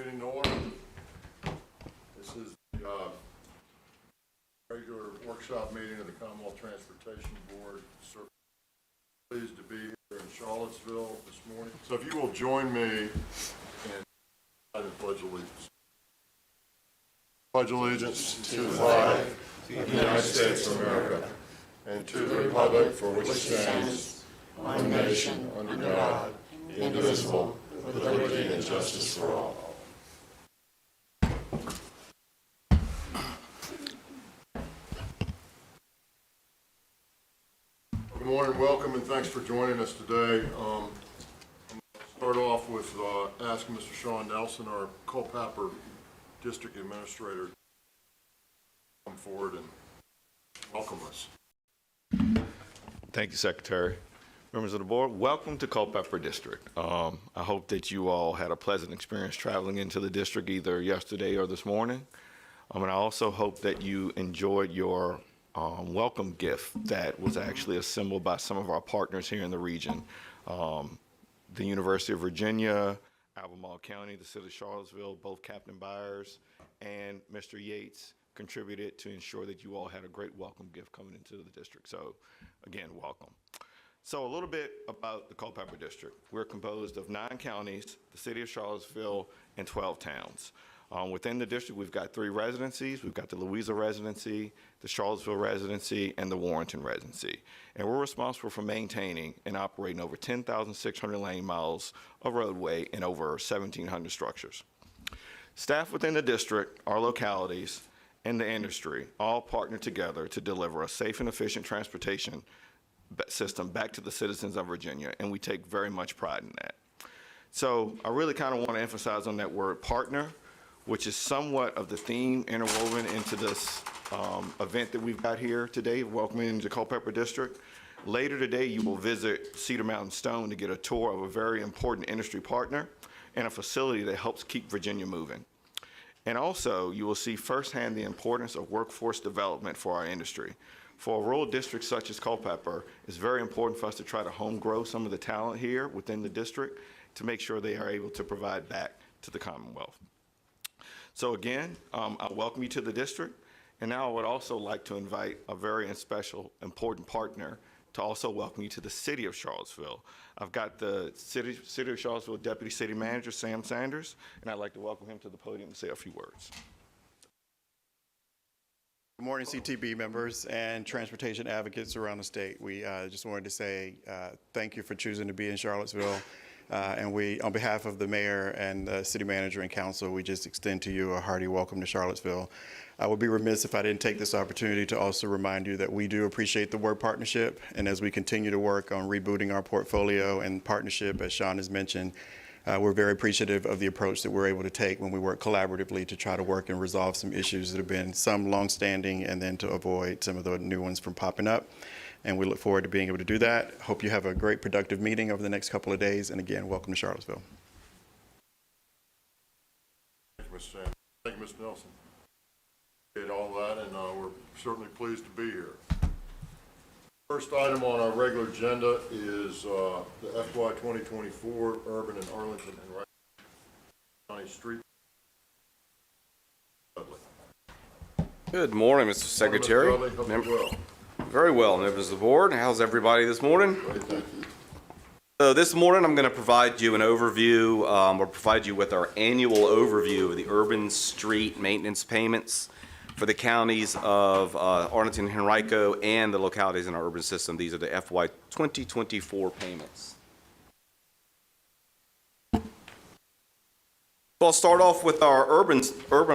Meeting to order. This is the regular workshop meeting of the Commonwealth Transportation Board. Pleased to be here in Charlottesville this morning. So if you will join me in the Pledge of Allegiance. Pledge allegiance to the flag of the United States of America and to the republic for which it stands, one nation under God, indivisible, with liberty and justice for all. Good morning, welcome, and thanks for joining us today. I'm going to start off with asking Mr. Sean Nelson, our Culpeper District Administrator, to come forward and welcome us. Thank you, Secretary. Members of the board, welcome to Culpeper District. I hope that you all had a pleasant experience traveling into the district either yesterday or this morning. And I also hope that you enjoyed your welcome gift that was actually assembled by some of our partners here in the region. The University of Virginia, Albemarle County, the City of Charlottesville, both Captain Byers and Mr. Yates contributed to ensure that you all had a great welcome gift coming into the district. So again, welcome. So a little bit about the Culpeper District. We're composed of 9 counties, the City of Charlottesville, and 12 towns. Within the district, we've got 3 residencies. We've got the Louisa residency, the Charlottesville residency, and the Warrenton residency. And we're responsible for maintaining and operating over 10,600 lane miles of roadway and over 1,700 structures. Staff within the district, our localities, and the industry all partner together to deliver a safe and efficient transportation system back to the citizens of Virginia, and we take very much pride in that. So I really kind of want to emphasize on that word partner, which is somewhat of the theme interwoven into this event that we've got here today, welcoming into Culpeper District. Later today, you will visit Cedar Mountain Stone to get a tour of a very important industry partner and a facility that helps keep Virginia moving. And also, you will see firsthand the importance of workforce development for our industry. For a rural district such as Culpeper, it's very important for us to try to home grow some of the talent here within the district to make sure they are able to provide back to the Commonwealth. So again, I welcome you to the district, and now I would also like to invite a very special, important partner to also welcome you to the City of Charlottesville. I've got the City of Charlottesville Deputy City Manager, Sam Sanders, and I'd like to welcome him to the podium to say a few words. Good morning, CTB members and transportation advocates around the state. We just wanted to say thank you for choosing to be in Charlottesville. And we, on behalf of the mayor and the city manager and council, we just extend to you a hearty welcome to Charlottesville. I would be remiss if I didn't take this opportunity to also remind you that we do appreciate the word partnership. And as we continue to work on rebooting our portfolio and partnership, as Sean has mentioned, we're very appreciative of the approach that we're able to take when we work collaboratively to try to work and resolve some issues that have been some longstanding and then to avoid some of the new ones from popping up. And we look forward to being able to do that. Hope you have a great productive meeting over the next couple of days. And again, welcome to Charlottesville. Thank you, Mr. Sanders. Thank you, Mr. Nelson. Did all that, and we're certainly pleased to be here. First item on our regular agenda is the FY 2024 Urban and Arlington and County Street. Good morning, Mr. Secretary. Hope you're well. Very well, members of the board. How's everybody this morning? Great, thank you. So this morning I'm going to provide you an overview, or provide you with our annual overview of the urban street maintenance payments for the counties of Arlington and Henrico and the localities in our urban system. These are the FY 2024 payments. So I'll start off with our urban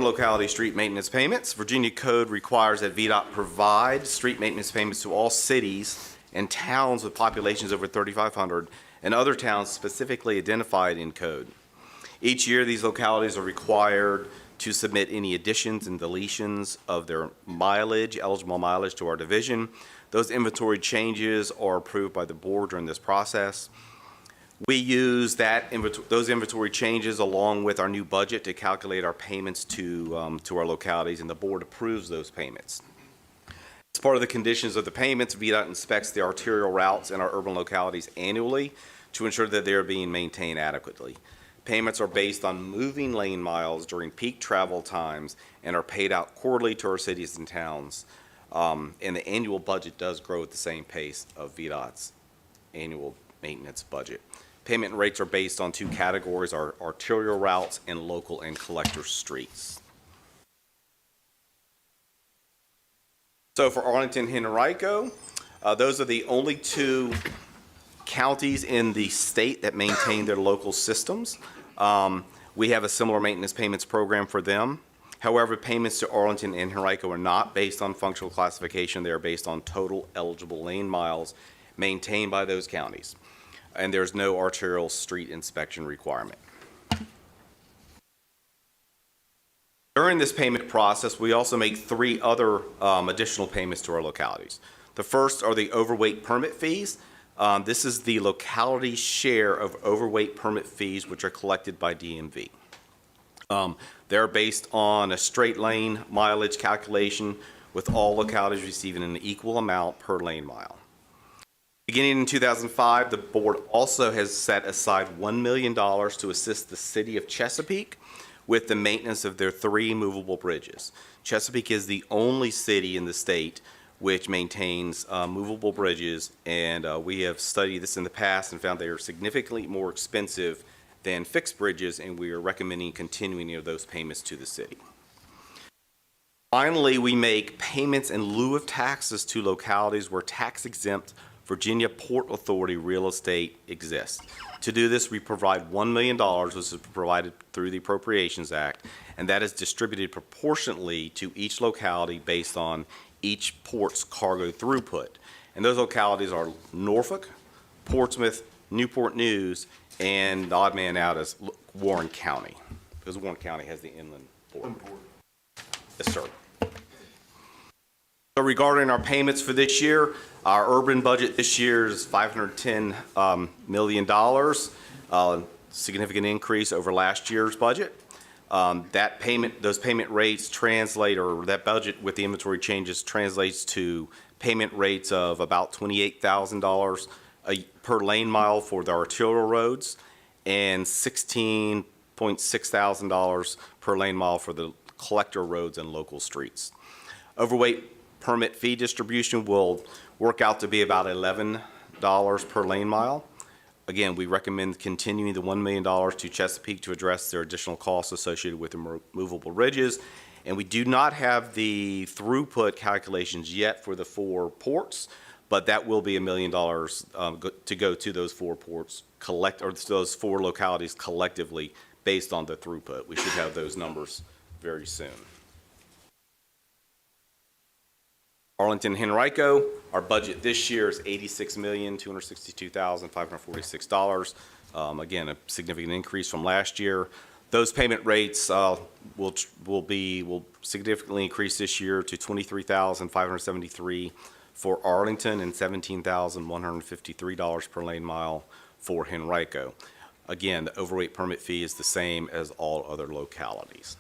locality street maintenance payments. Virginia code requires that VDOT provide street maintenance payments to all cities and towns with populations over 3,500 and other towns specifically identified in code. Each year, these localities are required to submit any additions and deletions of their mileage, eligible mileage to our division. Those inventory changes are approved by the board during this process. We use those inventory changes along with our new budget to calculate our payments to our localities, and the board approves those payments. As part of the conditions of the payments, VDOT inspects the arterial routes in our urban localities annually to ensure that they're being maintained adequately. Payments are based on moving lane miles during peak travel times and are paid out quarterly to our cities and towns. And the annual budget does grow at the same pace of VDOT's annual maintenance budget. Payment rates are based on two categories, our arterial routes and local and collector streets. So for Arlington, Henrico, those are the only two counties in the state that maintain their local systems. We have a similar maintenance payments program for them. However, payments to Arlington and Henrico are not based on functional classification. They are based on total eligible lane miles maintained by those counties. And there's no arterial street inspection requirement. During this payment process, we also make three other additional payments to our localities. The first are the overweight permit fees. This is the locality share of overweight permit fees which are collected by DMV. They're based on a straight lane mileage calculation with all localities receiving an equal amount per lane mile. Beginning in 2005, the board also has set aside $1 million to assist the city of Chesapeake with the maintenance of their 3 movable bridges. Chesapeake is the only city in the state which maintains movable bridges, and we have studied this in the past and found they are significantly more expensive than fixed bridges, and we are recommending continuing of those payments to the city. Finally, we make payments in lieu of taxes to localities where tax-exempt Virginia Port Authority real estate exists. To do this, we provide $1 million, which is provided through the Appropriations Act, and that is distributed proportionately to each locality based on each port's cargo throughput. And those localities are Norfolk, Portsmouth, Newport News, and the odd man out is Warren County, because Warren County has the inland port. Yes, sir. So regarding our payments for this year, our urban budget this year is $510 million, significant increase over last year's budget. Those payment rates translate, or that budget with the inventory changes translates to payment rates of about $28,000 per lane mile for the arterial roads and $16.6 thousand per lane mile for the collector roads and local streets. Overweight permit fee distribution will work out to be about $11 per lane mile. Again, we recommend continuing the $1 million to Chesapeake to address their additional costs associated with the movable bridges. And we do not have the throughput calculations yet for the 4 ports, but that will be $1 million to go to those 4 ports, or those 4 localities collectively based on the throughput. We should have those numbers very soon. Arlington, Henrico, our budget this year is $86,262,546. Again, a significant increase from last year. Those payment rates will significantly increase this year to $23,573 for Arlington and $17,153 per lane mile for Henrico. Again, the overweight permit fee is the same as all other localities.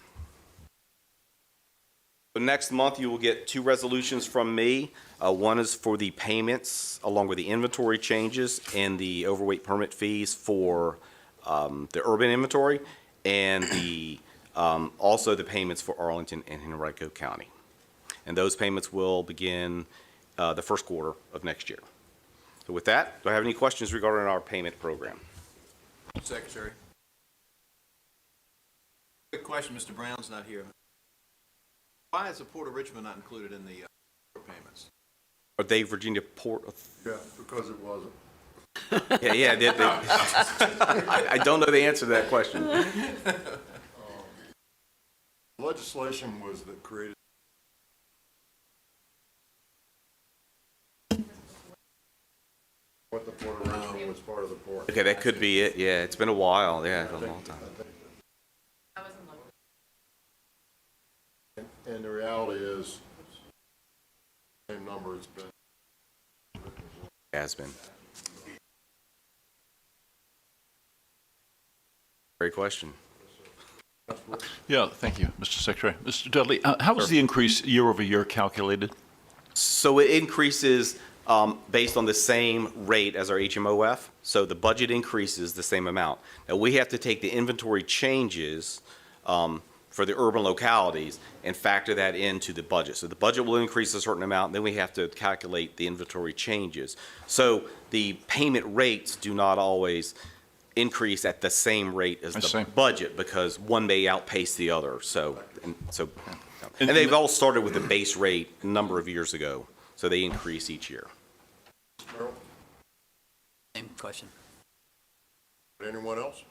So next month, you will get 2 resolutions from me. One is for the payments along with the inventory changes and the overweight permit fees for the urban inventory, and also the payments for Arlington and Henrico County. And those payments will begin the first quarter of next year. So with that, do I have any questions regarding our payment program? Secretary. Quick question, Mr. Brown's not here. Why is the Port of Richmond not included in the payments? Are they Virginia Port? Yeah, because it wasn't. Yeah. I don't know the answer to that question. Legislation was that created. What the Port of Richmond was part of the port. Okay, that could be it. Yeah, it's been a while. Yeah, it's a long time. And the reality is, same number it's been. Has been. Great question. Yeah, thank you, Mr. Secretary. Mr. Dudley, how was the increase year over year calculated? So it increases based on the same rate as our HMOF. So the budget increases the same amount. Now, we have to take the inventory changes for the urban localities and factor that into the budget. So the budget will increase a certain amount, then we have to calculate the inventory changes. So the payment rates do not always increase at the same rate as the budget because one may outpace the other. And they've all started with a base rate a number of years ago, so they increase each year. Same question. Anyone else?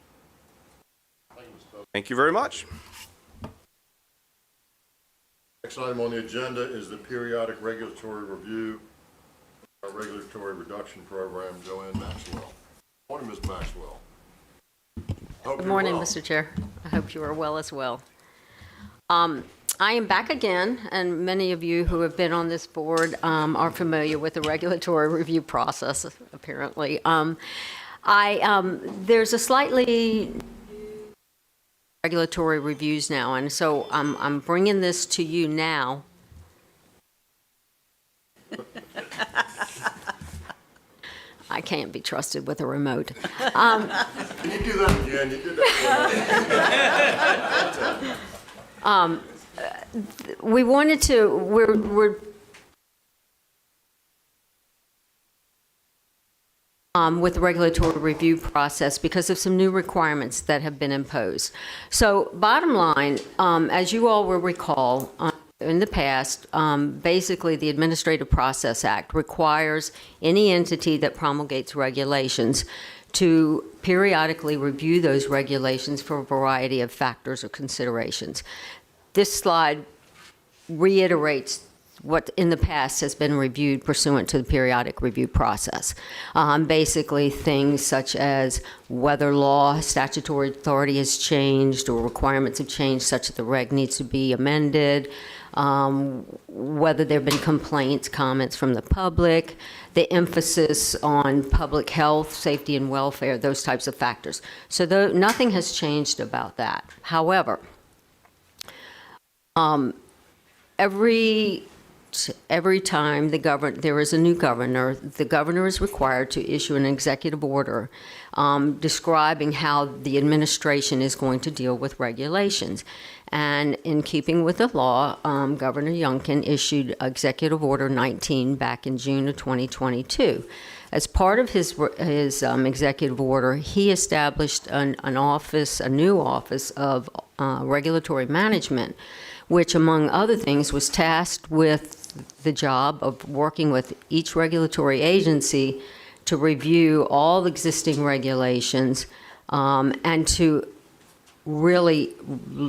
Thank you very much. Next item on the agenda is the periodic regulatory review, our regulatory reduction program. Joanne Maxwell. Morning, Ms. Maxwell. Good morning, Mr. Chair. I hope you are well as well. I am back again, and many of you who have been on this board are familiar with the regulatory review process, apparently. There's a slightly regulatory reviews now, and so I'm bringing this to you now. I can't be trusted with a remote. Can you do that again? You did that. We wanted to, we're with the regulatory review process because of some new requirements that have been imposed. So bottom line, as you all will recall, in the past, basically the Administrative Process Act requires any entity that promulgates regulations to periodically review those regulations for a variety of factors or considerations. This slide reiterates what in the past has been reviewed pursuant to the periodic review process. Basically things such as whether law, statutory authority has changed or requirements have changed such that the reg needs to be amended, whether there have been complaints, comments from the public, the emphasis on public health, safety and welfare, those types of factors. So nothing has changed about that. However, every time there is a new governor, the governor is required to issue an executive order describing how the administration is going to deal with regulations. And in keeping with the law, Governor Youngkin issued Executive Order 19 back in June of 2022. As part of his executive order, he established a new office of regulatory management, which, among other things, was tasked with the job of working with each regulatory agency to review all existing regulations and to really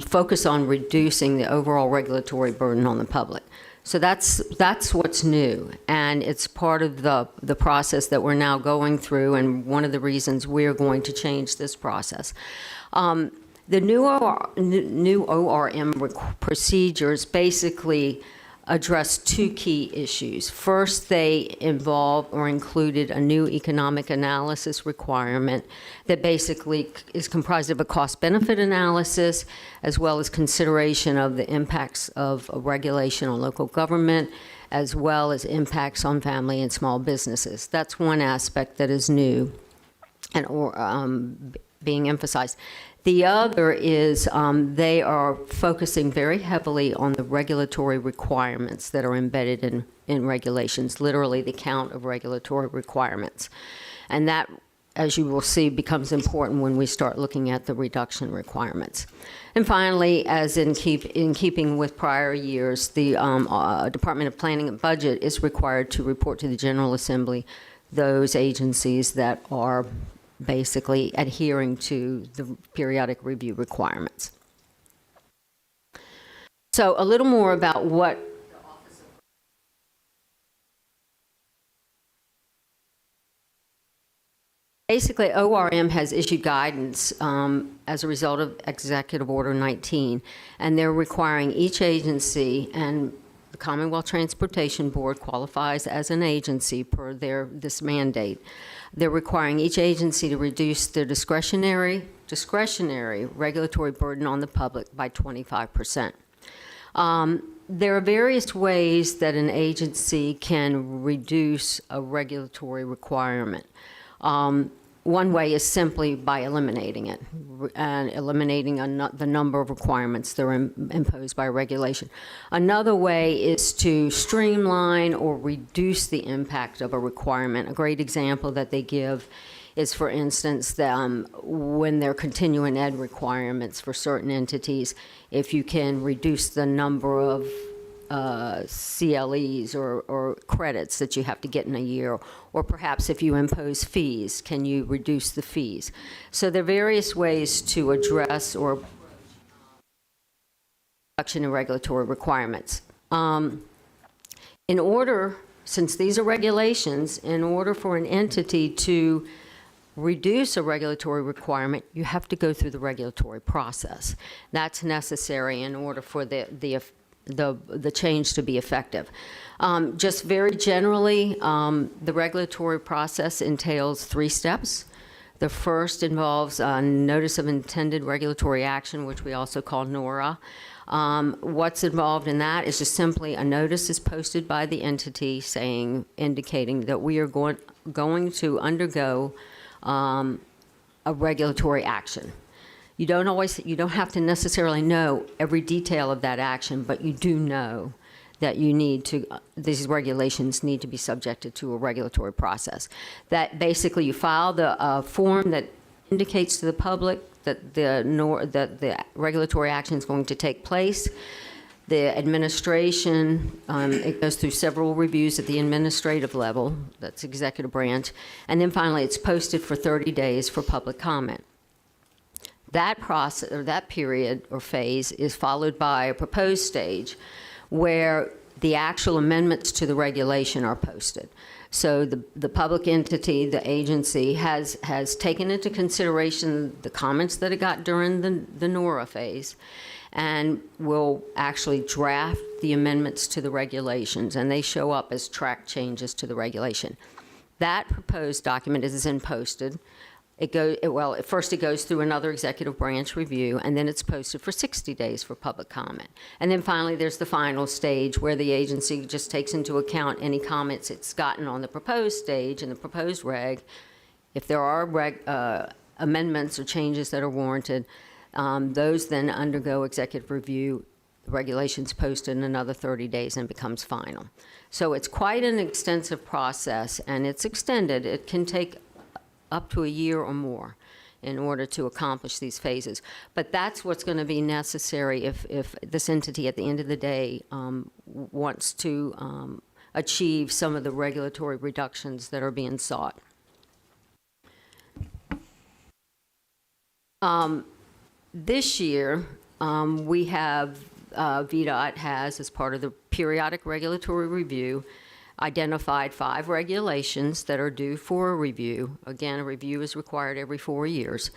focus on reducing the overall regulatory burden on the public. So that's what's new, and it's part of the process that we're now going through, and one of the reasons we're going to change this process. The new ORM procedures basically address two key issues. First, they involve or included a new economic analysis requirement that basically is comprised of a cost-benefit analysis as well as consideration of the impacts of a regulation on local government as well as impacts on family and small businesses. That's one aspect that is new and being emphasized. The other is they are focusing very heavily on the regulatory requirements that are embedded in regulations, literally the count of regulatory requirements. And that, as you will see, becomes important when we start looking at the reduction requirements. And finally, as in keeping with prior years, the Department of Planning and Budget is required to report to the General Assembly those agencies that are basically adhering to the periodic review requirements. So a little more about what basically ORM has issued guidance as a result of Executive Order 19, and they're requiring each agency, and the Commonwealth Transportation Board qualifies as an agency per this mandate. They're requiring each agency to reduce their discretionary regulatory burden on the public by 25%. There are various ways that an agency can reduce a regulatory requirement. One way is simply by eliminating it and eliminating the number of requirements that are imposed by regulation. Another way is to streamline or reduce the impact of a requirement. A great example that they give is, for instance, when there are continuing ed requirements for certain entities, if you can reduce the number of CLEs or credits that you have to get in a year, or perhaps if you impose fees, can you reduce the fees? So there are various ways to address or reduction in regulatory requirements. Since these are regulations, in order for an entity to reduce a regulatory requirement, you have to go through the regulatory process. That's necessary in order for the change to be effective. Just very generally, the regulatory process entails 3 steps. The first involves a notice of intended regulatory action, which we also call NORA. What's involved in that is just simply a notice is posted by the entity indicating that we are going to undergo a regulatory action. You don't have to necessarily know every detail of that action, but you do know that these regulations need to be subjected to a regulatory process. That basically you file the form that indicates to the public that the regulatory action is going to take place. The administration, it goes through several reviews at the administrative level, that's executive branch, and then finally it's posted for 30 days for public comment. That process, or that period or phase, is followed by a proposed stage where the actual amendments to the regulation are posted. So the public entity, the agency, has taken into consideration the comments that it got during the NORA phase, and will actually draft the amendments to the regulations, and they show up as track changes to the regulation. That proposed document is then posted. First it goes through another executive branch review, and then it's posted for 60 days for public comment. And then finally, there's the final stage where the agency just takes into account any comments it's gotten on the proposed stage and the proposed reg. If there are amendments or changes that are warranted, those then undergo executive review, the regulations posted in another 30 days and becomes final. So it's quite an extensive process, and it's extended. It can take up to a year or more in order to accomplish these phases. But that's what's going to be necessary if this entity at the end of the day wants to achieve some of the regulatory reductions that are being sought. This year, we have, VDOT has, as part of the periodic regulatory review, identified 5 regulations that are due for a review. Again, a review is required every 4 years.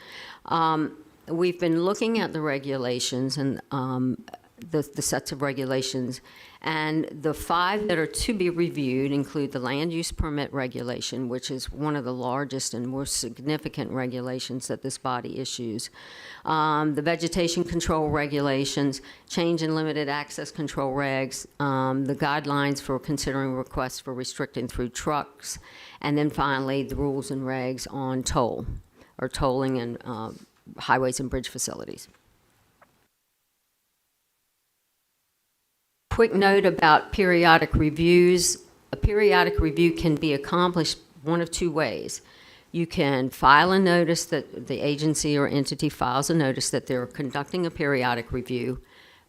We've been looking at the regulations and the sets of regulations, and the 5 that are to be reviewed include the land use permit regulation, which is one of the largest and most significant regulations that this body issues, the vegetation control regulations, change in limited access control regs, the guidelines for considering requests for restricting through trucks, and then finally the rules and regs on tolling and highways and bridge facilities. Quick note about periodic reviews. A periodic review can be accomplished one of 2 ways. You can file a notice that the agency or entity files a notice that they're conducting a periodic review.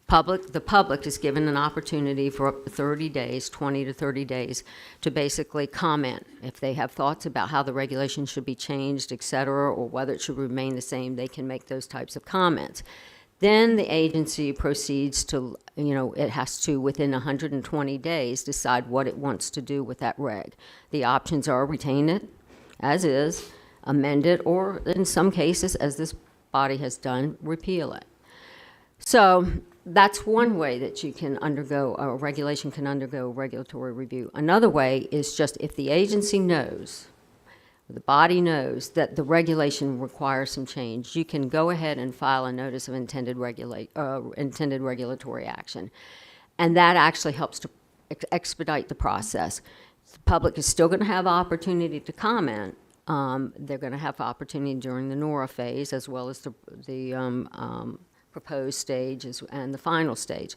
The public is given an opportunity for up to 30 days, 20 to 30 days, to basically comment. If they have thoughts about how the regulation should be changed, et cetera, or whether it should remain the same, they can make those types of comments. Then the agency proceeds to, it has to, within 120 days, decide what it wants to do with that reg. The options are retain it as is, amend it, or in some cases, as this body has done, repeal it. So that's one way that you can a regulation can undergo regulatory review. Another way is just if the agency knows, the body knows that the regulation requires some change, you can go ahead and file a notice of intended regulatory action. And that actually helps to expedite the process. The public is still going to have opportunity to comment. They're going to have opportunity during the NORA phase as well as the proposed stage and the final stage.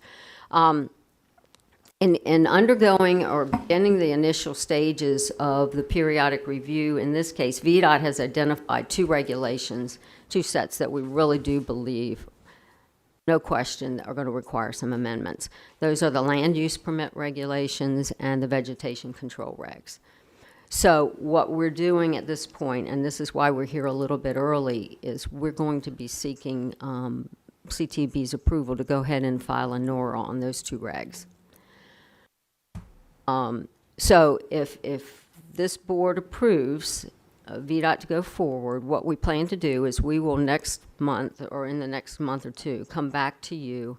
In undergoing or beginning the initial stages of the periodic review, in this case, VDOT has identified two regulations, two sets that we really do believe, no question, are going to require some amendments. Those are the land use permit regulations and the vegetation control regs. So what we're doing at this point, and this is why we're here a little bit early, is we're going to be seeking CTB's approval to go ahead and file a NORA on those two regs. So if this board approves VDOT to go forward, what we plan to do is we will next month or in the next month or two come back to you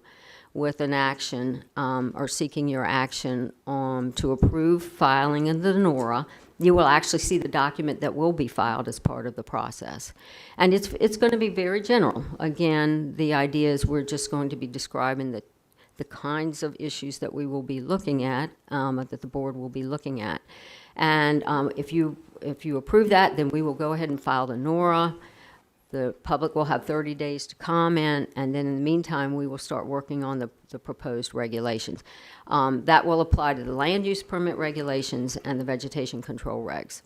with an action or seeking your action to approve filing of the NORA. You will actually see the document that will be filed as part of the process. And it's going to be very general. Again, the idea is we're just going to be describing the kinds of issues that we will be looking at, that the board will be looking at. And if you approve that, then we will go ahead and file the NORA. The public will have 30 days to comment, and then in the meantime, we will start working on the proposed regulations. That will apply to the land use permit regulations and the vegetation control regs.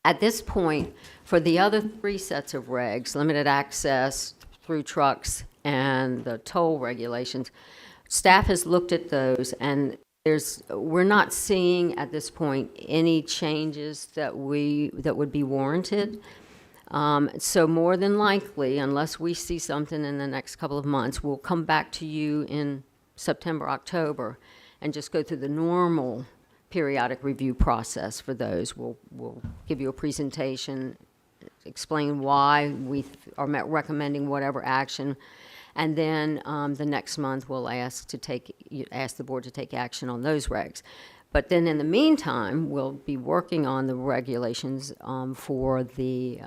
At this point, for the other three sets of regs, limited access, through trucks, and the toll regulations, staff has looked at those, and we're not seeing at this point any changes that would be warranted. So more than likely, unless we see something in the next couple of months, we'll come back to you in September, October, and just go through the normal periodic review process for those. We'll give you a presentation, explain why we are recommending whatever action, and then the next month we'll ask the board to take action on those regs. But then in the meantime, we'll be working on the regulations for the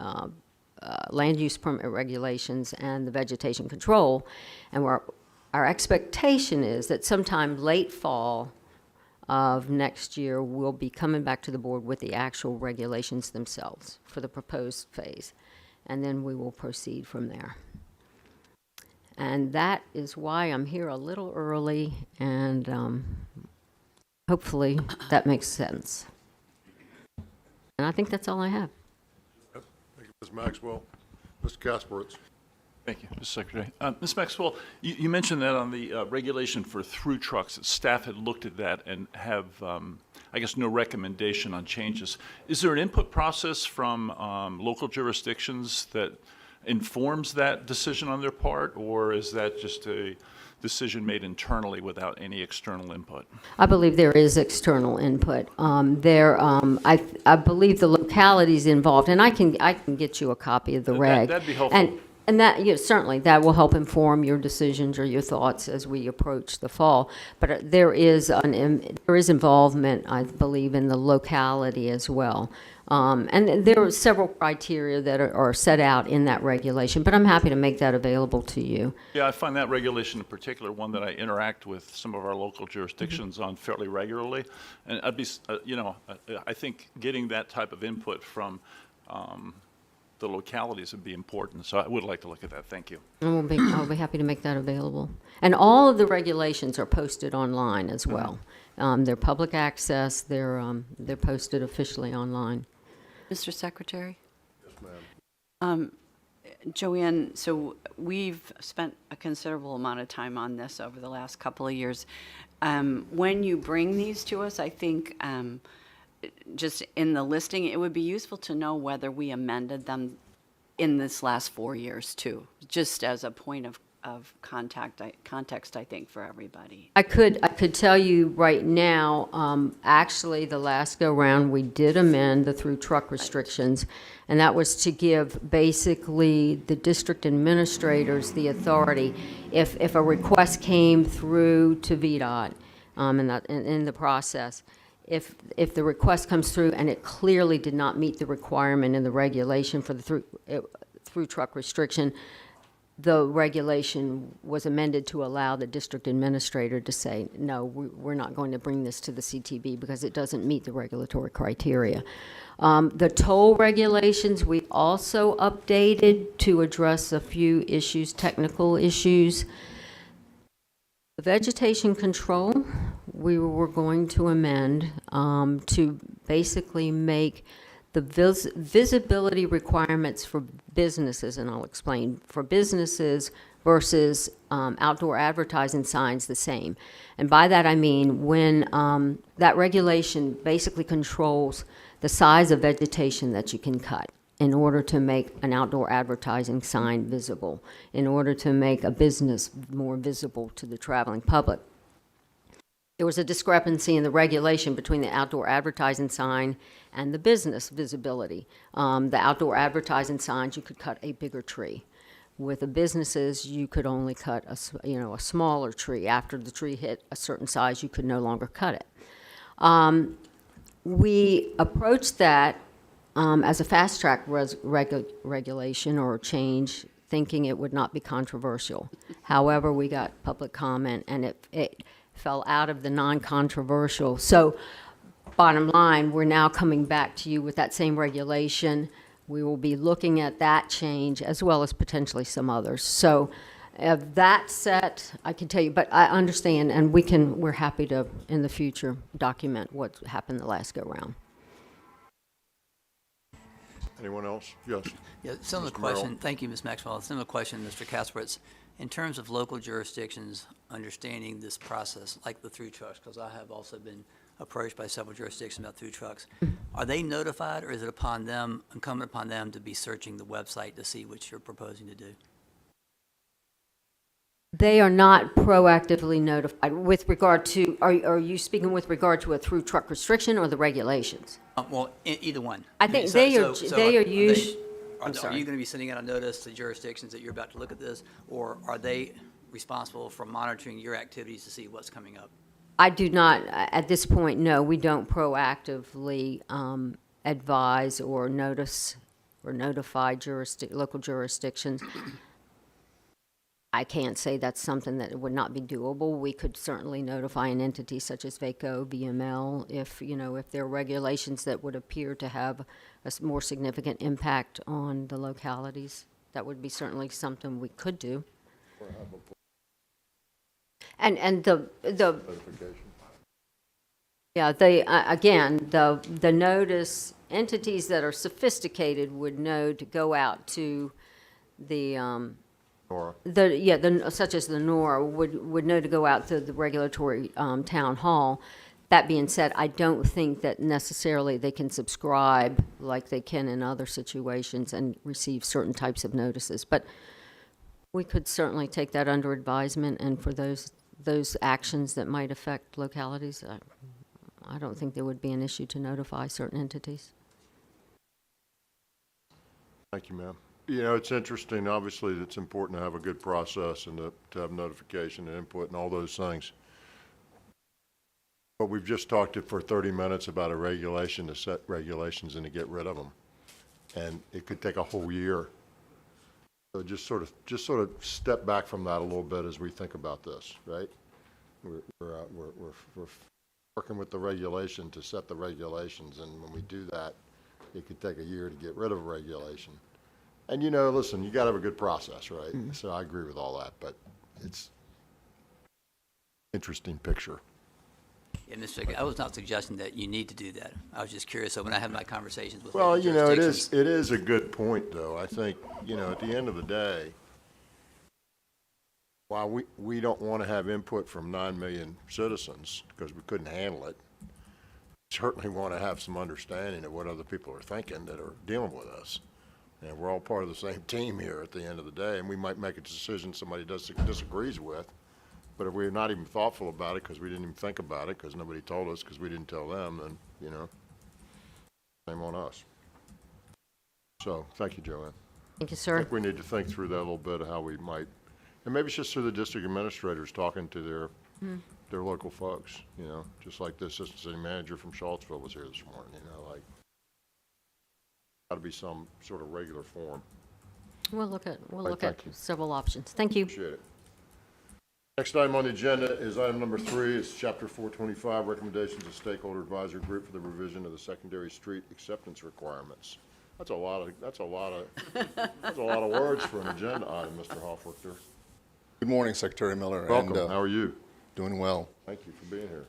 land use permit regulations and the vegetation control. And our expectation is that sometime late fall of next year, we'll be coming back to the board with the actual regulations themselves for the proposed phase. And then we will proceed from there. And that is why I'm here a little early, and hopefully that makes sense. And I think that's all I have. Thank you, Ms. Maxwell. Mr. Kasperitz. Thank you, Mr. Secretary. Ms. Maxwell, you mentioned that on the regulation for through trucks, that staff had looked at that and have, I guess, no recommendation on changes. Is there an input process from local jurisdictions that informs that decision on their part, or is that just a decision made internally without any external input? I believe there is external input. I believe the localities involved, and I can get you a copy of the reg. That'd be helpful. And that, certainly, that will help inform your decisions or your thoughts as we approach the fall. But there is involvement, I believe, in the locality as well. And there are several criteria that are set out in that regulation, but I'm happy to make that available to you. Yeah, I find that regulation in particular one that I interact with some of our local jurisdictions on fairly regularly. And I'd be, I think getting that type of input from the localities would be important. So I would like to look at that. Thank you. I'll be happy to make that available. And all of the regulations are posted online as well. They're public access. They're posted officially online. Mr. Secretary? Yes, ma'am. Joanne, so we've spent a considerable amount of time on this over the last couple of years. When you bring these to us, I think just in the listing, it would be useful to know whether we amended them in this last 4 years too, just as a point of context, I think, for everybody. I could tell you right now, actually, the last go-round, we did amend the through truck restrictions, and that was to give basically the district administrators the authority. If a request came through to VDOT in the process, if the request comes through and it clearly did not meet the requirement in the regulation for the through truck restriction, the regulation was amended to allow the district administrator to say, no, we're not going to bring this to the CTB because it doesn't meet the regulatory criteria. The toll regulations, we also updated to address a few issues, technical issues. The vegetation control, we were going to amend to basically make the visibility requirements for businesses, and I'll explain, for businesses versus outdoor advertising signs the same. And by that I mean when that regulation basically controls the size of vegetation that you can cut in order to make an outdoor advertising sign visible, in order to make a business more visible to the traveling public. There was a discrepancy in the regulation between the outdoor advertising sign and the business visibility. The outdoor advertising signs, you could cut a bigger tree. With the businesses, you could only cut a smaller tree. After the tree hit a certain size, you could no longer cut it. We approached that as a fast-track regulation or change, thinking it would not be controversial. However, we got public comment, and it fell out of the non-controversial. So, bottom line, we're now coming back to you with that same regulation. We will be looking at that change as well as potentially some others. So, that set, I can tell you, but I understand, and we're happy to, in the future, document what happened the last go-round. Anyone else? Yes. Yeah, similar Mr. Merrill. question. Thank you, Ms. Maxwell. Similar question, Mr. Kasperitz. In terms of local jurisdictions understanding this process, like the through trucks, because I have also been approached by several jurisdictions about through trucks, are they notified, or is it incumbent upon them to be searching the website to see what you're proposing to do? They are not proactively notified with regard to, are you speaking with regard to a through truck restriction or the regulations? Well, either one. I think So- they are, so they are they- used, Are I'm you sorry. going to be sending out a notice to jurisdictions that you're about to look at this, or are they responsible for monitoring your activities to see what's coming up? I do not, at this point, no, we don't proactively advise or notice or notify local jurisdictions. I can't say that's something that would not be doable. We could certainly notify an entity such as VACO, VML, if there are regulations that would appear to have a more significant impact on the localities. That would be certainly something we could do. And the Notification. yeah, they, again, the notice, entities that are sophisticated would know to go out to the, Nora. such as the NORA would know to go out to the regulatory town hall. That being said, I don't think that necessarily they can subscribe like they can in other situations and receive certain types of notices. But we could certainly take that under advisement, and for those actions that might affect localities, I don't think there would be an issue to notify certain entities. Thank you, ma'am. It's interesting. Obviously, it's important to have a good process and to have notification and input and all those things. But we've just talked for 30 minutes about a regulation to set regulations and to get rid of them. And it could take a whole year. So just sort of step back from that a little bit as we think about this, right? We're working with the regulation to set the regulations, and when we do that, it could take a year to get rid of a regulation. And listen, you got to have a good process, right? Mm-hmm. So I agree with all that, but it's interesting picture. Yeah, Mr. Chair, I was not suggesting that you need to do that. I was just curious, so when I have my conversations with Well, local it jurisdictions- is a good point, though. I think, at the end of the day, while we don't want to have input from 9 million citizens because we couldn't handle it, we certainly want to have some understanding of what other people are thinking that are dealing with us. And we're all part of the same team here at the end of the day, and we might make a decision somebody disagrees with, but if we're not even thoughtful about it because we didn't even think about it because nobody told us because we didn't tell them, then, shame on us. So, thank you, Joanne. Thank you, I sir. think we need to think through that a little bit of how we might, and maybe it's just through the district administrators talking to their local folks, just like the assistant city manager from Charlottesville was here this morning, got to be some sort of regular form. We'll look at thank you. several options. Thank you. Appreciate it. Next item on the agenda is item number 3. It's Chapter 425, Recommendations of Stakeholder Advisory Group for the Revision of the Secondary Street Acceptance Requirements. That's a lot of words for an agenda item, Mr. Hoffrichter. Good morning, Secretary Miller. Welcome. And, How are you? doing well. Thank you for being here.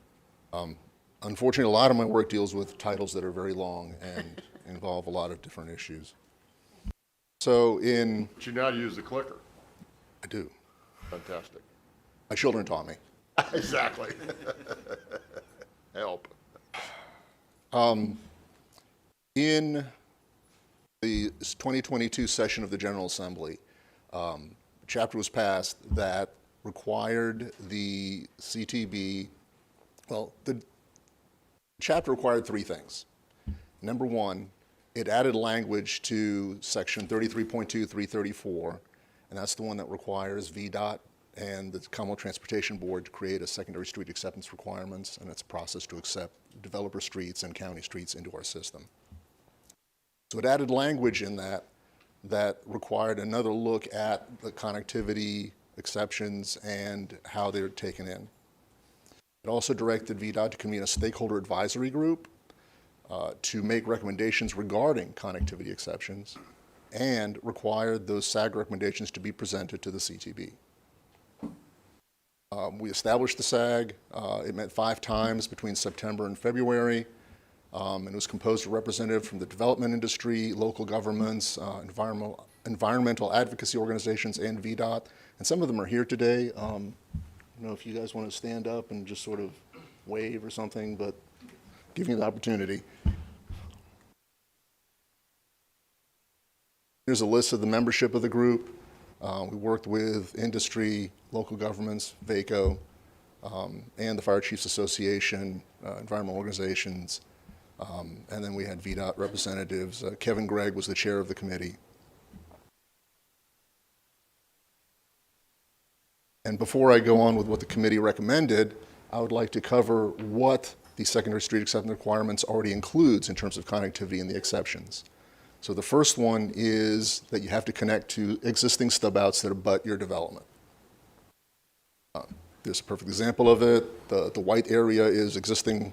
Unfortunately, a lot of my work deals with titles that are very long and involve a lot of different issues. So But you know how to use the clicker. I do. Fantastic. My children taught me. Exactly. Help. In the 2022 session of the General Assembly, a chapter was passed that required the CTB, well, the chapter required 3 things. Number 1, it added language to section 33.2334, and that's the one that requires VDOT and the Commonwealth Transportation Board to create a secondary street acceptance requirements, and it's a process to accept developer streets and county streets into our system. So it added language in that required another look at the connectivity exceptions and how they're taken in. It also directed VDOT to convene a stakeholder advisory group to make recommendations regarding connectivity exceptions and required those SAG recommendations to be presented to the CTB. We established the SAG. It met 5 times between September and February. And it was composed of representatives from the development industry, local governments, environmental advocacy organizations, and VDOT. And some of them are here today. I don't know if you guys want to stand up and just sort of wave or something, but give me the opportunity. Here's a list of the membership of the group. We worked with industry, local governments, VACO, and the Fire Chiefs Association, environmental organizations, and then we had VDOT representatives. Kevin Gregg was the chair of the committee. And before I go on with what the committee recommended, I would like to cover what the secondary street acceptance requirements already includes in terms of connectivity and the exceptions. So the first one is that you have to connect to existing stub outs that abut your development. There's a perfect example of it. The white area is existing,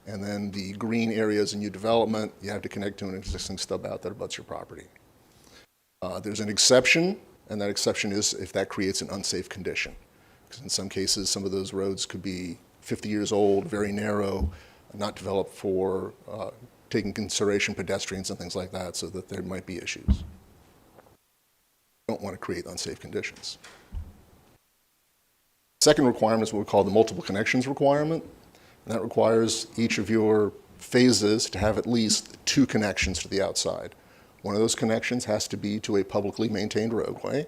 and then the green area is a new development. You have to connect to an existing stub out that abuts your property. There's an exception, and that exception is if that creates an unsafe condition. Because in some cases, some of those roads could be 50 years old, very narrow, not developed for taking consideration pedestrians and things like that, so that there might be issues. You don't want to create unsafe conditions. Second requirement is what we call the multiple connections requirement, and that requires each of your phases to have at least 2 connections to the outside. One of those connections has to be to a publicly maintained roadway,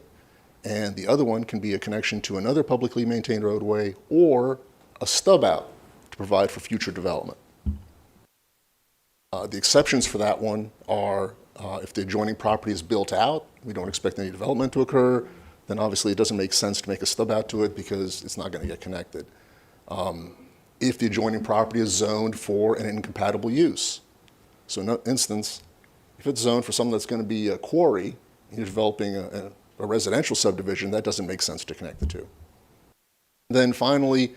and the other one can be a connection to another publicly maintained roadway or a stub out to provide for future development. The exceptions for that one are if the adjoining property is built out, we don't expect any development to occur, then obviously it doesn't make sense to make a stub out to it because it's not going to get connected. If the adjoining property is zoned for an incompatible use. So in that instance, if it's zoned for something that's going to be a quarry, and you're developing a residential subdivision, that doesn't make sense to connect the two. Then finally,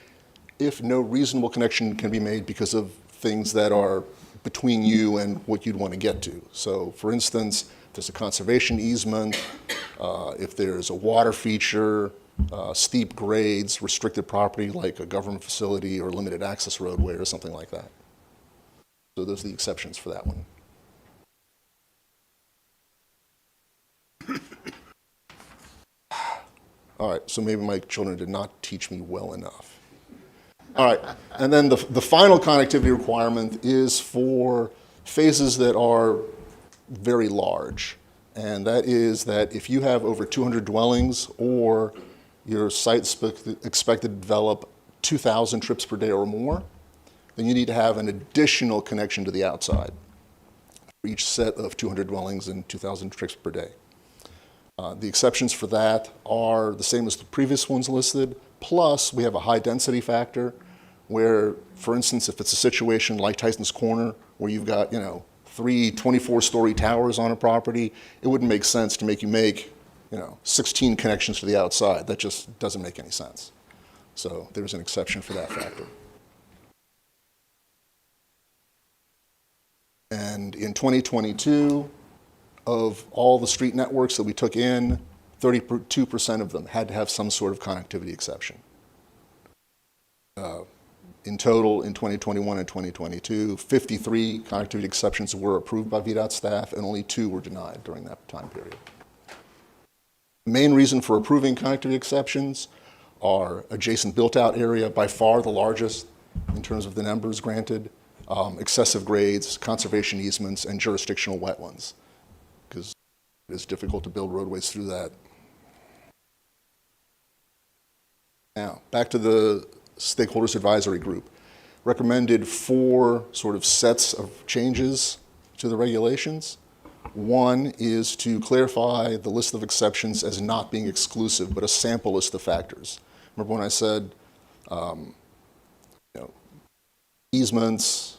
if no reasonable connection can be made because of things that are between you and what you'd want to get to. So for instance, if there's a conservation easement, if there's a water feature, steep grades, restricted property like a government facility or limited access roadway or something like that. So those are the exceptions for that one. All right, so maybe my children did not teach me well enough. All right, and then the final connectivity requirement is for phases that are very large. And that is that if you have over 200 dwellings or your site's expected to develop 2,000 trips per day or more, then you need to have an additional connection to the outside for each set of 200 dwellings and 2,000 trips per day. The exceptions for that are the same as the previous ones listed, plus we have a high density factor where, for instance, if it's a situation like Tyson's Corner where you've got, 3 24-story towers on a property, it wouldn't make sense to make 16 connections to the outside. That just doesn't make any sense. So there's an exception for that factor. And in 2022, of all the street networks that we took in, 32% of them had to have some sort of connectivity exception. In total, in 2021 and 2022, 53 connectivity exceptions were approved by VDOT staff, and only 2 were denied during that time period. The main reason for approving connectivity exceptions are adjacent built-out area, by far the largest in terms of the numbers granted, excessive grades, conservation easements, and jurisdictional wetlands, because it is difficult to build roadways through that. Now, back to the Stakeholders Advisory Group. Recommended 4 sort of sets of changes to the regulations. One is to clarify the list of exceptions as not being exclusive, but a sample list of factors. Remember when I said easements,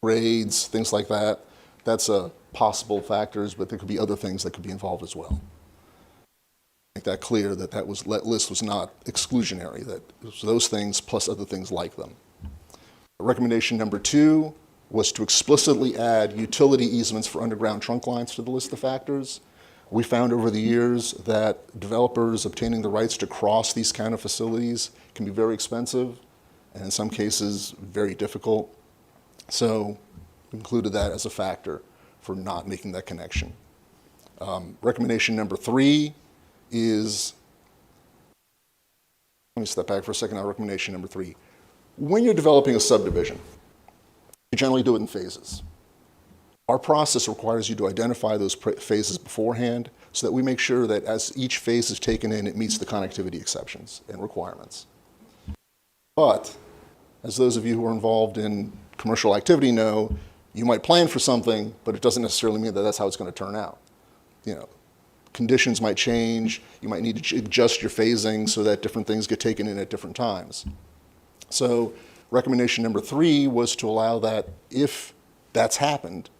grades, things like that? That's possible factors, but there could be other things that could be involved as well. Make that clear that that list was not exclusionary, that it was those things plus other things like them. Recommendation number 2 was to explicitly add utility easements for underground trunk lines to the list of factors. We found over the years that developers obtaining the rights to cross these kind of facilities can be very expensive, and in some cases, very difficult. So we included that as a factor for not making that connection. Recommendation number 3 is, let me step back for a second on recommendation number 3. When you're developing a subdivision, you generally do it in phases. Our process requires you to identify those phases beforehand so that we make sure that as each phase is taken in, it meets the connectivity exceptions and requirements. But as those of you who are involved in commercial activity know, you might plan for something, but it doesn't necessarily mean that that's how it's going to turn out. Conditions might change. You might need to adjust your phasing so that different things get taken in at different times. So recommendation number 3 was to allow that if that's happened,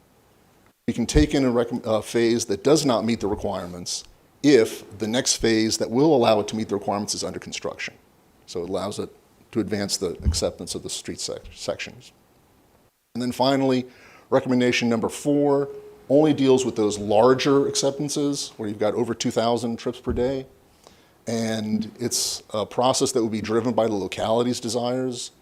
we can take in a phase that does not meet the requirements if the next phase that will allow it to meet the requirements is under construction. So it allows it to advance the acceptance of the street sections. And then finally, recommendation number 4 only deals with those larger acceptances where you've got over 2,000 trips per day. And it's a process that will be driven by the locality's desires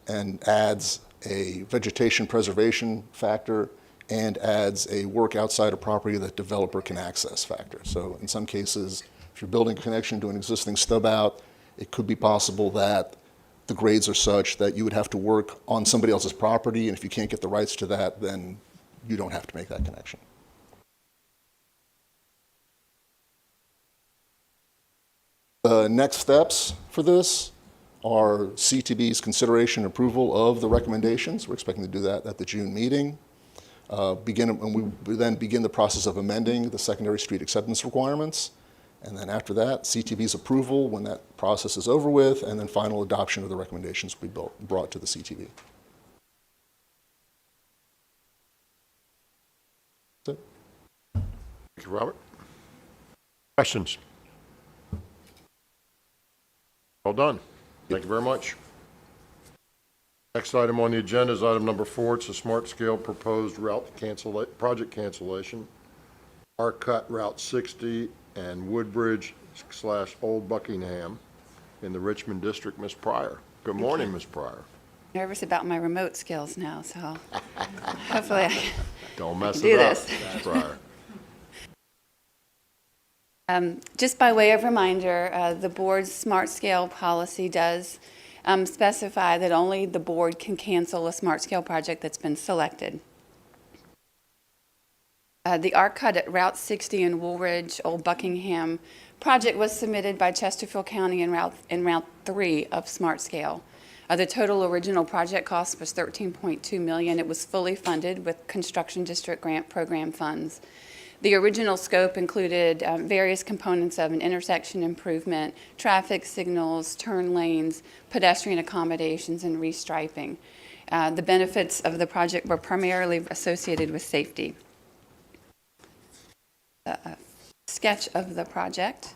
and adds a vegetation preservation factor and adds a work outside of property that developer can access factor. So in some cases, if you're building a connection to an existing stub out, it could be possible that the grades are such that you would have to work on somebody else's property, and if you can't get the rights to that, then you don't have to make that connection. The next steps for this are CTB's consideration and approval of the recommendations. We're expecting to do that at the June meeting. And we then begin the process of amending the secondary street acceptance requirements. And then after that, CTB's approval when that process is over with, and then final adoption of the recommendations will be brought to the CTB. Thank you, Robert. Questions? Well done. Thank you very much. Next item on the agenda is item number 4. It's a smart scale proposed route project cancellation. R-Cut Route 60 and Woodbridge/Old Buckingham in the Richmond District. Ms. Pryor. Good morning, Ms. Pryor. Nervous about my remote skills now, so hopefully Don't mess do it up, this. Ms. Pryor. Just by way of reminder, the board's smart scale policy does specify that only the board can cancel a smart scale project that's been selected. The R-Cut at Route 60 in Woolridge, Old Buckingham project was submitted by Chesterfield County in Route 3 of smart scale. The total original project cost was $13.2 million. It was fully funded with Construction District Grant Program funds. The original scope included various components of an intersection improvement, traffic signals, turn lanes, pedestrian accommodations, and restriping. The benefits of the project were primarily associated with safety. a sketch of the project.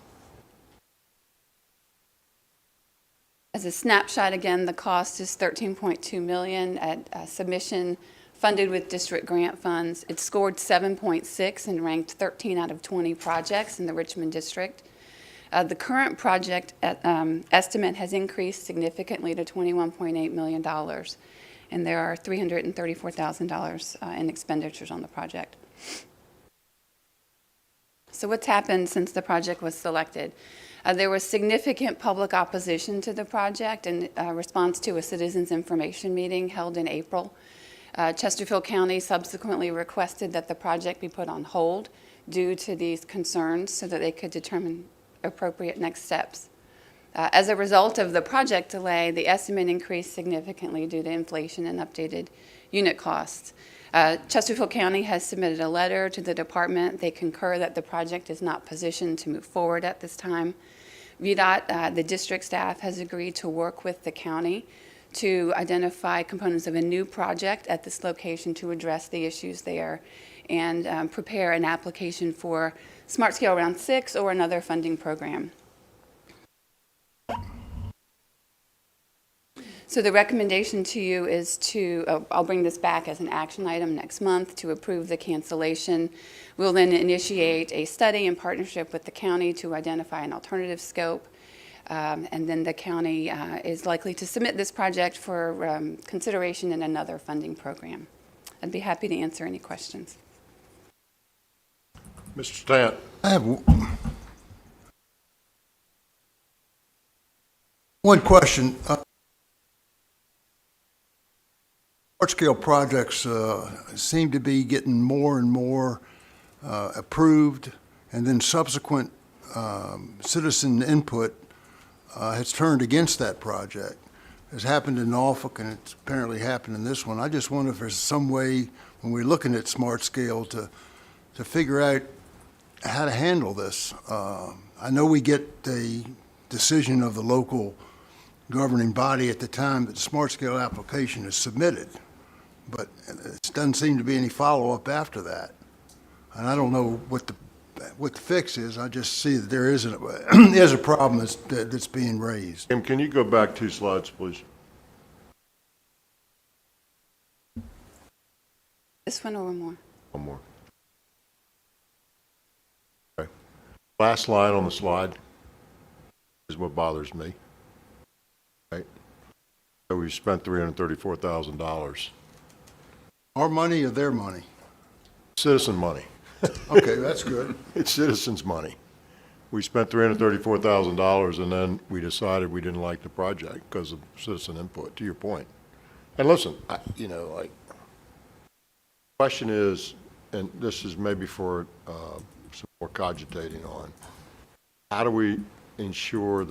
As a snapshot, again, the cost is $13.2 million at submission funded with district grant funds. It scored 7.6 and ranked 13 out of 20 projects in the Richmond district. The current project estimate has increased significantly to $21.8 million, and there are $334,000 in expenditures on the project. So what's happened since the project was selected? There was significant public opposition to the project in response to a citizens information meeting held in April. Chesterfield County subsequently requested that the project be put on hold due to these concerns so that they could determine appropriate next steps. As a result of the project delay, the estimate increased significantly due to inflation and updated unit costs. Chesterfield County has submitted a letter to the department. They concur that the project is not positioned to move forward at this time. VDOT, the district staff, has agreed to work with the county to identify components of a new project at this location to address the issues there and prepare an application for Smart Scale Round 6 or another funding program. So the recommendation to you is to, I'll bring this back as an action item next month to approve the cancellation. We'll then initiate a study in partnership with the county to identify an alternative scope. And then the county is likely to submit this project for consideration in another funding program. I'd be happy to answer any questions. Mr. Stant? I have one question. Large-scale projects seem to be getting more and more approved, and then subsequent citizen input has turned against that project. It's happened in Norfolk, and it's apparently happened in this one. I just wonder if there's some way, when we're looking at smart scale, to figure out how to handle this. I know we get the decision of the local governing body at the time that the smart scale application is submitted, but it doesn't seem to be any follow-up after that. And I don't know what the fix is. I just see that there is a problem that's being raised. Kim, can you go back 2 slides, please? This one or one more? One more. Okay. Last line on the slide is what bothers me. Right? So we spent $334,000. Our money or their money? Citizen money. Okay, that's good. It's citizens' money. We spent $334,000, and then we decided we didn't like the project because of citizen input, to your point. And listen, the question is, and this is maybe for some more cogitating on, how do we ensure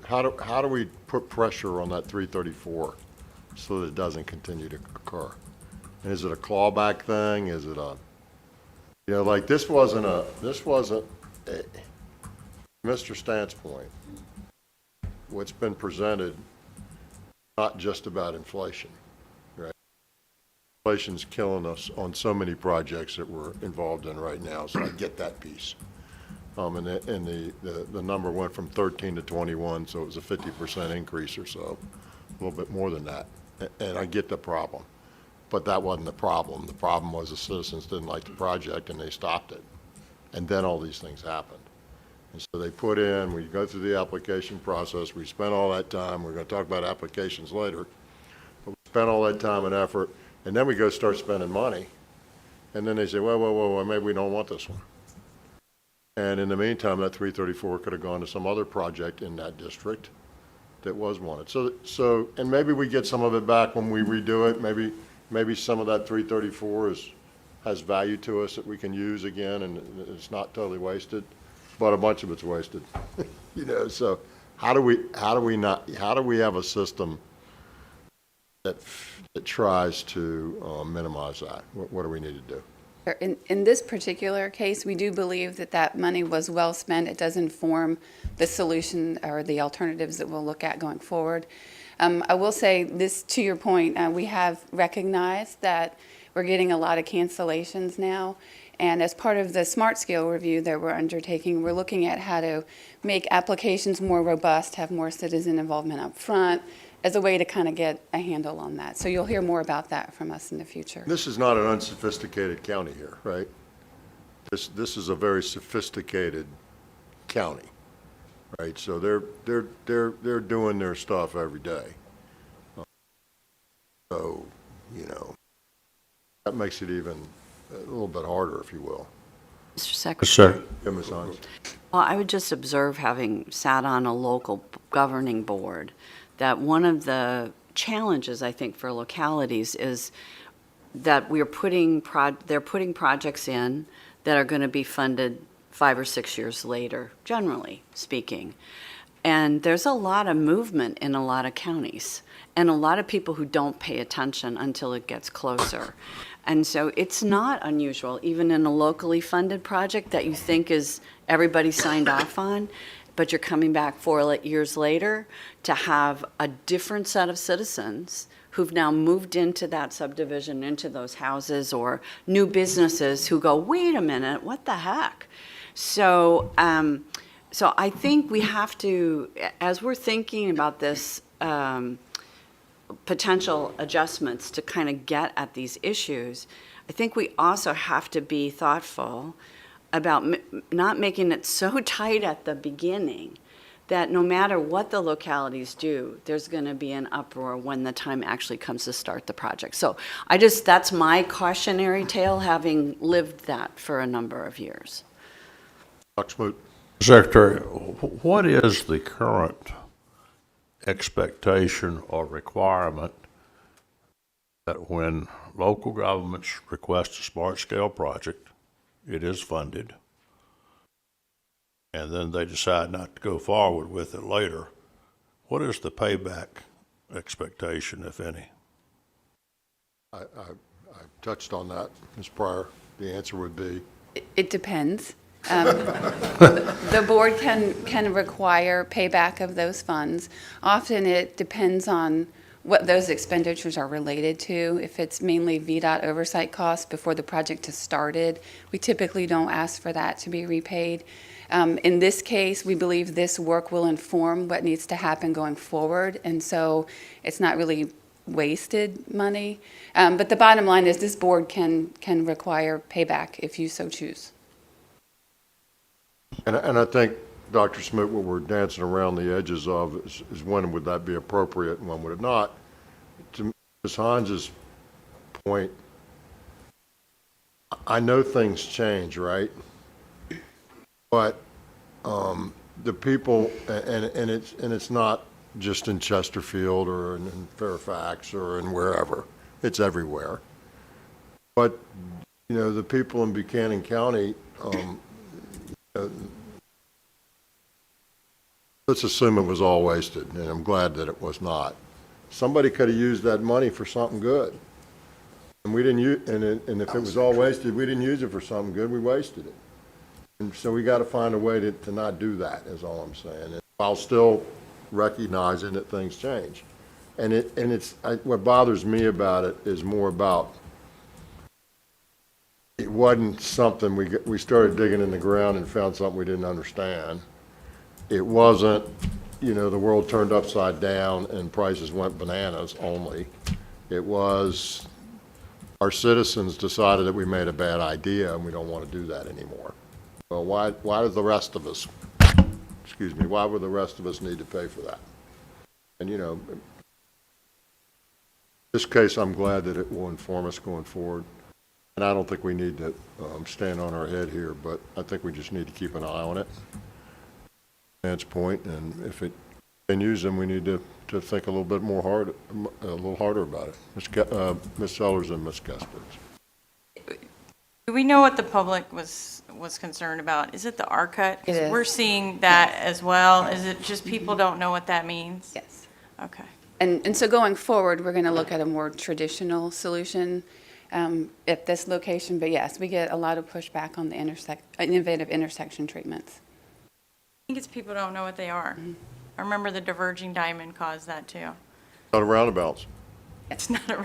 how do we put pressure on that 334 so that it doesn't continue to occur? And is it a clawback thing? Is it a, like this wasn't Mr. Stant's point. What's been presented, not just about inflation, right? Inflation's killing us on so many projects that we're involved in right now, so I get that piece. And the number went from 13 to 21, so it was a 50% increase or so, a little bit more than that. And I get the problem, but that wasn't the problem. The problem was the citizens didn't like the project and they stopped it. And then all these things happened. And so they put in, we go through the application process, we spent all that time, we're going to talk about applications later, but we spent all that time and effort, and then we go start spending money, and then they say, well, maybe we don't want this one. And in the meantime, that 334 could have gone to some other project in that district that was wanted. So, and maybe we get some of it back when we redo it. Maybe some of that 334 has value to us that we can use again, and it's not totally wasted, but a bunch of it's wasted. So how do we have a system that tries to minimize that? What do we need to do? In this particular case, we do believe that money was well spent. It does inform the solution or the alternatives that we'll look at going forward. I will say this, to your point, we have recognized that we're getting a lot of cancellations now, And as part of the smart scale review that we're undertaking, we're looking at how to make applications more robust, have more citizen involvement up front, as a way to kind of get a handle on that. So you'll hear more about that from us in the future. This is not an unsophisticated county here, right? This is a very sophisticated county, right? So they're doing their stuff every day. So, you know, that makes it even a little bit harder, if you will. Mr. Secretary. Yeah, Ms. Hines. Well, I would just observe, having sat on a local governing board, that one of the challenges, I think, for localities is that they're putting projects in that are going to be funded 5 or 6 years later, generally speaking. And there's a lot of movement in a lot of counties, and a lot of people who don't pay attention until it gets closer. And so it's not unusual, even in a locally funded project that you think is everybody signed off on, but you're coming back 4 years later to have a different set of citizens who've now moved into that subdivision, into those houses, or new businesses who go, wait a minute, what the heck? So, so I think we have to, as we're thinking about this, potential adjustments to kind of get at these issues, I think we also have to be thoughtful about not making it so tight at the beginning that no matter what the localities do, there's going to be an uproar when the time actually comes to start the project. So that's my cautionary tale, having lived that for a number of years. Dr. Smoot. Secretary, what is the current expectation or requirement that when local governments request a smart scale project, it is funded, and then they decide not to go forward with it later? What is the payback expectation, if any? I touched on that, Ms. Pryor. The answer would be? It depends. The board can require payback of those funds. Often it depends on what those expenditures are related to. If it's mainly VDOT oversight costs before the project has started, we typically don't ask for that to be repaid. In this case, we believe this work will inform what needs to happen going forward, and so it's not really wasted money. But the bottom line is this board can require payback if you so choose. And I think, Dr. Smoot, what we're dancing around the edges of is when would that be appropriate and when would it not? To Ms. Hines's point, I know things change, right? But the people, and it's not just in Chesterfield or in Fairfax or in wherever. It's everywhere. But, you know, the people in Buchanan County, let's assume it was all wasted, and I'm glad that it was not. Somebody could have used that money for something good. And we didn't use, and if it was all wasted, we didn't use it for something good, we wasted it. And so we got to find a way to not do that, is all I'm saying, and while still recognizing that things change. And what bothers me about it is more about, it wasn't something we started digging in the ground and found something we didn't understand. It wasn't, you know, the world turned upside down and prices went bananas only. It was our citizens decided that we made a bad idea and we don't want to do that anymore. Well, why does the rest of us, why would the rest of us need to pay for that? And, you know, in this case, I'm glad that it will inform us going forward. And I don't think we need to stand on our head here, but I think we just need to keep an eye on it. Dan's point, and if it continues, then we need to think a little bit more a little harder about it. Ms. Sellers and Ms. Cuthbert. Do we know what the public was concerned about? Is it the R-cut? It is. We're seeing that as well. Is it just people don't know what that means? Yes. Okay. And so going forward, we're going to look at a more traditional solution at this location. But yes, we get a lot of pushback on the innovative intersection treatments. I think it's people don't know what they are. Mm-hmm. I remember the diverging diamond caused that too. Not a roundabouts. It's not a,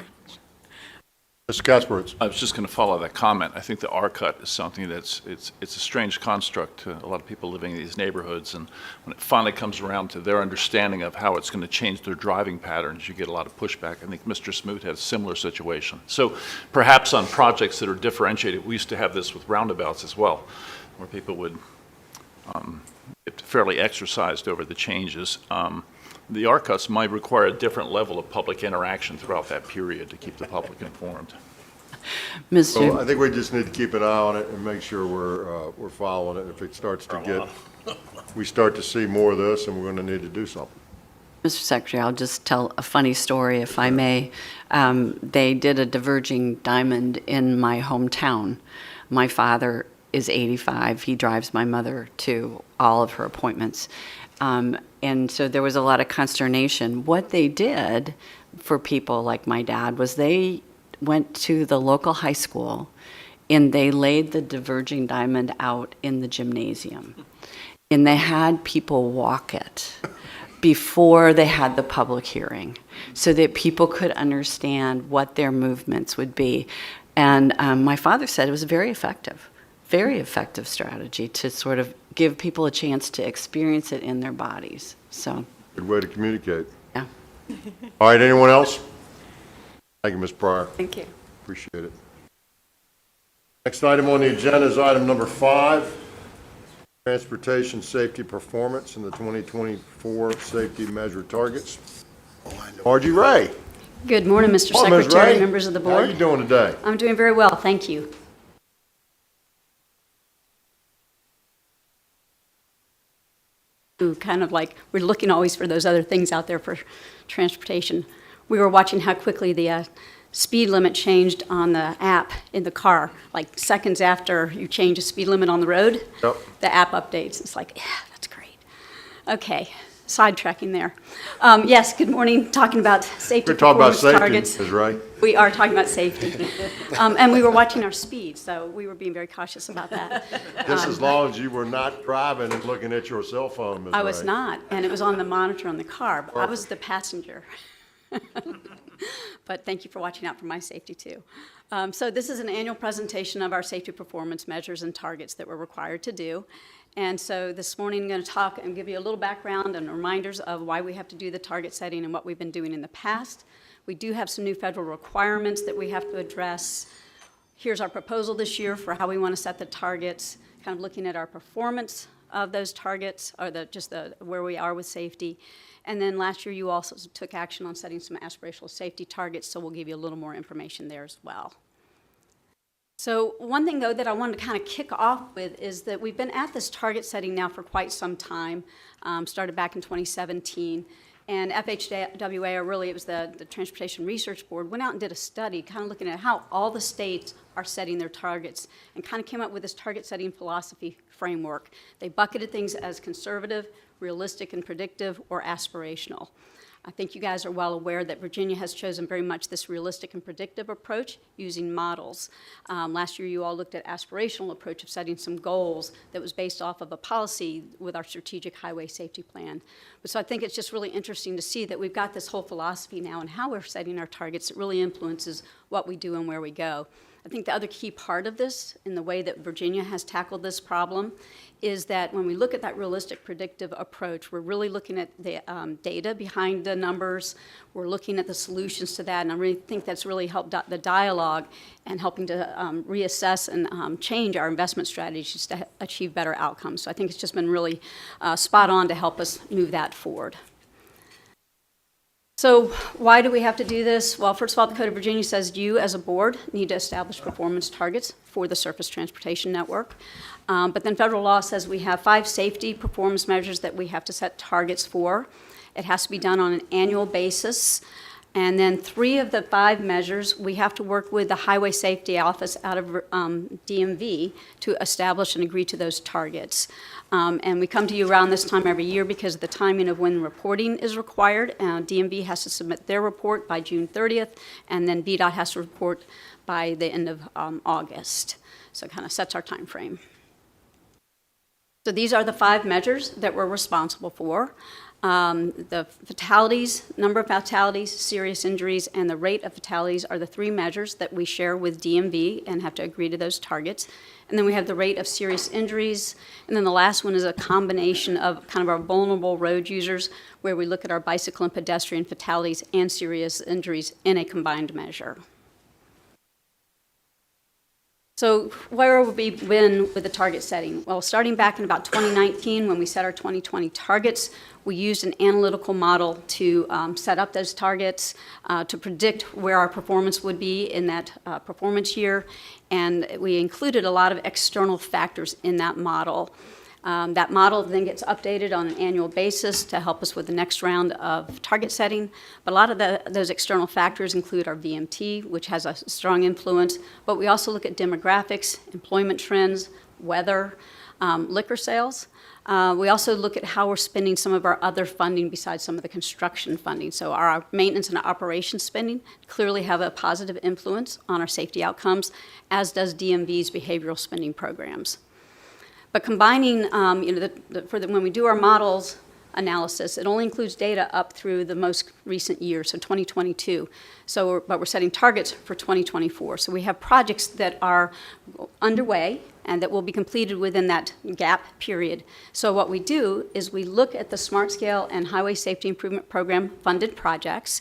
Mr. Casperitz. I was just going to follow that comment. I think the R-cut is something it's a strange construct to a lot of people living in these neighborhoods, and when it finally comes around to their understanding of how it's going to change their driving patterns, you get a lot of pushback. I think Mr. Smoot had a similar situation. So perhaps on projects that are differentiated, we used to have this with roundabouts as well, where people would get fairly exercised over the changes. The R-cuts might require a different level of public interaction throughout that period to keep the public informed. So I think we just need to keep an eye on it and make sure we're following it. If it starts to we start to see more of this, and we're going to need to do something. Mr. Secretary, I'll just tell a funny story, if I may. They did a diverging diamond in my hometown. My father is 85. He drives my mother to all of her appointments. And so there was a lot of consternation. What they did for people like my dad was they went to the local high school and they laid the diverging diamond out in the gymnasium. And they had people walk it before they had the public hearing so that people could understand what their movements would be. And my father said it was very effective strategy to sort of give people a chance to experience it in their bodies. So, Good way to communicate. yeah. All right, anyone else? Thank you, Ms. Pryor. Thank you. Appreciate it. Next item on the agenda is item number 5, transportation safety performance and the 2024 safety measure targets. Margie Ray. Good morning, Mr. Hello, Ms. Secretary, Ray. members of the How board. are you doing today? I'm doing very well, thank you. Ooh, kind of like we're looking always for those other things out there for transportation. We were watching how quickly the speed limit changed on the app in the car, like seconds after you change a speed limit on the road. Yep. The app updates. It's like, yeah, that's great. Okay, sidetracking there. Yes, good morning. Talking about safety We're talking about performance safety, targets. Ms. Ray. We are talking about safety. And we were watching our speed, so we were being very cautious about that. Just as long as you were not driving and looking at your cell phone, Ms. Ray. I was not, and it was on the monitor on the car, but I was the passenger. But thank you for watching out for my safety, too. So this is an annual presentation of our safety performance measures and targets that we're required to do. And so this morning I'm going to talk and give you a little background and reminders of why we have to do the target setting and what we've been doing in the past. We do have some new federal requirements that we have to address. Here's our proposal this year for how we want to set the targets, kind of looking at our performance of those targets, or where we are with safety. And then last year you also took action on setting some aspirational safety targets, so we'll give you a little more information there as well. So one thing, though, that I wanted to kind of kick off with is that we've been at this target setting now for quite some time, started back in 2017. And FHWA, or really it was the Transportation Research Board, went out and did a study kind of looking at how all the states are setting their targets and kind of came up with this target setting philosophy framework. They bucketed things as conservative, realistic and predictive, or aspirational. I think you guys are well aware that Virginia has chosen very much this realistic and predictive approach using models. Last year you all looked at aspirational approach of setting some goals that was based off of a policy with our strategic highway safety plan. So I think it's just really interesting to see that we've got this whole philosophy now and how we're setting our targets. It really influences what we do and where we go. I think the other key part of this, in the way that Virginia has tackled this problem, is that when we look at that realistic predictive approach, we're really looking at the data behind the numbers, we're looking at the solutions to that, and I really think that's really helped the dialogue and helping to reassess and change our investment strategies to achieve better outcomes. So I think it's just been really spot on to help us move that forward. So why do we have to do this? Well, first of all, the Code of Virginia says you, as a board, need to establish performance targets for the surface transportation network. But then federal law says we have 5 safety performance measures that we have to set targets for. It has to be done on an annual basis. And then 3 of the 5 measures, we have to work with the Highway Safety Office out of DMV to establish and agree to those targets. And we come to you around this time every year because of the timing of when reporting is required. DMV has to submit their report by June 30th, and then VDOT has to report by the end of August. So it kind of sets our time frame. So these are the 5 measures that we're responsible for. The fatalities, number of fatalities, serious injuries, and the rate of fatalities are the three measures that we share with DMV and have to agree to those targets. And then we have the rate of serious injuries. And then the last one is a combination of kind of our vulnerable road users, where we look at our bicycle and pedestrian fatalities and serious injuries in a combined measure. So where have we been with the target setting? Well, starting back in about 2019, when we set our 2020 targets, we used an analytical model to set up those targets, to predict where our performance would be in that performance year, and we included a lot of external factors in that model. That model then gets updated on an annual basis to help us with the next round of target setting. But a lot of those external factors include our VMT, which has a strong influence, but we also look at demographics, employment trends, weather, liquor sales. We also look at how we're spending some of our other funding besides some of the construction funding. So our maintenance and operations spending clearly have a positive influence on our safety outcomes, as does DMV's behavioral spending programs. But combining, when we do our models analysis, it only includes data up through the most recent year, so 2022. But we're setting targets for 2024. So we have projects that are underway and that will be completed within that gap period. So what we do is we look at the Smart Scale and Highway Safety Improvement Program funded projects.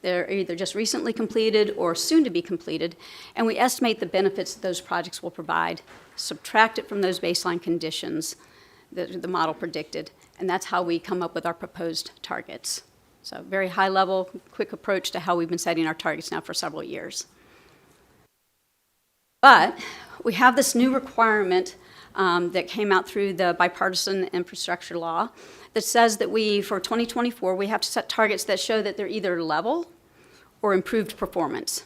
They're either just recently completed or soon to be completed, and we estimate the benefits that those projects will provide, subtract it from those baseline conditions that the model predicted, and that's how we come up with our proposed targets. So very high level, quick approach to how we've been setting our targets now for several years. But we have this new requirement that came out through the bipartisan infrastructure law that says that for 2024, we have to set targets that show that they're either level or improved performance.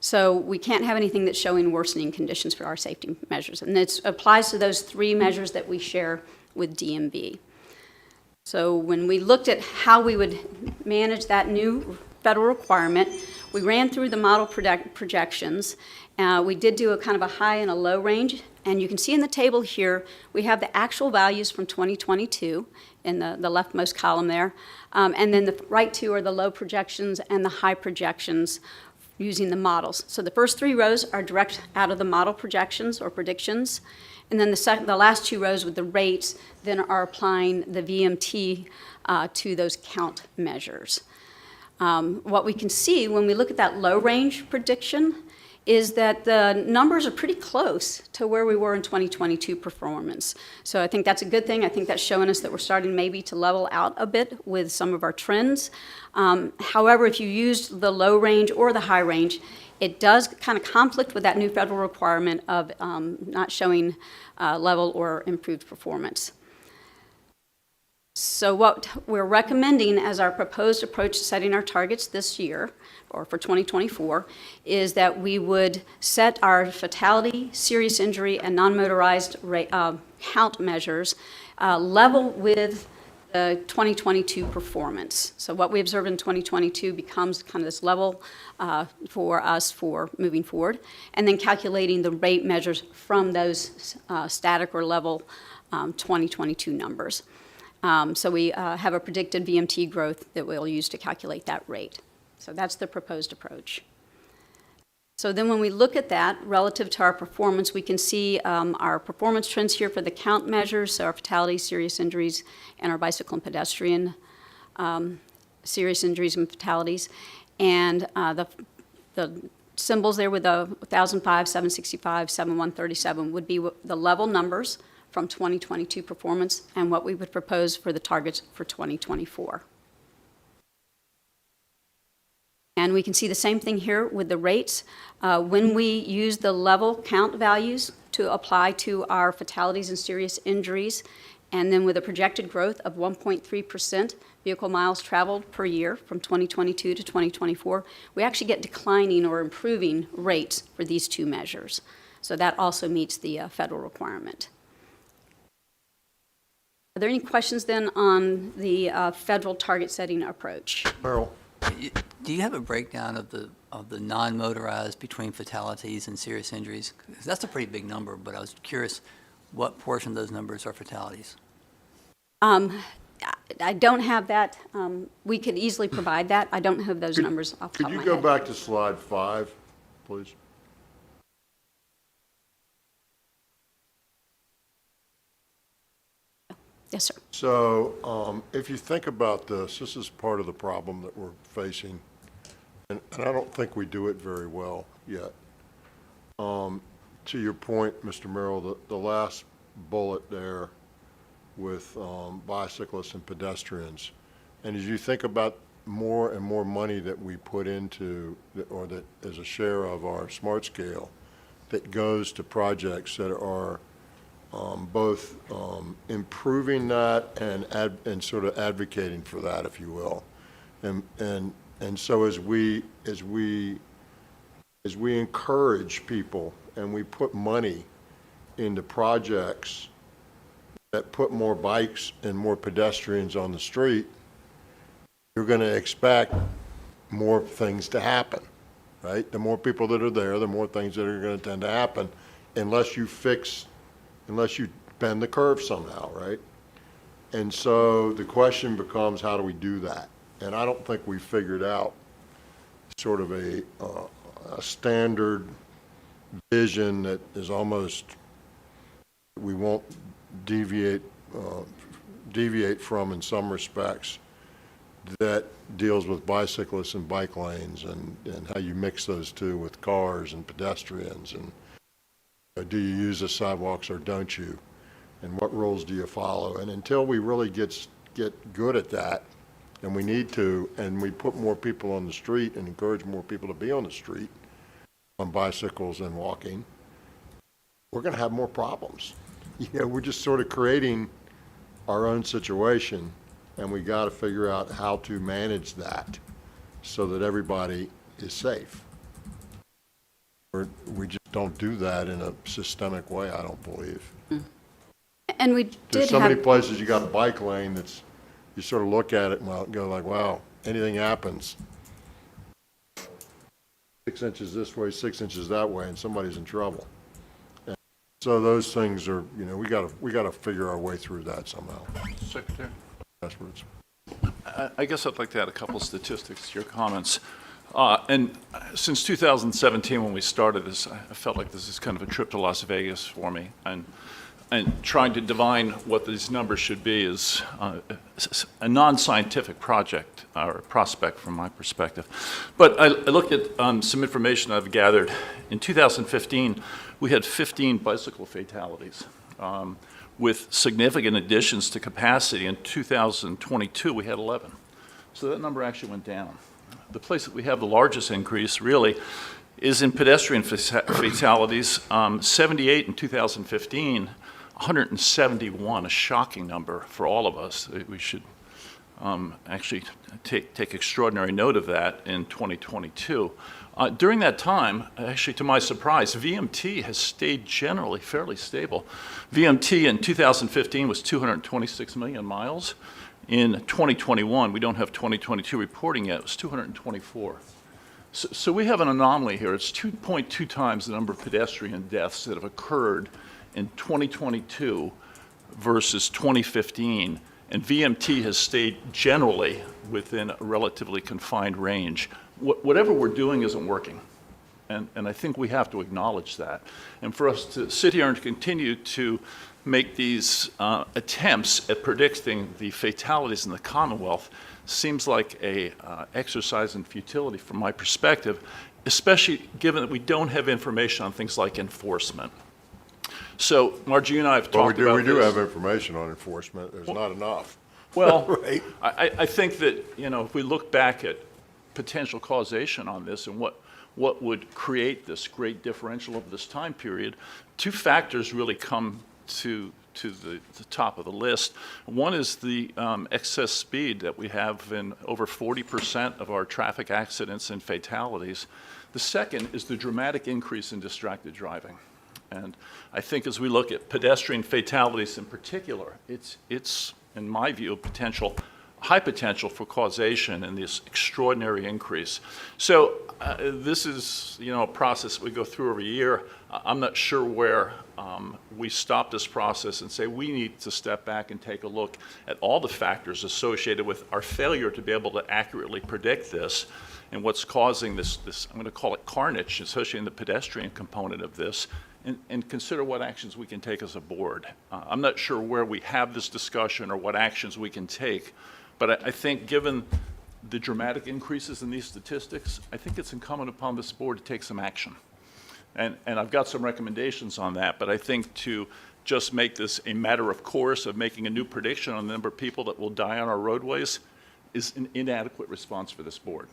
So we can't have anything that's showing worsening conditions for our safety measures. And it applies to those three measures that we share with DMV. So when we looked at how we would manage that new federal requirement, we ran through the model projections. We did do a kind of a high and a low range. And you can see in the table here, we have the actual values from 2022 in the leftmost column there. And then the right two are the low projections and the high projections using the models. So the first three rows are direct out of the model projections or predictions. And then the last two rows with the rates then are applying the VMT to those count measures. What we can see when we look at that low range prediction is that the numbers are pretty close to where we were in 2022 performance. So I think that's a good thing. I think that's showing us that we're starting maybe to level out a bit with some of our trends. However, if you used the low range or the high range, it does kind of conflict with that new federal requirement of not showing level or improved performance. So what we're recommending as our proposed approach to setting our targets this year, or for 2024, is that we would set our fatality, serious injury, and non-motorized count measures level with the 2022 performance. So what we observed in 2022 becomes kind of this level for us for moving forward, and then calculating the rate measures from those static or level 2022 numbers. So we have a predicted VMT growth that we'll use to calculate that rate. So that's the proposed approach. So then when we look at that relative to our performance, we can see our performance trends here for the count measures, so our fatalities, serious injuries, and our bicycle and pedestrian serious injuries and fatalities. And the symbols there with the 1,005, 765, 7137 would be the level numbers from 2022 performance and what we would propose for the targets for 2024. And we can see the same thing here with the rates. When we use the level count values to apply to our fatalities and serious injuries, and then with a projected growth of 1.3% vehicle miles traveled per year from 2022 to 2024, we actually get declining or improving rates for these two measures. So that also meets the federal requirement. Are there any questions then on the federal target setting approach? Merrill. Do you have a breakdown of the non-motorized between fatalities and serious injuries? 'Cause that's a pretty big number, but I was curious what portion of those numbers are fatalities. I don't have that. We could easily provide that. I don't have those numbers off the Could top of you my go head. back to slide 5, please? Yes, sir. So if you think about this, this is part of the problem that we're facing, and I don't think we do it very well yet. To your point, Mr. Merrill, the last bullet there with bicyclists and pedestrians, and as you think about more and more money that we put into, or that is a share of our smart scale, that goes to projects that are both improving that and sort of advocating for that, if you will. And so as we encourage people and we put money into projects that put more bikes and more pedestrians on the street, you're going to expect more things to happen, right? The more people that are there, the more things that are going to tend to happen, unless you bend the curve somehow, right? And so the question becomes, how do we do that? And I don't think we've figured out sort of a standard vision that is almost, we won't deviate from in some respects, that deals with bicyclists and bike lanes and how you mix those two with cars and pedestrians, and do you use the sidewalks or don't you? And what rules do you follow? And until we really get good at that, and we need to, and we put more people on the street and encourage more people to be on the street on bicycles and walking, we're going to have more problems. We're just sort of creating our own situation, and we got to figure out how to manage that so that everybody is safe. We just don't do that in a systemic way, I don't believe. And we There's did so many have, places you got a bike lane that's, you sort of look at it and go like, wow, anything happens. 6 inches this way, 6 inches that way, and somebody's in trouble. And so those things are, we got to figure our way through that somehow. Secretary? Passwords. I guess I'd like to add a couple statistics to your comments. And since 2017, when we started this, I felt like this is kind of a trip to Las Vegas for me. And trying to divine what these numbers should be is a non-scientific project or prospect from my perspective. But I looked at some information I've gathered. In 2015, we had 15 bicycle fatalities. With significant additions to capacity in 2022, we had 11. So that number actually went down. The place that we have the largest increase really is in pedestrian fatalities, 78 in 2015, 171, a shocking number for all of us. We should actually take extraordinary note of that in 2022. During that time, actually to my surprise, VMT has stayed generally fairly stable. VMT in 2015 was 226 million miles. In 2021, we don't have 2022 reporting yet, it was 224. So we have an anomaly here. It's 2.2 times the number of pedestrian deaths that have occurred in 2022 versus 2015, and VMT has stayed generally within a relatively confined range. Whatever we're doing isn't working, and I think we have to acknowledge that. And for us to sit here and continue to make these attempts at predicting the fatalities in the Commonwealth seems like a exercise in futility from my perspective, especially given that we don't have information on things like enforcement. So, Margie and I have talked about this. We do have information on enforcement. There's not enough. Well, right? I think that, if we look back at potential causation on this and what would create this great differential over this time period, two factors really come to the top of the list. One is the excess speed that we have in over 40% of our traffic accidents and fatalities. The second is the dramatic increase in distracted driving. And I think as we look at pedestrian fatalities in particular, it's in my view, a potential high potential for causation in this extraordinary increase. So this is, a process we go through every year. I'm not sure where we stop this process and say we need to step back and take a look at all the factors associated with our failure to be able to accurately predict this and what's causing this I'm going to call it carnage, especially in the pedestrian component of this, and consider what actions we can take as a board. I'm not sure where we have this discussion or what actions we can take, but I think given the dramatic increases in these statistics, I think it's incumbent upon this board to take some action. And I've got some recommendations on that, but I think to just make this a matter of course of making a new prediction on the number of people that will die on our roadways is an inadequate response for this board.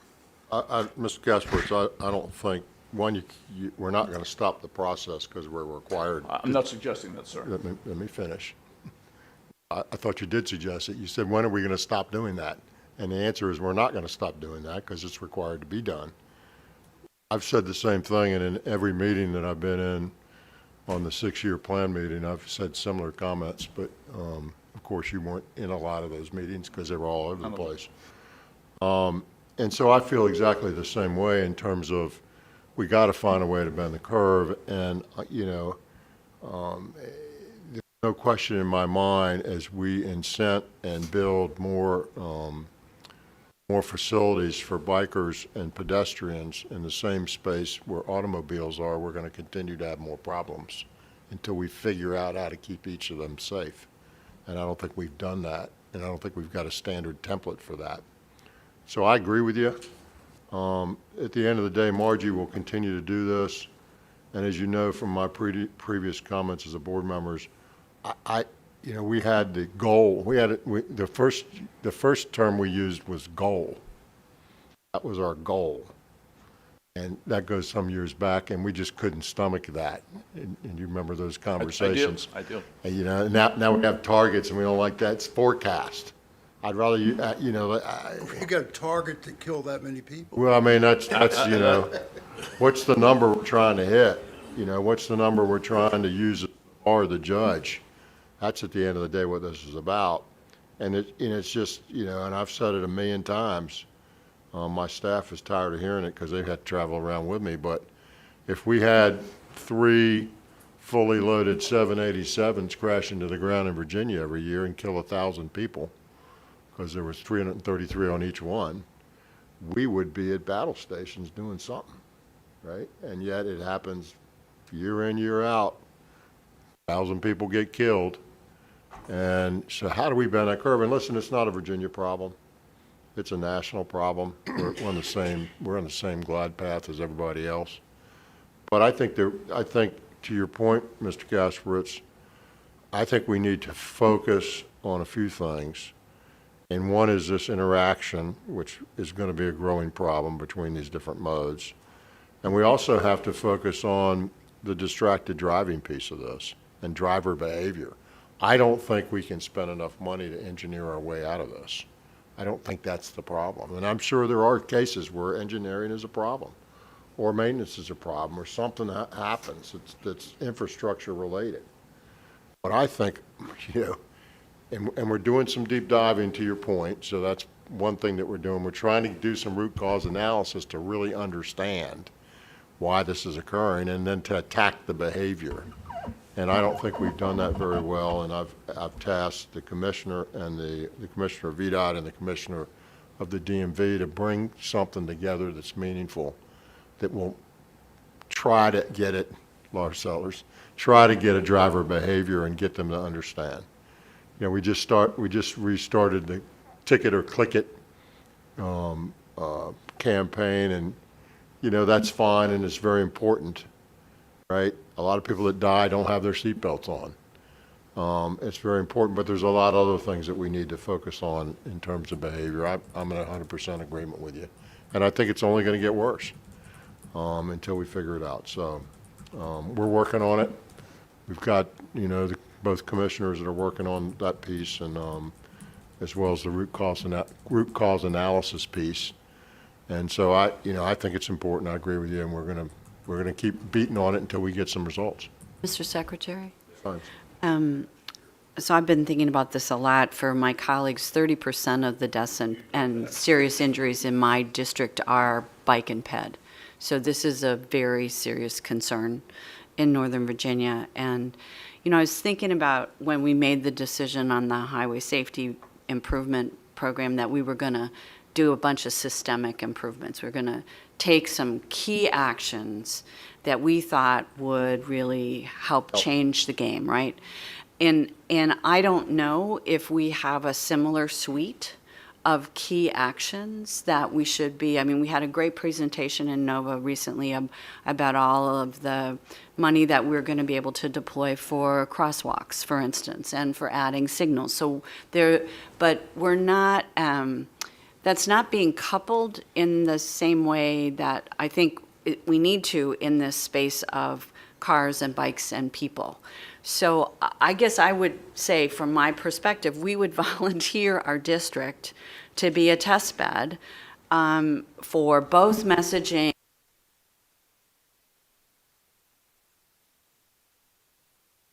Mr. Kaspertz, I don't think, one, we're not going to stop the process because we're required. I'm not suggesting that, sir. Let me finish. I thought you did suggest it. You said, when are we going to stop doing that? And the answer is we're not going to stop doing that because it's required to be done. I've said the same thing, and in every meeting that I've been in on the 6-year plan meeting, I've said similar comments, but of course you weren't in a lot of those meetings because they were all over the place. And so I feel exactly the same way in terms of we got to find a way to bend the curve, and there's no question in my mind as we incent and build more facilities for bikers and pedestrians in the same space where automobiles are, we're going to continue to have more problems until we figure out how to keep each of them safe. And I don't think we've done that, and I don't think we've got a standard template for that. So I agree with you. At the end of the day, Margie will continue to do this. And as you know from my previous comments as a board members, we had the goal. The first term we used was goal. That was our goal. And that goes some years back, and we just couldn't stomach that. And you remember those conversations. I do. And, now we have targets, and we don't like that. It's forecast. I'd rather you got a target to kill that many people. Well, I mean, that's what's the number we're trying to hit? What's the number we're trying to use or the judge? That's at the end of the day what this is about. And it's just, and I've said it a million times. My staff is tired of hearing it because they've had to travel around with me. But if we had 3 fully loaded 787s crash into the ground in Virginia every year and kill 1,000 people, because there was 333 on each one, we would be at battle stations doing something, right? And yet it happens year in, year out. 1,000 people get killed. And so how do we bend that curve? And listen, it's not a Virginia problem. It's a national problem. We're on the same glide path as everybody else. But I think to your point, Mr. Kaspertz, I think we need to focus on a few things. And one is this interaction, which is going to be a growing problem between these different modes. And we also have to focus on the distracted driving piece of this and driver behavior. I don't think we can spend enough money to engineer our way out of this. I don't think that's the problem. And I'm sure there are cases where engineering is a problem, or maintenance is a problem, or something that happens that's infrastructure related. But I think, and we're doing some deep diving to your point, so that's one thing that we're doing. We're trying to do some root cause analysis to really understand why this is occurring and then to attack the behavior. And I don't think we've done that very well, and I've tasked the commissioner and the commissioner of VDOT and the commissioner of the DMV to bring something together that's meaningful, that will try to get it, large sellers, try to get a driver behavior and get them to understand. We just restarted the ticket or click it campaign, and that's fine and it's very important, right? A lot of people that die don't have their seatbelts on. It's very important, but there's a lot of other things that we need to focus on in terms of behavior. I'm in 100% agreement with you, and I think it's only going to get worse until we figure it out. So we're working on it. We've got both commissioners that are working on that piece, and as well as the root cause analysis piece. And so I think it's important. I agree with you, and we're going to keep beating on it until we get some results. Mr. Secretary? Fine. So I've been thinking about this a lot for my colleagues. 30% of the deaths and serious injuries in my district are bike and ped. So this is a very serious concern in Northern Virginia. And, you know, I was thinking about when we made the decision on the highway safety improvement program that we were going to do a bunch of systemic improvements. We're going to take some key actions that we thought would really help change the game, right? And I don't know if we have a similar suite of key actions that we should be. I mean, we had a great presentation in Nova recently about all of the money that we're going to be able to deploy for crosswalks, for instance, and for adding signals. So there, but we're not, that's not being coupled in the same way that I think we need to in this space of cars and bikes and people. So I guess I would say, from my perspective, we would volunteer our district to be a test bed for both messaging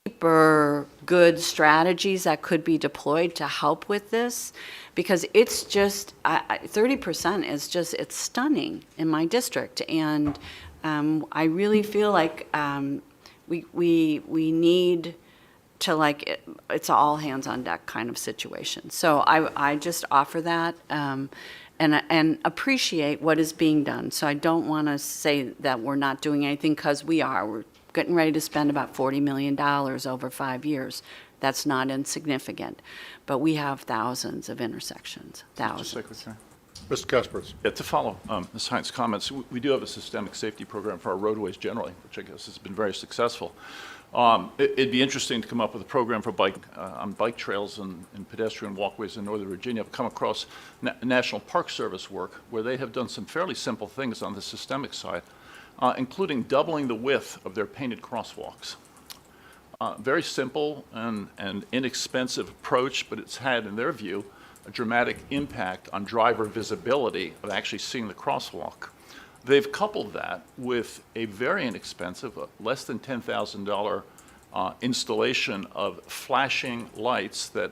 deeper good strategies that could be deployed to help with this, because it's just 30% is just, it's stunning in my district, and I really feel like we need to, like, it's all hands on deck kind of situation. So I just offer that and appreciate what is being done. So I don't want to say that we're not doing anything, because we are. We're getting ready to spend about $40 million over 5 years. That's not insignificant. But we have thousands of intersections, thousands. Mr. Secretary. Mr. Kaspers. Yeah, to follow Ms. Hines' comments, we do have a systemic safety program for our roadways generally, which I guess has been very successful. It'd be interesting to come up with a program for on bike trails and pedestrian walkways in Northern Virginia. I've come across National Park Service work where they have done some fairly simple things on the systemic side, including doubling the width of their painted crosswalks. Very simple and inexpensive approach, but it's had, in their view, a dramatic impact on driver visibility of actually seeing the crosswalk. They've coupled that with a very inexpensive, less than $10,000 installation of flashing lights that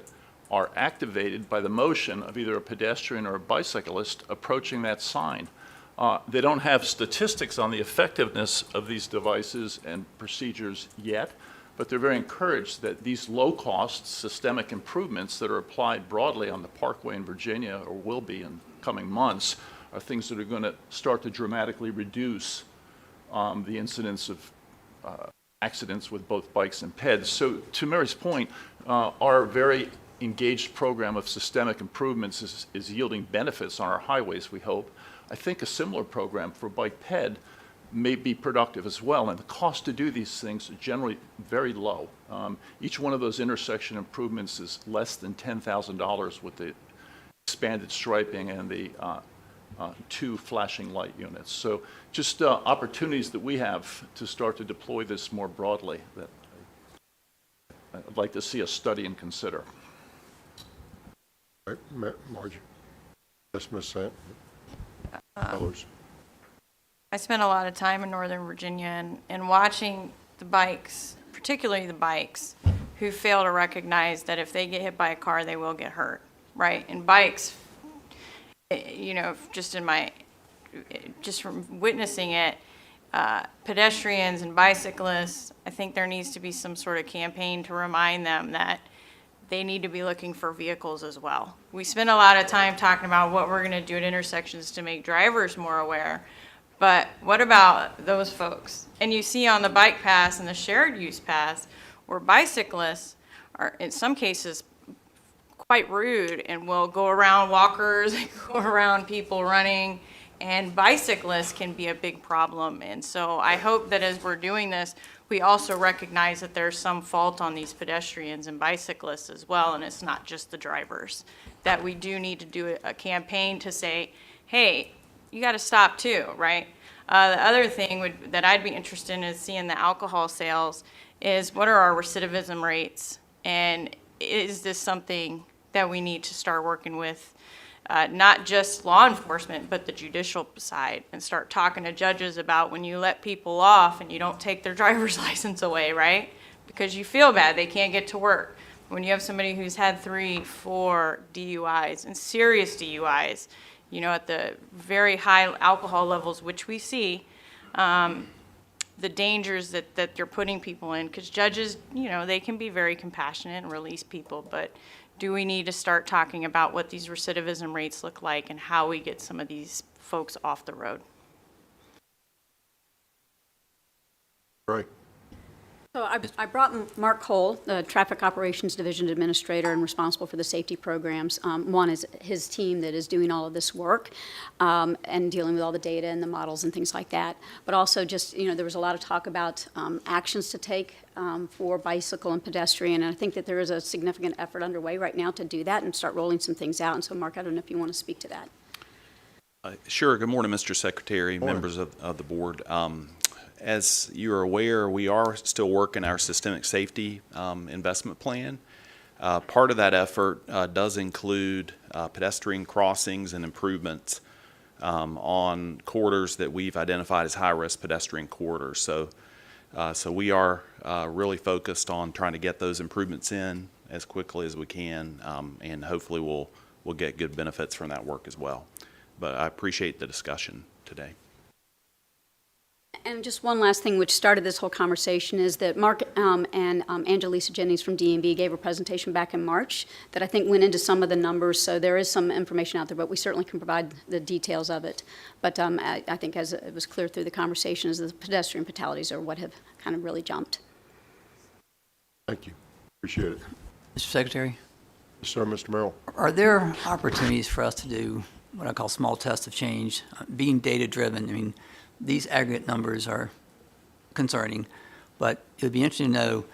are activated by the motion of either a pedestrian or a bicyclist approaching that sign. They don't have statistics on the effectiveness of these devices and procedures yet, but they're very encouraged that these low-cost systemic improvements that are applied broadly on the Parkway in Virginia, or will be in coming months, are things that are going to start to dramatically reduce the incidence of accidents with both bikes and peds. So to Mary's point, our very engaged program of systemic improvements is yielding benefits on our highways, we hope. I think a similar program for bike ped may be productive as well, and the cost to do these things are generally very low. Each one of those intersection improvements is less than $10,000 with the expanded striping and the 2 flashing light units. So just opportunities that we have to start to deploy this more broadly that I'd like to see us study and consider. All right, Margie. Yes, Ms. Sant. I spent a lot of time in Northern Virginia and watching the bikes, particularly the bikes, who fail to recognize that if they get hit by a car, they will get hurt, right? And bikes, you know, just from witnessing it, pedestrians and bicyclists, I think there needs to be some sort of campaign to remind them that they need to be looking for vehicles as well. We spend a lot of time talking about what we're going to do at intersections to make drivers more aware, but what about those folks? And you see on the bike paths and the shared use paths where bicyclists are, in some cases, quite rude and will go around walkers, go around people running, and bicyclists can be a big problem. And so I hope that as we're doing this, we also recognize that there's some fault on these pedestrians and bicyclists as well, and it's not just the drivers. That we do need to do a campaign to say, hey, you got to stop too, right? The other thing that I'd be interested in is seeing the alcohol sales is what are our recidivism rates, and is this something that we need to start working with, not just law enforcement, but the judicial side, and start talking to judges about when you let people off and you don't take their driver's license away, right? Because you feel bad, they can't get to work. When you have somebody who's had 3, 4 DUIs and serious DUIs, you know, at the very high alcohol levels, which we see, the dangers that you're putting people in, because judges, you know, they can be very compassionate and release people, but do we need to start talking about what these recidivism rates look like and how we get some of these folks off the road? Right. So I brought Mark Cole, the Traffic Operations Division Administrator and responsible for the safety programs. One is his team that is doing all of this work and dealing with all the data and the models and things like that. But also just, you know, there was a lot of talk about actions to take for bicycle and pedestrian. And I think that there is a significant effort underway right now to do that and start rolling some things out. And so, Mark, I don't know if you want to speak to that. Sure. Good morning, Mr. Secretary, members of the board. As you are aware, we are still working our systemic safety investment plan. Part of that effort does include pedestrian crossings and improvements on corridors that we've identified as high-risk pedestrian corridors. So we are really focused on trying to get those improvements in as quickly as we can, and hopefully we'll get good benefits from that work as well. But I appreciate the discussion today. And just one last thing which started this whole conversation is that Mark and Angelisa Jennings from DMV gave a presentation back in March that I think went into some of the numbers, so there is some information out there, but we certainly can provide the details of it. But I think as it was clear through the conversation is the pedestrian fatalities are what have kind of really jumped. Thank you. Appreciate it. Mr. Secretary, Yes, sir, Mr. Merrill. are there opportunities for us to do what I call small tests of change, being data-driven? I mean, these aggregate numbers are concerning, but it would be interesting to know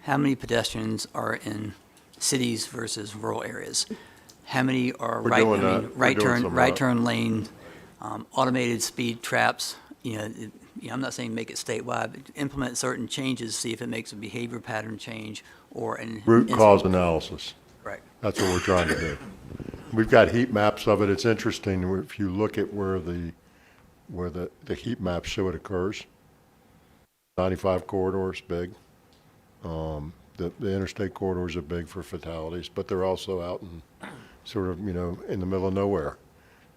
how many pedestrians are in cities versus rural areas. How many are right turn lane, automated speed traps? I'm not saying make it statewide, but implement certain changes, see if it makes a behavior pattern change or an Root cause analysis. Right. That's what we're trying to do. We've got heat maps of it. It's interesting if you look at where the heat maps show it occurs. 95 corridors, big. The interstate corridors are big for fatalities, but they're also out in sort of, in the middle of nowhere.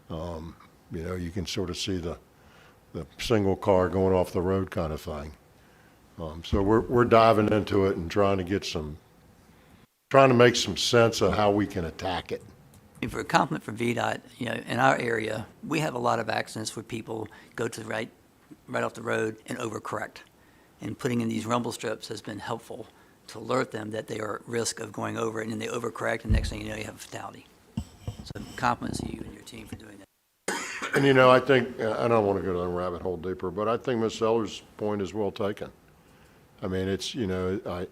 You can sort of see the single car going off the road kind of thing. So we're diving into it and trying to make some sense of how we can attack it. For a compliment for VDOT, in our area, we have a lot of accidents where people go to the right off the road and overcorrect. And putting in these rumble strips has been helpful to alert them that they are at risk of going over it, and then they overcorrect, and next thing you know, you have a fatality. So compliments to you and your team for doing that. And I think, I don't want to go down the rabbit hole deeper, but I think Ms. Eller's point is well taken. I mean, it's, I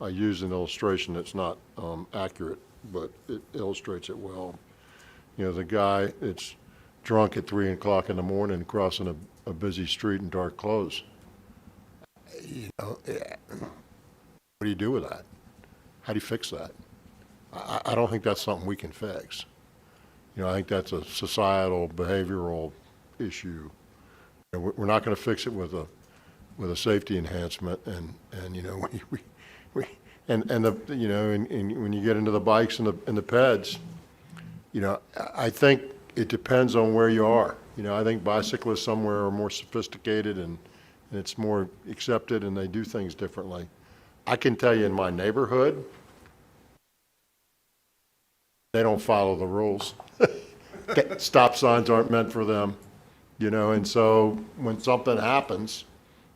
use an illustration that's not accurate, but it illustrates it well. The guy that's drunk at 3 o'clock in the morning crossing a busy street in dark clothes. What do you do with that? How do you fix that? I don't think that's something we can fix. I think that's a societal, behavioral issue. We're not going to fix it with a safety enhancement, and when you get into the bikes and the peds, I think it depends on where you are. I think bicyclists somewhere are more sophisticated and it's more accepted and they do things differently. I can tell you in my neighborhood, they don't follow the rules. Stop signs aren't meant for them, and so when something happens,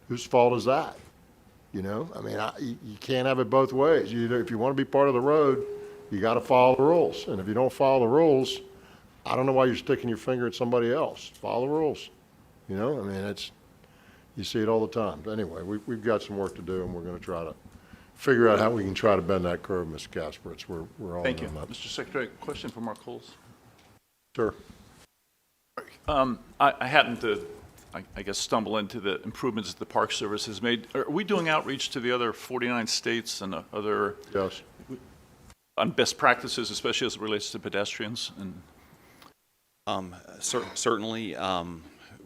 whose fault is that? I mean, you can't have it both ways. If you want to be part of the road, you got to follow the rules. And if you don't follow the rules, I don't know why you're sticking your finger at somebody else. Follow the rules. I mean, you see it all the time. But anyway, we've got some work to do, and we're going to try to figure out how we can try to bend that curve, Mr. Kasperitz. We're all Thank in you. on that. Mr. Secretary, question for Mark Coles. Sure. I happened to, I guess, stumble into the improvements that the Park Service has made. Are we doing outreach to the other 49 states and other Yes. on best practices, especially as it relates to pedestrians? And Certainly,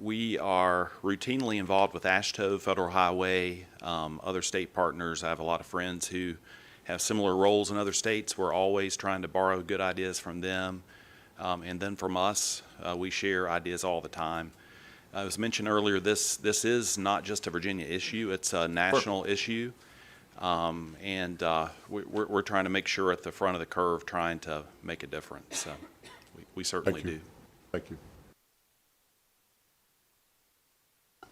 we are routinely involved with AASHTO, Federal Highway, other state partners. I have a lot of friends who have similar roles in other states. We're always trying to borrow good ideas from them. And then from us, we share ideas all the time. As mentioned earlier, this is not just a Virginia issue, it's a national issue. We're trying to make sure at the front of the curve, trying to make a difference. So we certainly do. Thank you.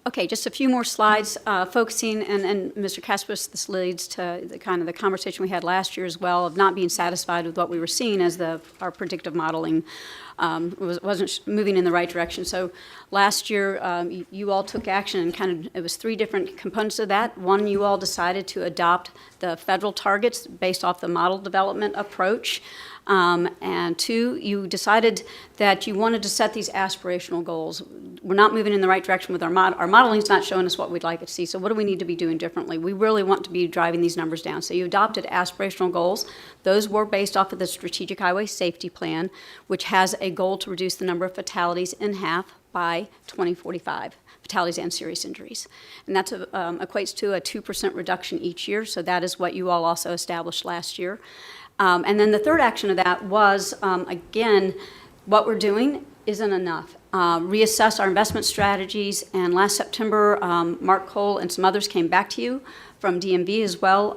Okay, just a few more slides focusing, and Mr. Kasparis, this leads to the kind of the conversation we had last year as well of not being satisfied with what we were seeing as our predictive modeling wasn't moving in the right direction. So last year, you all took action, and kind of it was three different components of that. One, you all decided to adopt the federal targets based off the model development approach. And two, you decided that you wanted to set these aspirational goals. We're not moving in the right direction with our modeling is not showing us what we'd like it to see. So what do we need to be doing differently? We really want to be driving these numbers down. So you adopted aspirational goals. Those were based off of the Strategic Highway Safety Plan, which has a goal to reduce the number of fatalities in half by 2045, fatalities and serious injuries. And that equates to a 2% reduction each year. So that is what you all also established last year. And then the third action of that was, again, what we're doing isn't enough. Reassess our investment strategies, and last September, Mark Cole and some others came back to you from DMV as well,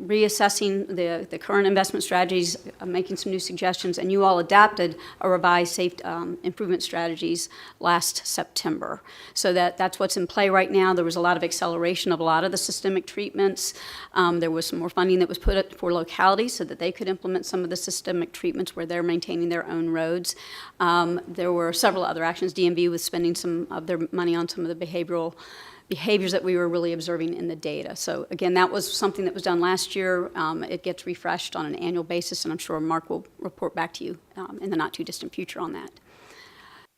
reassessing the current investment strategies, making some new suggestions, and you all adapted a revised safety improvement strategies last September. So that's what's in play right now. There was a lot of acceleration of a lot of the systemic treatments. There was some more funding that was put up for localities so that they could implement some of the systemic treatments where they're maintaining their own roads. There were several other actions. DMV was spending some of their money on some of the behaviors that we were really observing in the data. So again, that was something that was done last year. It gets refreshed on an annual basis, and I'm sure Mark will report back to you in the not too distant future on that.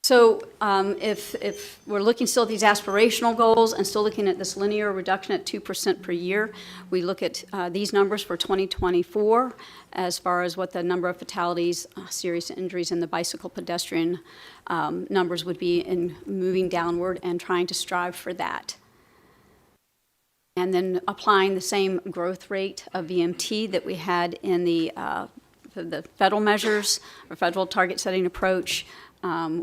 So if we're looking still at these aspirational goals and still looking at this linear reduction at 2% per year, we look at these numbers for 2024 as far as what the number of fatalities, serious injuries, and the bicycle pedestrian numbers would be in moving downward and trying to strive for that. And then applying the same growth rate of VMT that we had in the federal measures or federal target setting approach.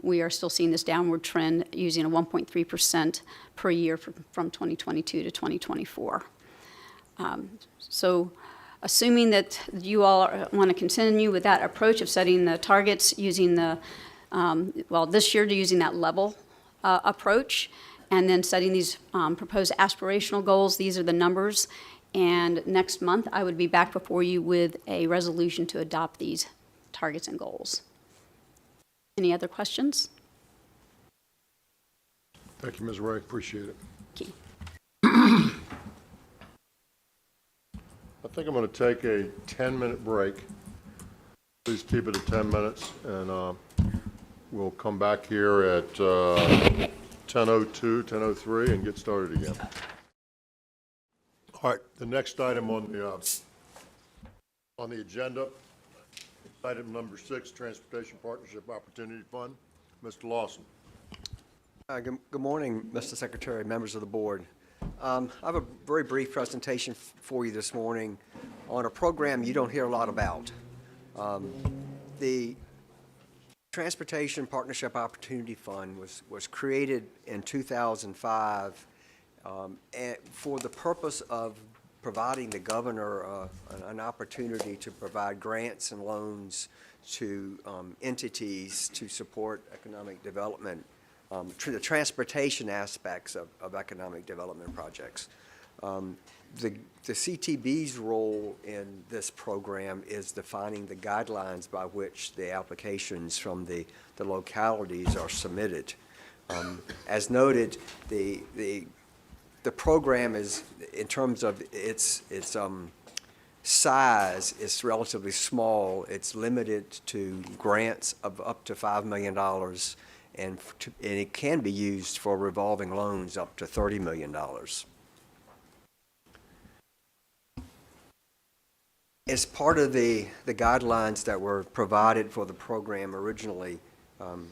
We are still seeing this downward trend using a 1.3% per year from 2022 to 2024. So assuming that you all want to continue with that approach of setting the targets using this year to using that level approach, and then setting these proposed aspirational goals, these are the numbers. And next month, I would be back before you with a resolution to adopt these targets and goals. Any other questions? Thank you, Ms. Ray. Appreciate it. Okay. I think I'm going to take a 10-minute break. Please keep it at 10 minutes, and we'll come back here at 10:02, 10:03, and get started again. All right, the next item on the agenda, item number 6, Transportation Partnership Opportunity Fund. Mr. Lawson. Good morning, Mr. Secretary, members of the board. I have a very brief presentation for you this morning on a program you don't hear a lot about. The Transportation Partnership Opportunity Fund was created in 2005 for the purpose of providing the governor an opportunity to provide grants and loans to entities to support economic development, the transportation aspects of economic development projects. The CTB's role in this program is defining the guidelines by which the applications from the localities are submitted. As noted, the program is, in terms of its size, it's relatively small. It's limited to grants of up to $5 million, and it can be used for revolving loans up to $30 million. As part of the guidelines that were provided for the program originally,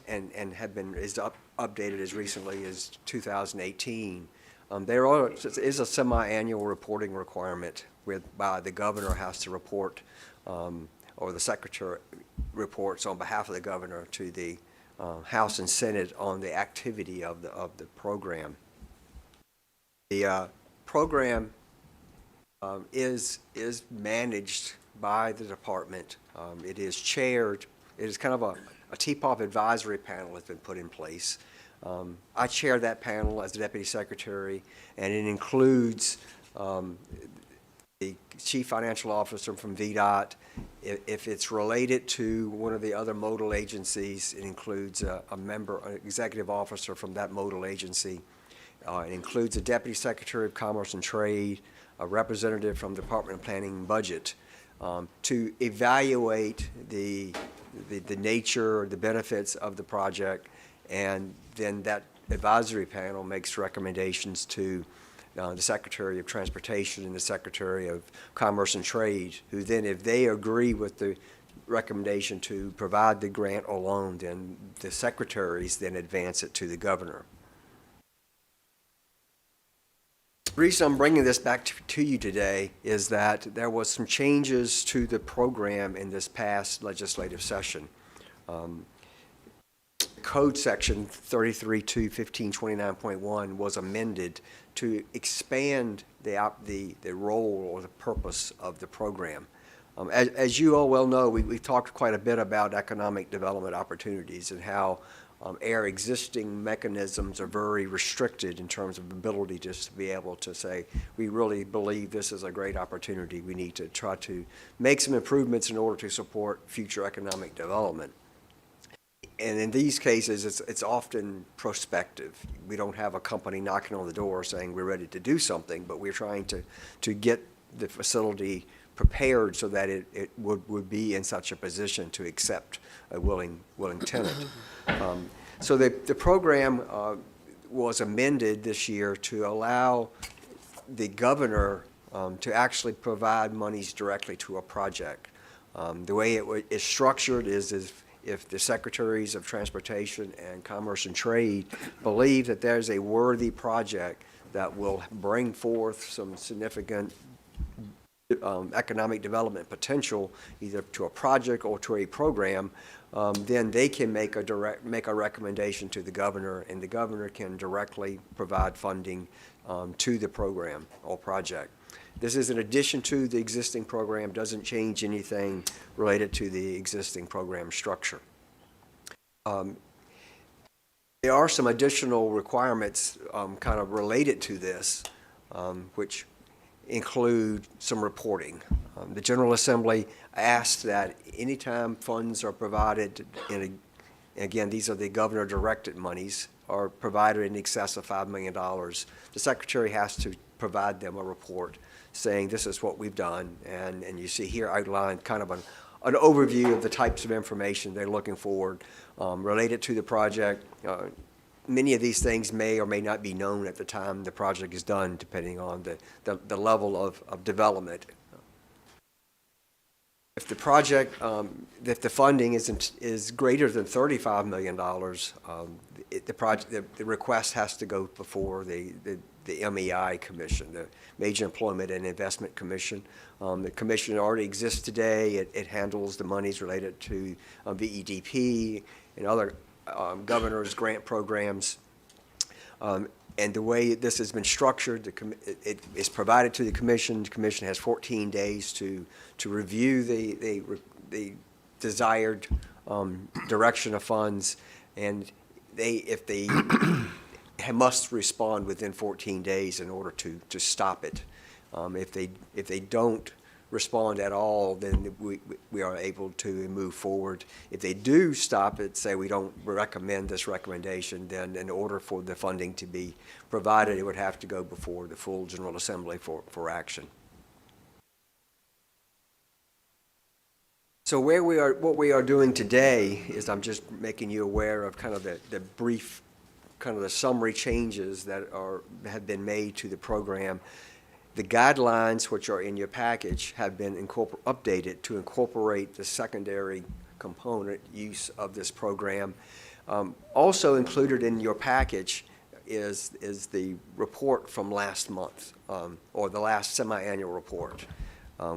and have been updated as recently as 2018, There is a semi-annual reporting requirement whereby the governor has to report, or the secretary reports on behalf of the governor to the House and Senate on the activity of the program. The program is managed by the department. It is chaired. It is kind of a TPOP advisory panel that's been put in place. I chair that panel as the deputy secretary, and it includes the chief financial officer from VDOT. If it's related to one of the other modal agencies, it includes a member, an executive officer from that modal agency. It includes a deputy secretary of Commerce and Trade, a representative from the Department of Planning and Budget, to evaluate the nature, the benefits of the project, and then that advisory panel makes recommendations to the Secretary of Transportation and the Secretary of Commerce and Trade, who then, if they agree with the recommendation to provide the grant or loan, then the secretaries then advance it to the governor. The reason I'm bringing this back to you today is that there was some changes to the program in this past legislative session. Code section 33.2.1529.1 was amended to expand the role or the purpose of the program. As you all well know, we've talked quite a bit about economic development opportunities and how our existing mechanisms are very restricted in terms of ability just to be able to say, we really believe this is a great opportunity. We need to try to make some improvements in order to support future economic development. And in these cases, it's often prospective. We don't have a company knocking on the door saying we're ready to do something, but we're trying to get the facility prepared so that it would be in such a position to accept a willing tenant. So the program was amended this year to allow the governor to actually provide monies directly to a project. The way it is structured is if the Secretaries of Transportation and Commerce and Trade believe that there's a worthy project that will bring forth some significant economic development potential, either to a project or to a program, then they can make a recommendation to the governor, and the governor can directly provide funding to the program or project. This is in addition to the existing program, doesn't change anything related to the existing program structure. There are some additional requirements kind of related to this, which include some reporting. The General Assembly asked that anytime funds are provided, again, these are the governor-directed monies, are provided in excess of $5 million, the Secretary has to provide them a report saying this is what we've done, and you see here outlined kind of an overview of the types of information they're looking for related to the project. Many of these things may or may not be known at the time the project is done, depending on the level of development. If the project, if the funding is greater than $35 million, the request has to go before the MEI Commission, the Major Employment and Investment Commission. The commission already exists today. It handles the monies related to VEDP and other governor's grant programs. And the way this has been structured, it is provided to the commission. The commission has 14 days to review the desired direction of funds, and if they must respond within 14 days in order to stop it. If they don't respond at all, then we are able to move forward. If they do stop it, say we don't recommend this recommendation, then in order for the funding to be provided, it would have to go before the full General Assembly for action. So what we are doing today is I'm just making you aware of kind of the brief, kind of the summary changes that have been made to the program. The guidelines, which are in your package, have been updated to incorporate the secondary component use of this program. Also included in your package is the report from last month, or the last semi-annual report.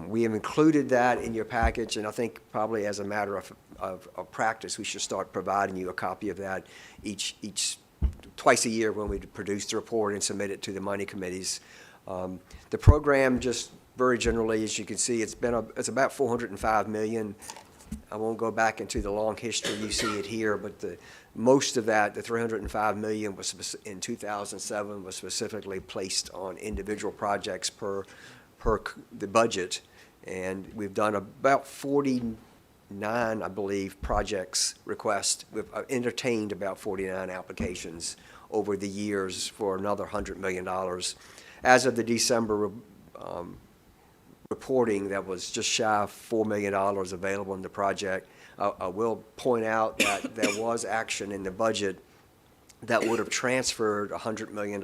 We have included that in your package, and I think probably as a matter of practice, we should start providing you a copy of that twice a year when we produce the report and submit it to the money committees. The program, just very generally, as you can see, it's about $405 million. I won't go back into the long history. You see it here, but most of that, the $305 million was in 2007, was specifically placed on individual projects per the budget, and we've done about 49, I believe, projects requests. We've entertained about 49 applications over the years for another $100 million. As of the December reporting, that was just shy of $4 million available in the project. I will point out that there was action in the budget that would have transferred $100 million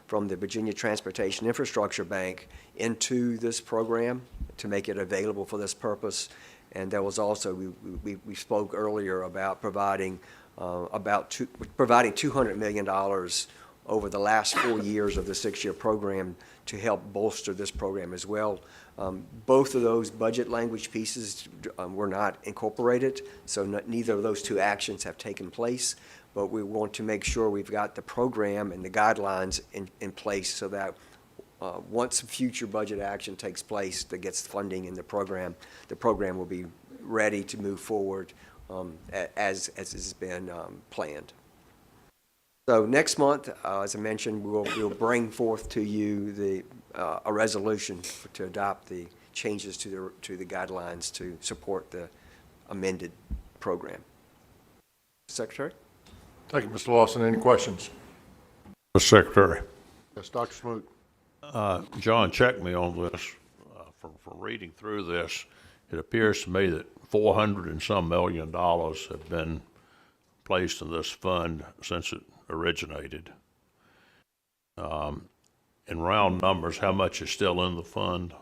from the Virginia Transportation Infrastructure Bank into this program to make it available for this purpose. And there was also, we spoke earlier about providing $200 million over the last 4 years of the 6-year program to help bolster this program as well. Both of those budget language pieces were not incorporated, so neither of those two actions have taken place, but we want to make sure we've got the program and the guidelines in place so that once future budget action takes place that gets funding in the program will be ready to move forward as has been planned. So next month, as I mentioned, we'll bring forth to you a resolution to adopt the changes to the guidelines to support the amended program. Secretary? Thank you, Mr. Lawson. Any questions? Mr. Secretary. Yes, Dr. Smoot. John checked me on this. From reading through this, it appears to me that $400 and some million have been placed in this fund since it originated. In round numbers, how much is still in the fund?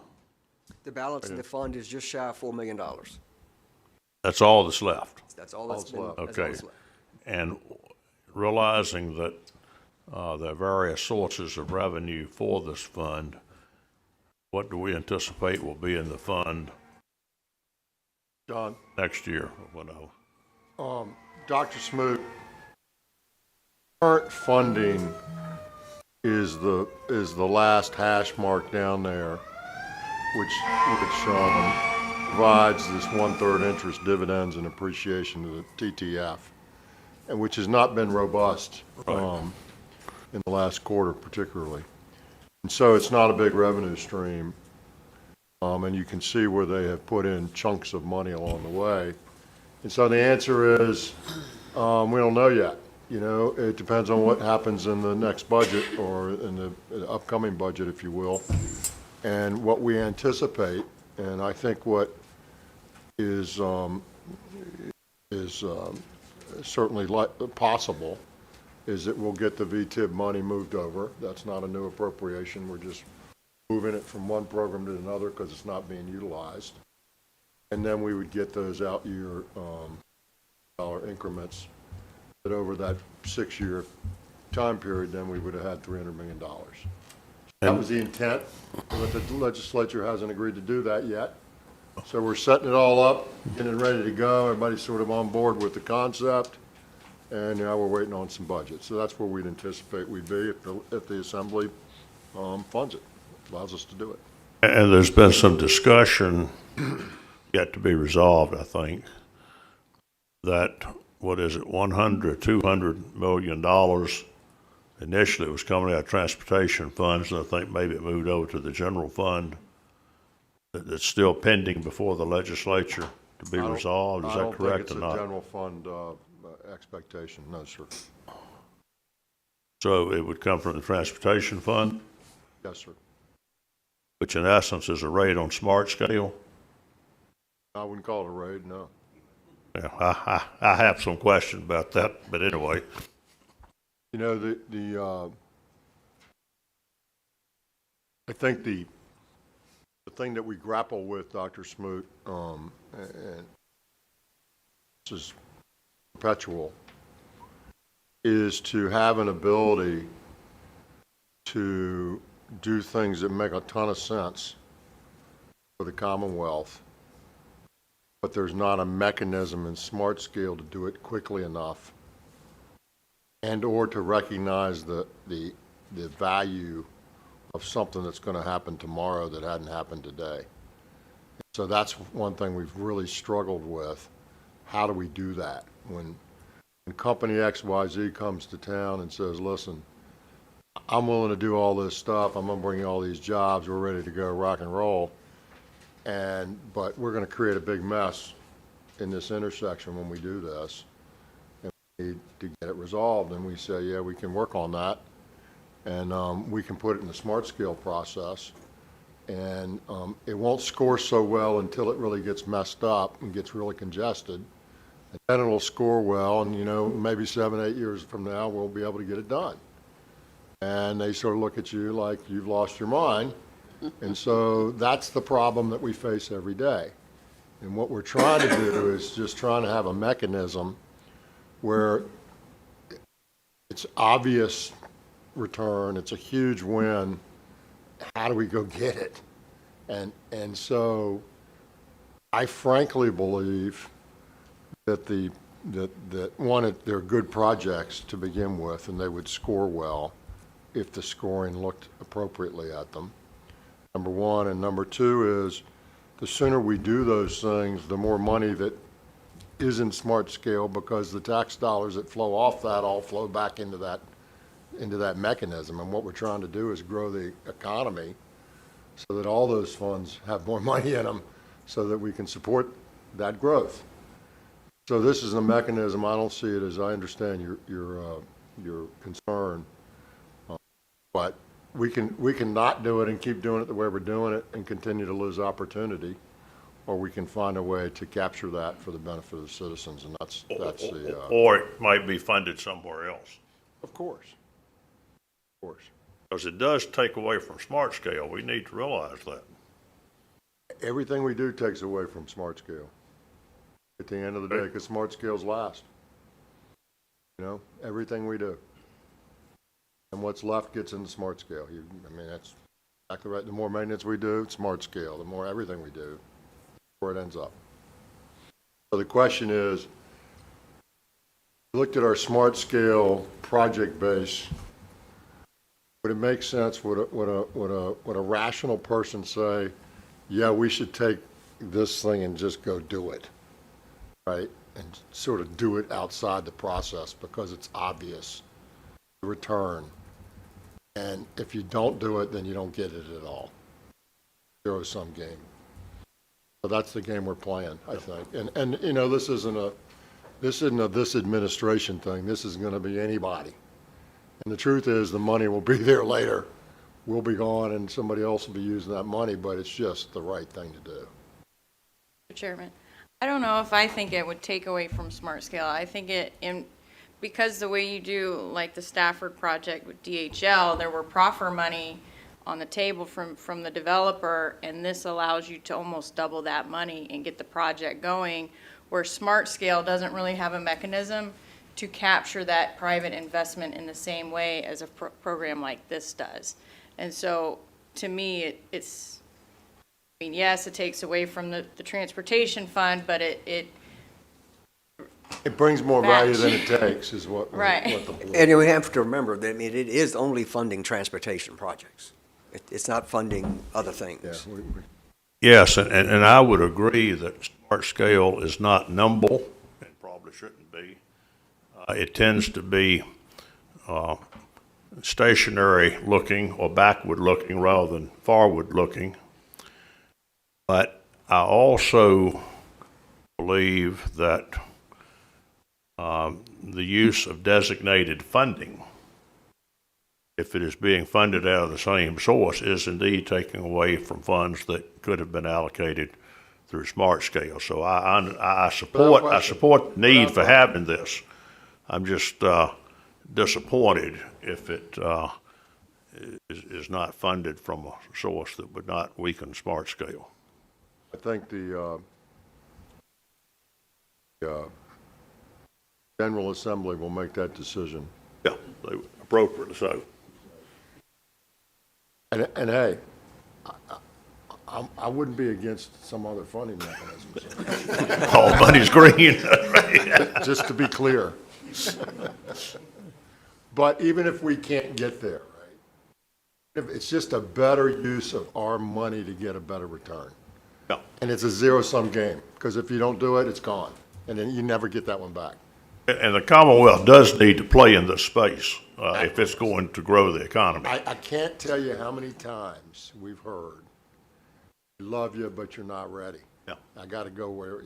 The balance in the fund is just shy of $4 million. That's all that's left? That's all that's been. Okay. And realizing that there are various sources of revenue for this fund, what do we anticipate will be in the fund John? Next year? Dr. Smoot, current funding is the last hash mark down there, which provides this 1/3 interest, dividends, and appreciation to the TTF, and which has not been robust in the last quarter particularly. And so it's not a big revenue stream, and you can see where they have put in chunks of money along the way. And so the answer is, we don't know yet. You know, it depends on what happens in the next budget or in the upcoming budget, if you will, and what we anticipate. And I think what is certainly possible is that we'll get the VTIB money moved over. That's not a new appropriation. We're just moving it from one program to another because it's not being utilized. And then we would get those out-year dollar increments. That over that 6-year time period, then we would have had $300 million. That was the intent, but the legislature hasn't agreed to do that yet. So we're setting it all up, getting it ready to go. Everybody's sort of on board with the concept, and now we're waiting on some budget. So that's where we'd anticipate we'd be if the Assembly funds it, allows us to do it. And there's been some discussion yet to be resolved, I think, that what is it, $100, $200 million initially was coming out of transportation funds, and I think maybe it moved over to the general fund. That's still pending before the legislature to be resolved. Is that correct or not? I don't think it's a general fund expectation, no, sir. So it would come from the transportation fund? Yes, sir. Which in essence is a rate on smart scale? I wouldn't call it a raid, no. Yeah, I have some questions about that, but anyway. You know, I think the thing that we grapple with, Dr. Smoot, and this is perpetual, is to have an ability to do things that make a ton of sense for the Commonwealth, but there's not a mechanism in smart scale to do it quickly enough and or to recognize the value of something that's going to happen tomorrow that hadn't happened today. So that's one thing we've really struggled with. How do we do that? When company XYZ comes to town and says, listen, I'm willing to do all this stuff, I'm going to bring you all these jobs, we're ready to go rock and roll, but we're going to create a big mess in this intersection when we do this, and we need to get it resolved. And we say, yeah, we can work on that, and we can put it in the smart scale process, and it won't score so well until it really gets messed up and gets really congested, and then it'll score well, and maybe 7, 8 years from now we'll be able to get it done. And they sort of look at you like you've lost your mind. And so that's the problem that we face every day. And what we're trying to do is just trying to have a mechanism where it's obvious return, it's a huge win. How do we go get it? And so I frankly believe that they're good projects to begin with, and they would score well if the scoring looked appropriately at them, number one. And number two is the sooner we do those things, the more money that is in smart scale, because the tax dollars that flow off that all flow back into that mechanism. And what we're trying to do is grow the economy so that all those funds have more money in them so that we can support that growth. So this is a mechanism. I don't see it as, I understand your concern. But we can not do it and keep doing it the way we're doing it and continue to lose opportunity, or we can find a way to capture that for the benefit of the citizens, and that's the. Or it might be funded somewhere else. Of course. Of course. Because it does take away from smart scale. We need to realize that. Everything we do takes away from smart scale at the end of the day, because smart scale's last. Everything we do. And what's left gets into smart scale. That's exactly right. The more maintenance we do, smart scale. The more everything we do, where it ends up. So the question is, we looked at our smart scale project base. Would it make sense? Would a rational person say, yeah, we should take this thing and just go do it, right? And sort of do it outside the process because it's obvious the return. And if you don't do it, then you don't get it at all. Zero-sum game. So that's the game we're playing, I think. And this isn't a this administration thing. This is going to be anybody. And the truth is, the money will be there later. We'll be gone, and somebody else will be using that money. But it's just the right thing to do. Mr. Chairman, I don't know if I think it would take away from smart scale. I think because the way you do, like the Stafford project with DHL, there were proffer money on the table from the developer, and this allows you to almost double that money and get the project going, where smart scale doesn't really have a mechanism to capture that private investment in the same way as a program like this does. And so, to me, yes, it takes away from the transportation fund, but it brings more value than it takes, is what. Right. What the point. And we have to remember that, it is only funding transportation projects. It's not funding other things. Yeah, Yes, and I would agree that smart scale is not nimble, and probably shouldn't be. It tends to be stationary looking or backward looking rather than forward looking. But I also believe that the use of designated funding, if it is being funded out of the same source, is indeed taking away from funds that could have been allocated through smart scale. So I support the need for having this. I'm just disappointed if it is not funded from a source that would not weaken smart scale. I think the General Assembly will make that decision. Yeah, appropriately so. And hey, I wouldn't be against some other funding mechanisms. All money's green. Just to be clear. But even if we can't get there, right? It's just a better use of our money to get a better return. Yeah. And it's a zero-sum game, because if you don't do it, it's gone. And then you never get that one back. And the Commonwealth does need to play in this space if it's going to grow the economy. I can't tell you how many times we've heard, we love you, but you're not ready. Yeah. I got to go where,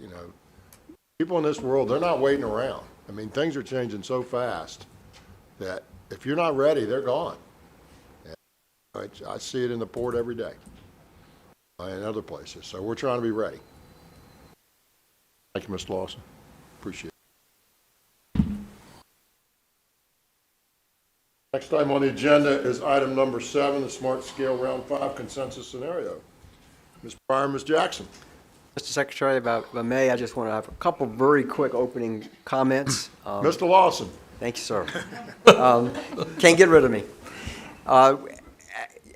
people in this world, they're not waiting around. I mean, things are changing so fast that if you're not ready, they're gone. And I see it in the port every day and other places. So we're trying to be ready. Thank you, Mr. Lawson. Appreciate it. Next item on the agenda is item number 7, the Smart Scale Round 5 Consensus Scenario. Ms. Pryor, Ms. Jackson. Mr. Secretary, if I may, I just want to have a couple very quick opening comments. Mr. Lawson. Thank you, sir. Can't get rid of me.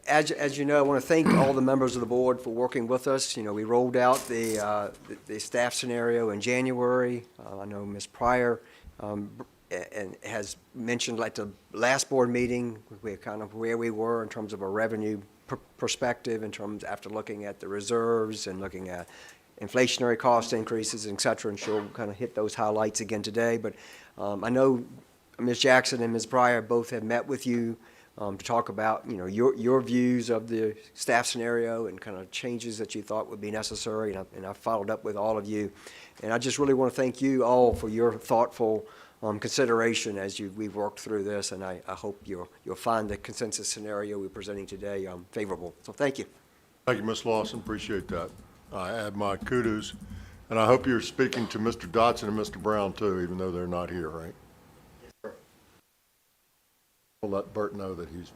As you know, I want to thank all the members of the board for working with us. We rolled out the staff scenario in January. I know Ms. Pryor and has mentioned at the last board meeting kind of where we were in terms of a revenue perspective, in terms after looking at the reserves and looking at inflationary cost increases, et cetera, and she'll kind of hit those highlights again today. But I know Ms. Jackson and Ms. Pryor both have met with you to talk about your views of the staff scenario and kind of changes that you thought would be necessary, and I followed up with all of you. And I just really want to thank you all for your thoughtful consideration as we've worked through this, and I hope you'll find the consensus scenario we're presenting today favorable. So thank you. Thank you, Ms. Lawson. Appreciate that. I add my kudos, and I hope you're speaking to Mr. Dotson and Mr. Brown too, even though they're not here, right? Yes, sir. We'll let Bert know that he's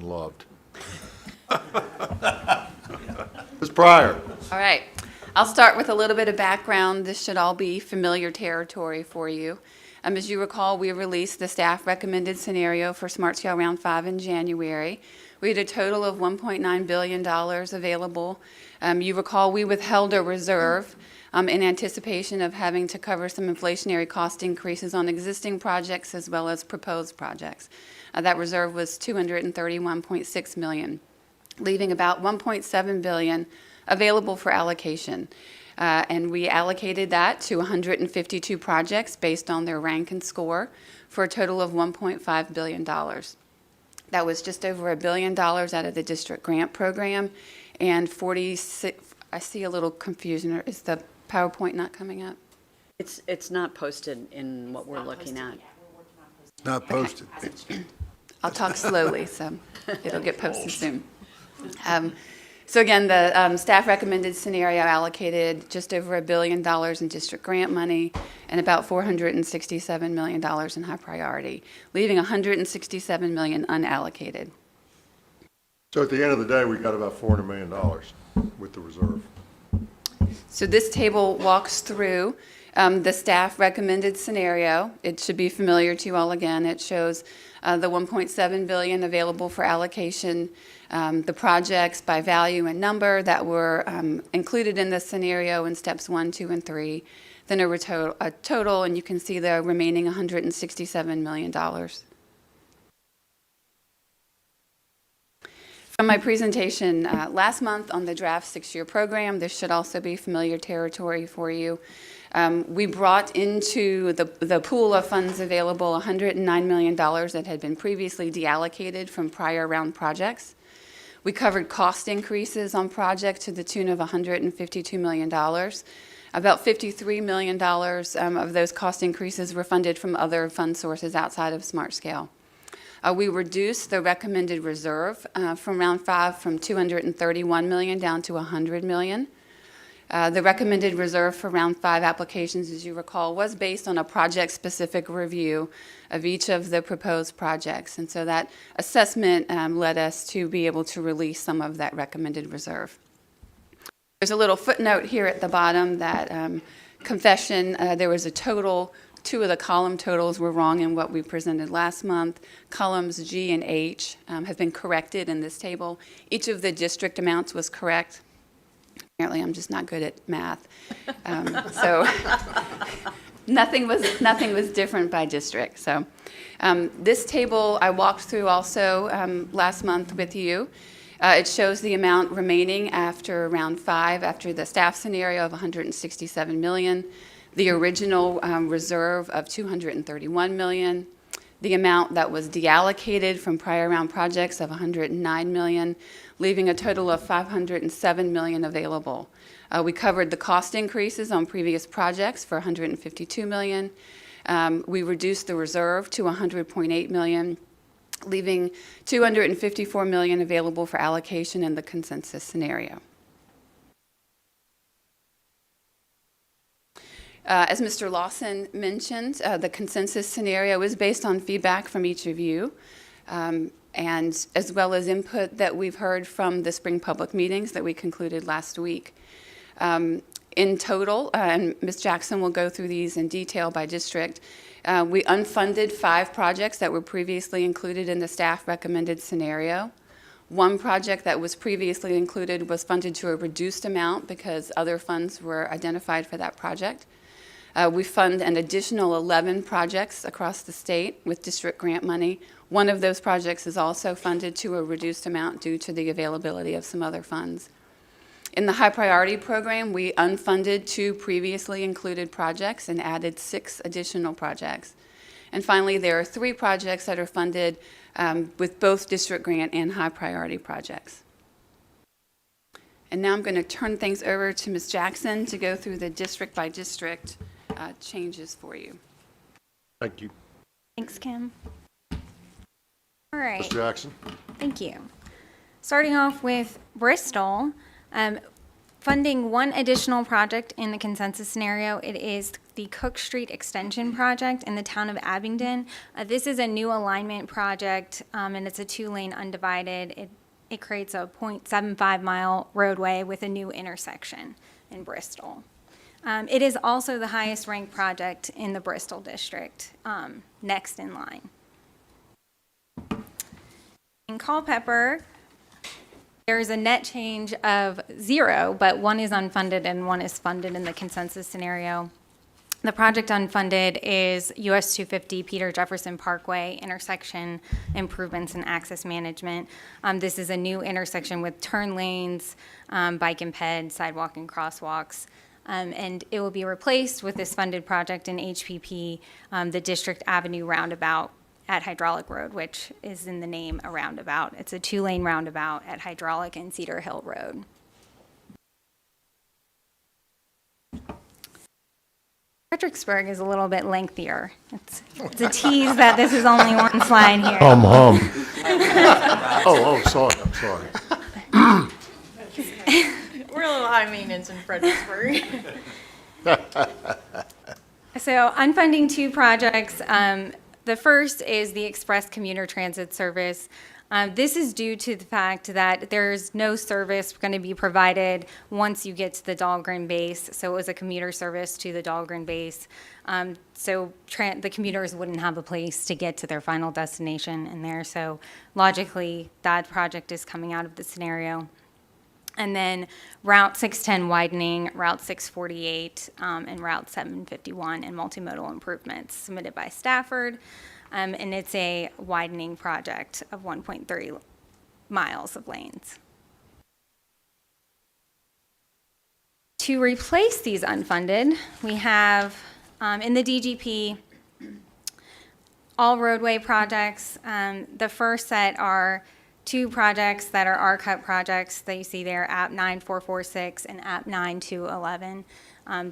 loved. Ms. Pryor. All right. I'll start with a little bit of background. This should all be familiar territory for you. As you recall, we released the staff recommended scenario for Smart Scale Round 5 in January. We had a total of $1.9 billion available. You recall we withheld a reserve in anticipation of having to cover some inflationary cost increases on existing projects as well as proposed projects. That reserve was $231.6 million, leaving about $1.7 billion available for allocation. And we allocated that to 152 projects based on their rank and score for a total of $1.5 billion. That was just over $1 billion out of the district grant program, and 46, I see a little confusion. Is the PowerPoint not coming up? It's not posted in what we're looking at. Not posted. I'll talk slowly, so it'll get posted soon. So again, the staff recommended scenario allocated just over $1 billion in district grant money and about $467 million in high priority, leaving $167 million unallocated. So at the end of the day, we got about $400 million with the reserve. So this table walks through the staff recommended scenario. It should be familiar to you all again. It shows the $1.7 billion available for allocation, the projects by value and number that were included in the scenario in steps 1, 2, and 3, then a total, and you can see the remaining $167 million. From my presentation last month on the draft 6-year program, this should also be familiar territory for you. We brought into the pool of funds available $109 million that had been previously deallocated from prior round projects. We covered cost increases on projects to the tune of $152 million. About $53 million of those cost increases were funded from other fund sources outside of Smart Scale. We reduced the recommended reserve from round 5 from $231 million down to $100 million. The recommended reserve for round 5 applications, as you recall, was based on a project-specific review of each of the proposed projects. And so that assessment led us to be able to release some of that recommended reserve. There's a little footnote here at the bottom that confession, there was a total Two of the column totals were wrong in what we presented last month. Columns G and H have been corrected in this table. Each of the district amounts was correct. Apparently, I'm just not good at math. So nothing was different by district. So this table I walked through also last month with you. It shows the amount remaining after round 5, after the staff scenario of $167 million, the original reserve of $231 million, the amount that was deallocated from prior round projects of $109 million, leaving a total of $507 million available. We covered the cost increases on previous projects for $152 million. We reduced the reserve to $100.8 million, leaving $254 million available for allocation in the consensus scenario. As Mr. Lawson mentioned, the consensus scenario is based on feedback from each of you, and as well as input that we've heard from the spring public meetings that we concluded last week. In total, and Ms. Jackson will go through these in detail by district, we unfunded 5 projects that were previously included in the staff recommended scenario. One project that was previously included was funded to a reduced amount because other funds were identified for that project. We fund an additional 11 projects across the state with district grant money. One of those projects is also funded to a reduced amount due to the availability of some other funds. In the high priority program, we unfunded 2 previously included projects and added 6 additional projects. And finally, there are 3 projects that are funded with both district grant and high priority projects. And now I'm going to turn things over to Ms. Jackson to go through the district by district changes for you. Thank you. Thanks, Kim. All right. Ms. Jackson. Thank you. Starting off with Bristol, funding one additional project in the consensus scenario. It is the Cook Street Extension project in the town of Abingdon. This is a new alignment project, and it's a 2-lane undivided. It creates a 0.75-mile roadway with a new intersection in Bristol. It is also the highest ranked project in the Bristol district, next in line. In Culpeper, there is a net change of 0, but one is unfunded and one is funded in the consensus scenario. The project unfunded is US 250 Peter Jefferson Parkway intersection improvements and access management. This is a new intersection with turn lanes, bike and ped, sidewalk and crosswalks. And it will be replaced with this funded project in HPP, the District Avenue Roundabout at Hydraulic Road, which is in the name a roundabout. It's a 2-lane roundabout at Hydraulic and Cedar Hill Road. Fredericksburg is a little bit lengthier. It's a tease that this is only one slide here. Hum. Sorry, I'm sorry. We're a little high maintenance in Fredericksburg. So unfunding 2 projects. The first is the Express Commuter Transit Service. This is due to the fact that there's no service going to be provided once you get to the Dahlgren base. So it was a commuter service to the Dahlgren base. So the commuters wouldn't have a place to get to their final destination in there. So logically, that project is coming out of the scenario. And then Route 610 widening, Route 648, and Route 751 and multimodal improvements submitted by Stafford. And it's a widening project of 1.3 miles of lanes. To replace these unfunded, we have in the DGP all roadway projects. The first set are 2 projects that are R-Cut projects that you see there, AP 9446 and AP 9211.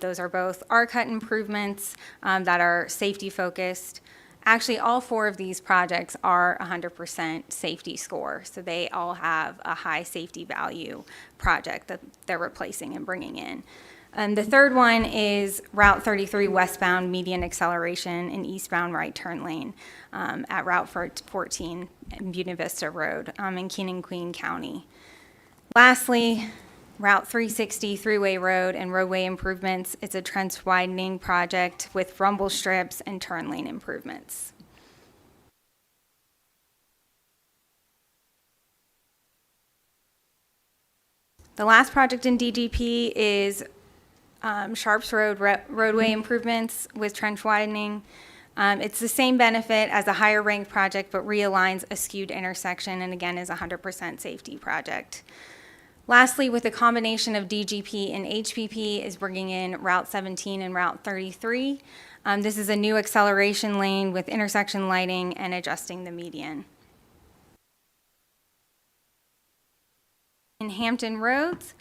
Those are both R-Cut improvements that are safety focused. Actually, all 4 of these projects are 100% safety score, so they all have a high safety value project that they're replacing and bringing in. The third one is Route 33 westbound median acceleration and eastbound right turn lane at Route 14 in Buena Vista Road in King and Queen County. Lastly, Route 360 Thruway Road and roadway improvements. It's a trench widening project with rumble strips and turn lane improvements. The last project in DGP is Sharps Road roadway improvements with trench widening. It's the same benefit as a higher ranked project, but realigns a skewed intersection, and again is a 100% safety project. Lastly, with a combination of DGP and HPP, is bringing in Route 17 and Route 33. This is a new acceleration lane with intersection lighting and adjusting the median. In Hampton Roads,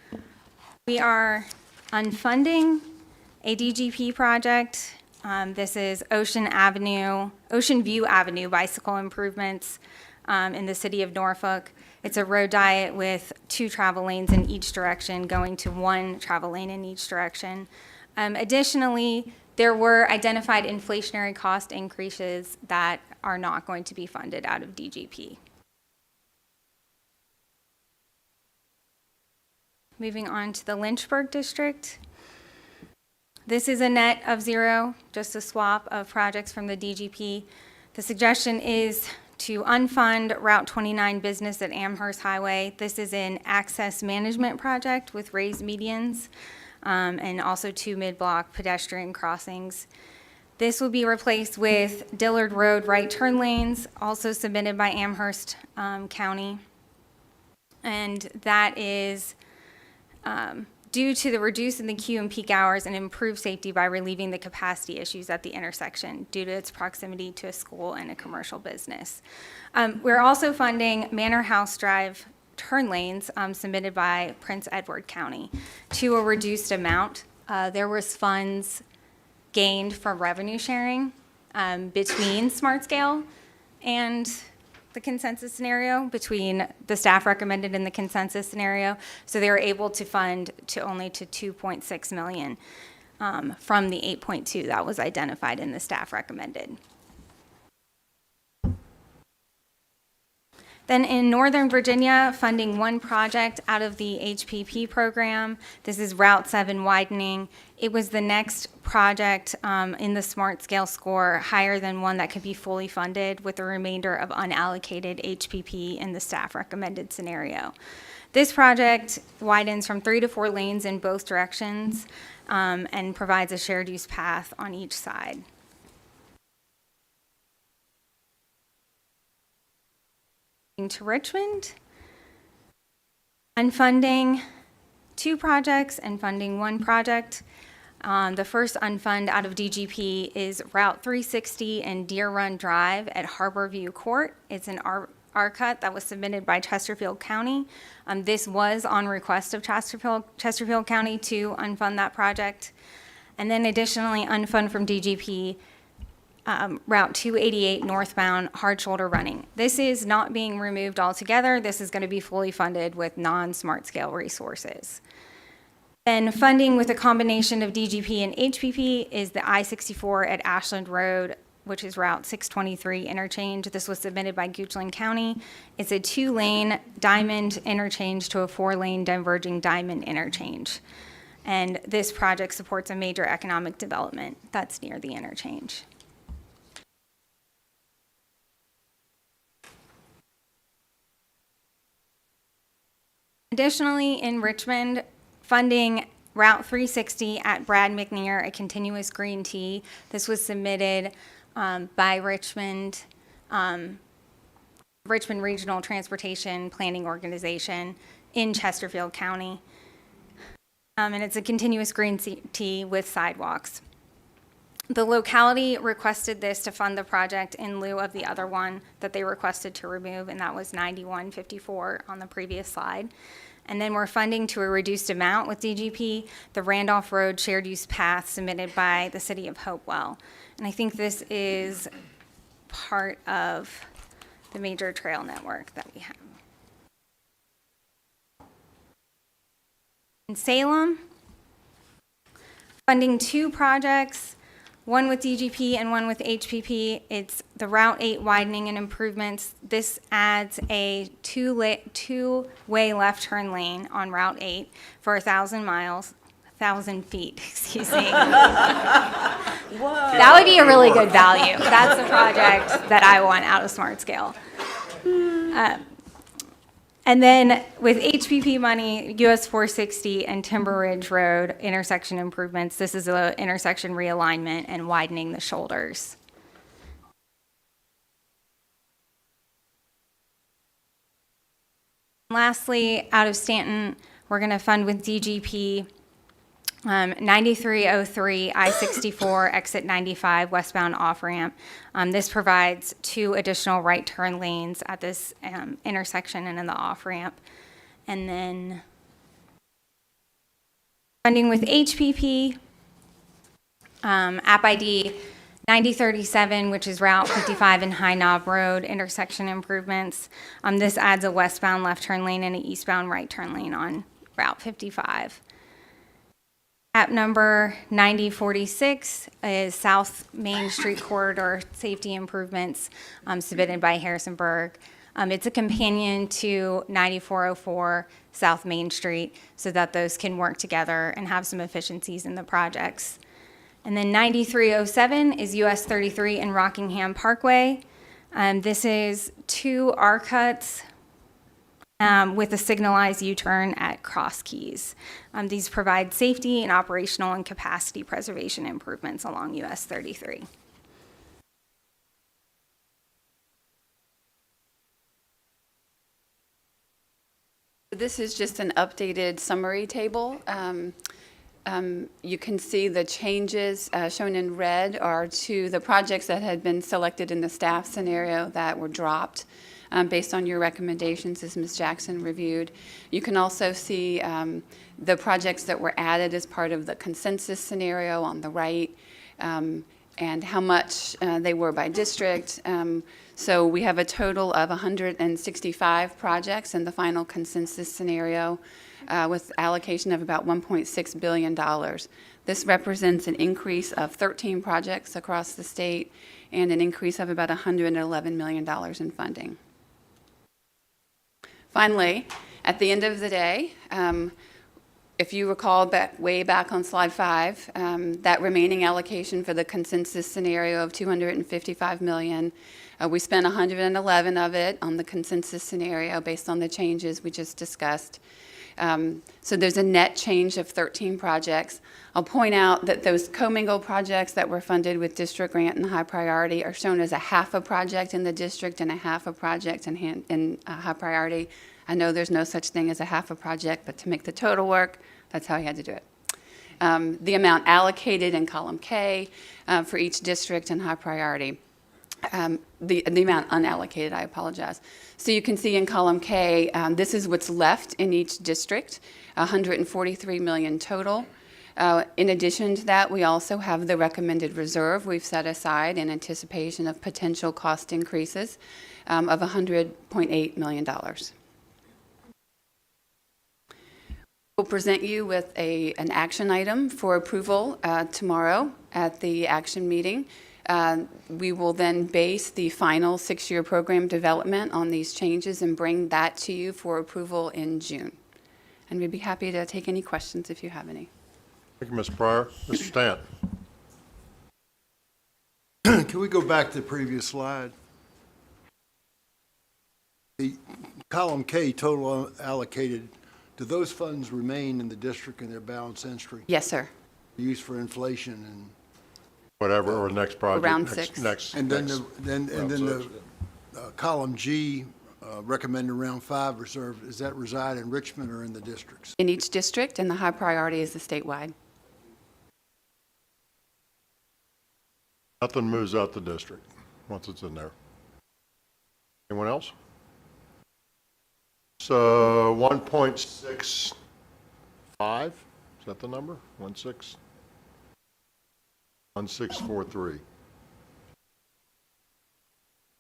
we are unfunding a DGP project. This is Ocean View Avenue bicycle improvements in the city of Norfolk. It's a road diet with 2 travel lanes in each direction, going to 1 travel lane in each direction. Additionally, there were identified inflationary cost increases that are not going to be funded out of DGP. Moving on to the Lynchburg district. This is a net of 0, just a swap of projects from the DGP. The suggestion is to unfund Route 29 business at Amherst Highway. This is an access management project with raised medians and also 2 mid-block pedestrian crossings. This will be replaced with Dillard Road right turn lanes, also submitted by Amherst County. And that is due to the reduce in the queue and peak hours and improve safety by relieving the capacity issues at the intersection due to its proximity to a school and a commercial business. We're also funding Manor House Drive turn lanes submitted by Prince Edward County to a reduced amount. There was funds gained from revenue sharing between Smart Scale and the consensus scenario, between the staff recommended and the consensus scenario. So they were able to fund to only to 2.6 million from the 8.2 that was identified in the staff recommended. Then in Northern Virginia, funding 1 project out of the HPP program. This is Route 7 widening. It was the next project in the Smart Scale score, higher than one that could be fully funded, with the remainder of unallocated HPP in the staff recommended scenario. This project widens from 3 to 4 lanes in both directions and provides a shared use path on each side. To Richmond, unfunding 2 projects and funding 1 project. The first unfund out of DGP is Route 360 and Deer Run Drive at Harborview Court. It's an RCUT that was submitted by Chesterfield County. This was on request of Chesterfield County to unfund that project. And then additionally, unfund from DGP Route 288 northbound hard shoulder running. This is not being removed altogether. This is going to be fully funded with non-Smart Scale resources. Then funding with a combination of DGP and HPP is the I-64 at Ashland Road, which is Route 623 interchange. This was submitted by Goochland County. It's a 2-lane diamond interchange to a 4-lane diverging diamond interchange. And this project supports a major economic development that's near the interchange. Additionally, in Richmond, funding Route 360 at Brad McNear, a continuous green T. This was submitted by Richmond Regional Transportation Planning Organization in Chesterfield County. And it's a continuous green T with sidewalks. The locality requested this to fund the project in lieu of the other one that they requested to remove, and that was 9154 on the previous slide. And then we're funding to a reduced amount with DGP, the Randolph Road shared use path submitted by the city of Hopewell. And I think this is part of the major trail network that we have. In Salem, funding 2 projects, one with DGP and one with HPP. It's the Route 8 widening and improvements. This adds a two-way left turn lane on Route 8 for 1,000 feet, excuse me. That would be a really good value. That's the project that I want out of Smart Scale. And then with HPP money, US 460 and Timber Ridge Road intersection improvements, this is an intersection realignment and widening the shoulders. Lastly, out of Stanton, we're going to fund with DGP 9303 I-64 exit 95 westbound off-ramp. This provides 2 additional right turn lanes at this intersection and in the off-ramp. And then funding with HPP, app ID 9037, which is Route 55 and High Knob Road intersection improvements. This adds a westbound left turn lane and an eastbound right turn lane on Route 55. App number 9046 is South Main Street Corridor Safety Improvements, submitted by Harrisonburg. It's a companion to 9404 South Main Street so that those can work together and have some efficiencies in the projects. And then 9307 is US 33 and Rockingham Parkway. This is 2 R-cuts with a signalized U-turn at Cross Keys. These provide safety and operational and capacity preservation improvements along US 33. This is just an updated summary table. You can see the changes shown in red are to the projects that had been selected in the staff scenario that were dropped based on your recommendations as Ms. Jackson reviewed. You can also see the projects that were added as part of the consensus scenario on the right and how much they were by district. So we have a total of 165 projects in the final consensus scenario with allocation of about $1.6 billion. This represents an increase of 13 projects across the state and an increase of about $111 million in funding. Finally, at the end of the day, if you recall way back on slide 5, that remaining allocation for the consensus scenario of $255 million, we spent 111 of it on the consensus scenario based on the changes we just discussed. So there's a net change of 13 projects. I'll point out that those commingled projects that were funded with district grant and high priority are shown as a half a project in the district and a half a project in high priority. I know there's no such thing as a half a project, but to make the total work, that's how I had to do it. The amount allocated in column K for each district and high priority. The amount unallocated, I apologize. So you can see in column K, this is what's left in each district, 143 million total. In addition to that, we also have the recommended reserve we've set aside in anticipation of potential cost increases of $100.8 million. We'll present you with an action item for approval tomorrow at the action meeting. We will then base the final 6-year program development on these changes and bring that to you for approval in June. And we'd be happy to take any questions if you have any. Thank you, Ms. Pryor. Mr. Stanton. Can we go back to the previous slide? The column K, total allocated, do those funds remain in the district in their balance entry? Yes, sir. Used for inflation and Whatever, or next project. Round next- 6. Next. and then next round the 6. column G, recommended round 5 reserve, does that reside in Richmond or in the districts? In each district, and the high priority is the statewide. Nothing moves out the district once it's in there. Anyone else? So 1.65, is that the number? 1643.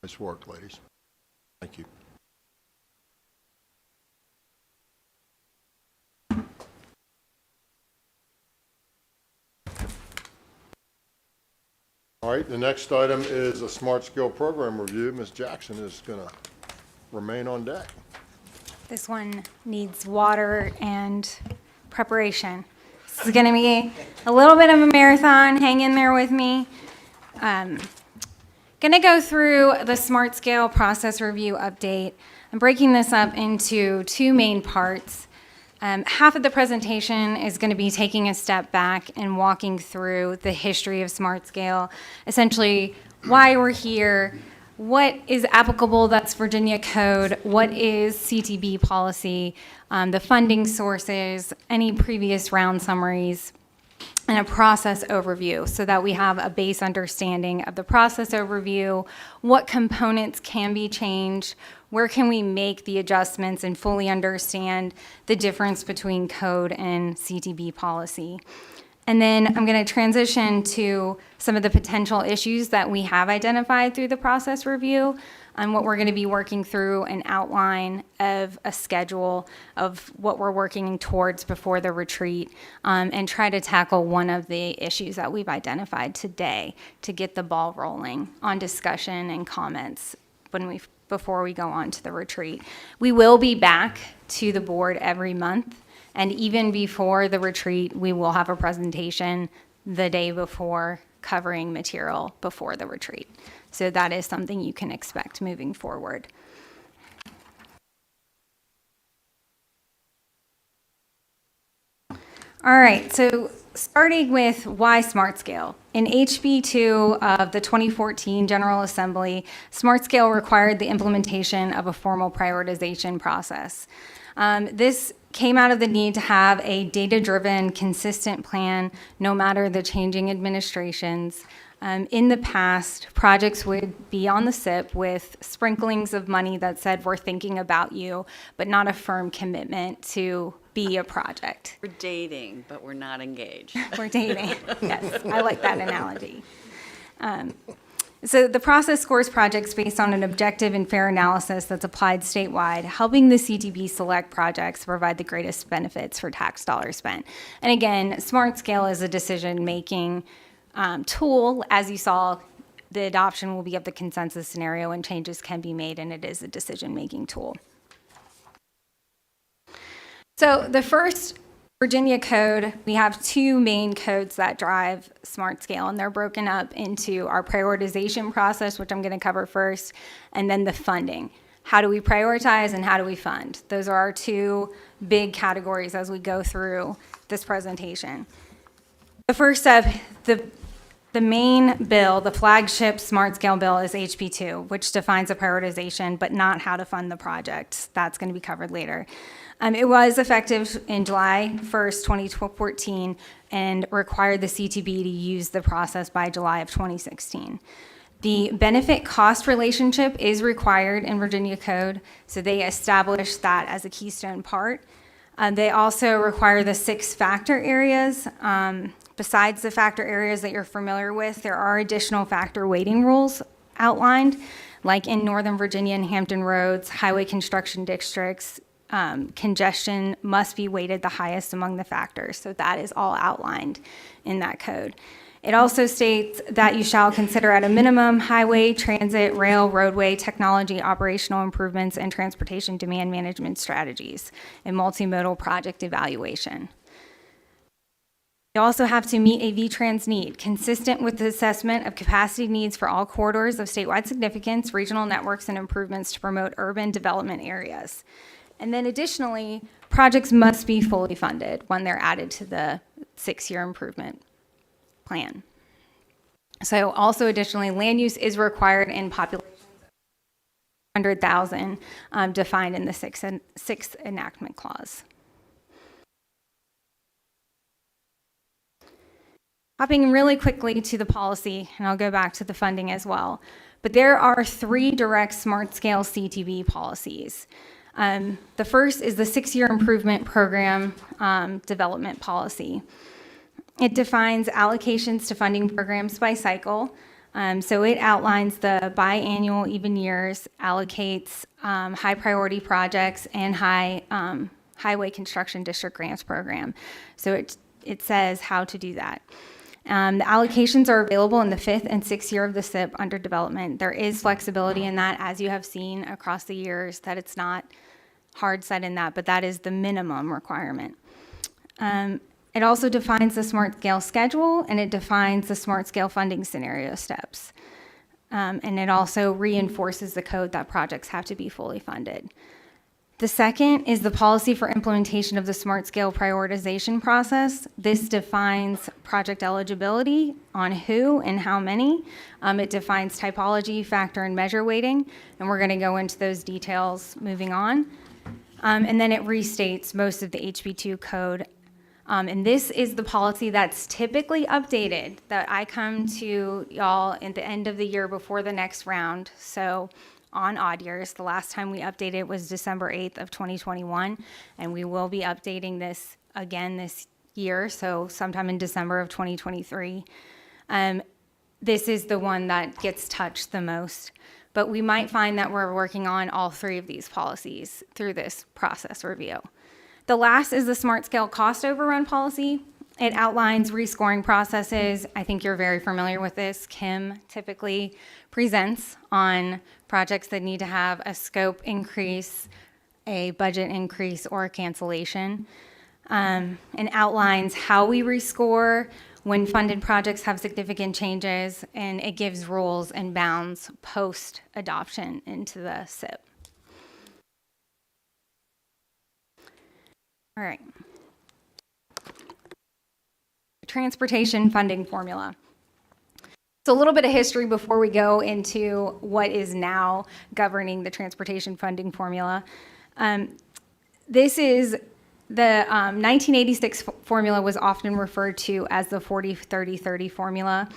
Nice work, ladies. Thank you. right, the next item is a smart scale program review. Ms. Jackson is gonna remain on deck. This one needs water and preparation. This is going to be a little bit of a marathon. Hang in there with me. Going to go through the Smart Scale process review update. I'm breaking this up into two main parts. Half of the presentation is going to be taking a step back and walking through the history of Smart Scale, essentially why we're here, what is applicable, that's Virginia code, what is CTB policy, the funding sources, any previous round summaries, and a process overview so that we have a base understanding of the process overview, what components can be changed, where can we make the adjustments and fully understand the difference between code and CTB policy. And then I'm going to transition to some of the potential issues that we have identified through the process review and what we're going to be working through, an outline of a schedule of what we're working towards before the retreat, and try to tackle one of the issues that we've identified today to get the ball rolling on discussion and comments before we go on to the retreat. We will be back to the board every month. And even before the retreat, we will have a presentation the day before covering material before the retreat. So that is something you can expect moving forward. All right, so starting with why Smart Scale. In HB 2 of the 2014 General Assembly, Smart Scale required the implementation of a formal prioritization process. This came out of the need to have a data-driven, consistent plan, no matter the changing administrations. In the past, projects would be on the SIP with sprinklings of money that said, we're thinking about you, but not a firm commitment to be a project. We're dating, but we're not engaged. We're dating, yes, I like that analogy. So the process scores projects based on an objective and fair analysis that's applied statewide, helping the CTB select projects to provide the greatest benefits for tax dollars spent. And again, Smart Scale is a decision-making tool. As you saw, the adoption will be of the consensus scenario and changes can be made, and it is a decision-making tool. So the first Virginia code, we have two main codes that drive Smart Scale, and they're broken up into our prioritization process, which I'm going to cover first, and then the funding. How do we prioritize and how do we fund? Those are our two big categories as we go through this presentation. The first step, the main bill, the flagship Smart Scale bill, is HB 2, which defines a prioritization, but not how to fund the project. That's going to be covered later. It was effective in July 1st, 2014, and required the CTB to use the process by July of 2016. The benefit-cost relationship is required in Virginia Code, so they established that as a keystone part. They also require the 6 factor areas. Besides the factor areas that you're familiar with, there are additional factor weighting rules outlined, like in Northern Virginia and Hampton Roads, highway construction districts, congestion must be weighted the highest among the factors. So that is all outlined in that code. It also states that you shall consider at a minimum highway, transit, rail, roadway, technology, operational improvements, and transportation demand management strategies in multimodal project evaluation. You also have to meet a VTrans need, consistent with the assessment of capacity needs for all corridors of statewide significance, regional networks, and improvements to promote urban development areas. And then additionally, projects must be fully funded when they're added to the 6-year improvement plan. So also additionally, land use is required in populations of 100,000 defined in the sixth enactment clause. Hopping really quickly to the policy, and I'll go back to the funding as well. But there are 3 direct Smart Scale CTB policies. The first is the 6-year improvement program development policy. It defines allocations to funding programs by cycle. So it outlines the biannual even years, allocates high priority projects and highway construction district grants program. So it says how to do that. The allocations are available in the 5th and 6th year of the SIP under development. There is flexibility in that, as you have seen across the years, that it's not hard set in that, but that is the minimum requirement. It also defines the smart scale schedule, and it defines the smart scale funding scenario steps. And it also reinforces the code that projects have to be fully funded. The second is the policy for implementation of the smart scale prioritization process. This defines project eligibility on who and how many. It defines typology, factor, and measure weighting, and we're going to go into those details moving on. And then it restates most of the HB2 code. And this is the policy that's typically updated, that I come to y'all at the end of the year before the next round. So on odd years, the last time we updated was December 8th of 2021, and we will be updating this again this year, so sometime in December of 2023. This is the one that gets touched the most, but we might find that we're working on all 3 of these policies through this process review. The last is the smart scale cost overrun policy. It outlines rescoring processes. I think you're very familiar with this. Kim typically presents on projects that need to have a scope increase, a budget increase, or a cancellation, and outlines how we rescore when funded projects have significant changes, and it gives rules and bounds post-adoption into the SIP. All right. Transportation funding formula. So a little bit of history before we go into what is now governing the transportation funding formula. This is the 1986 formula was often referred to as the 40-30-30 formula,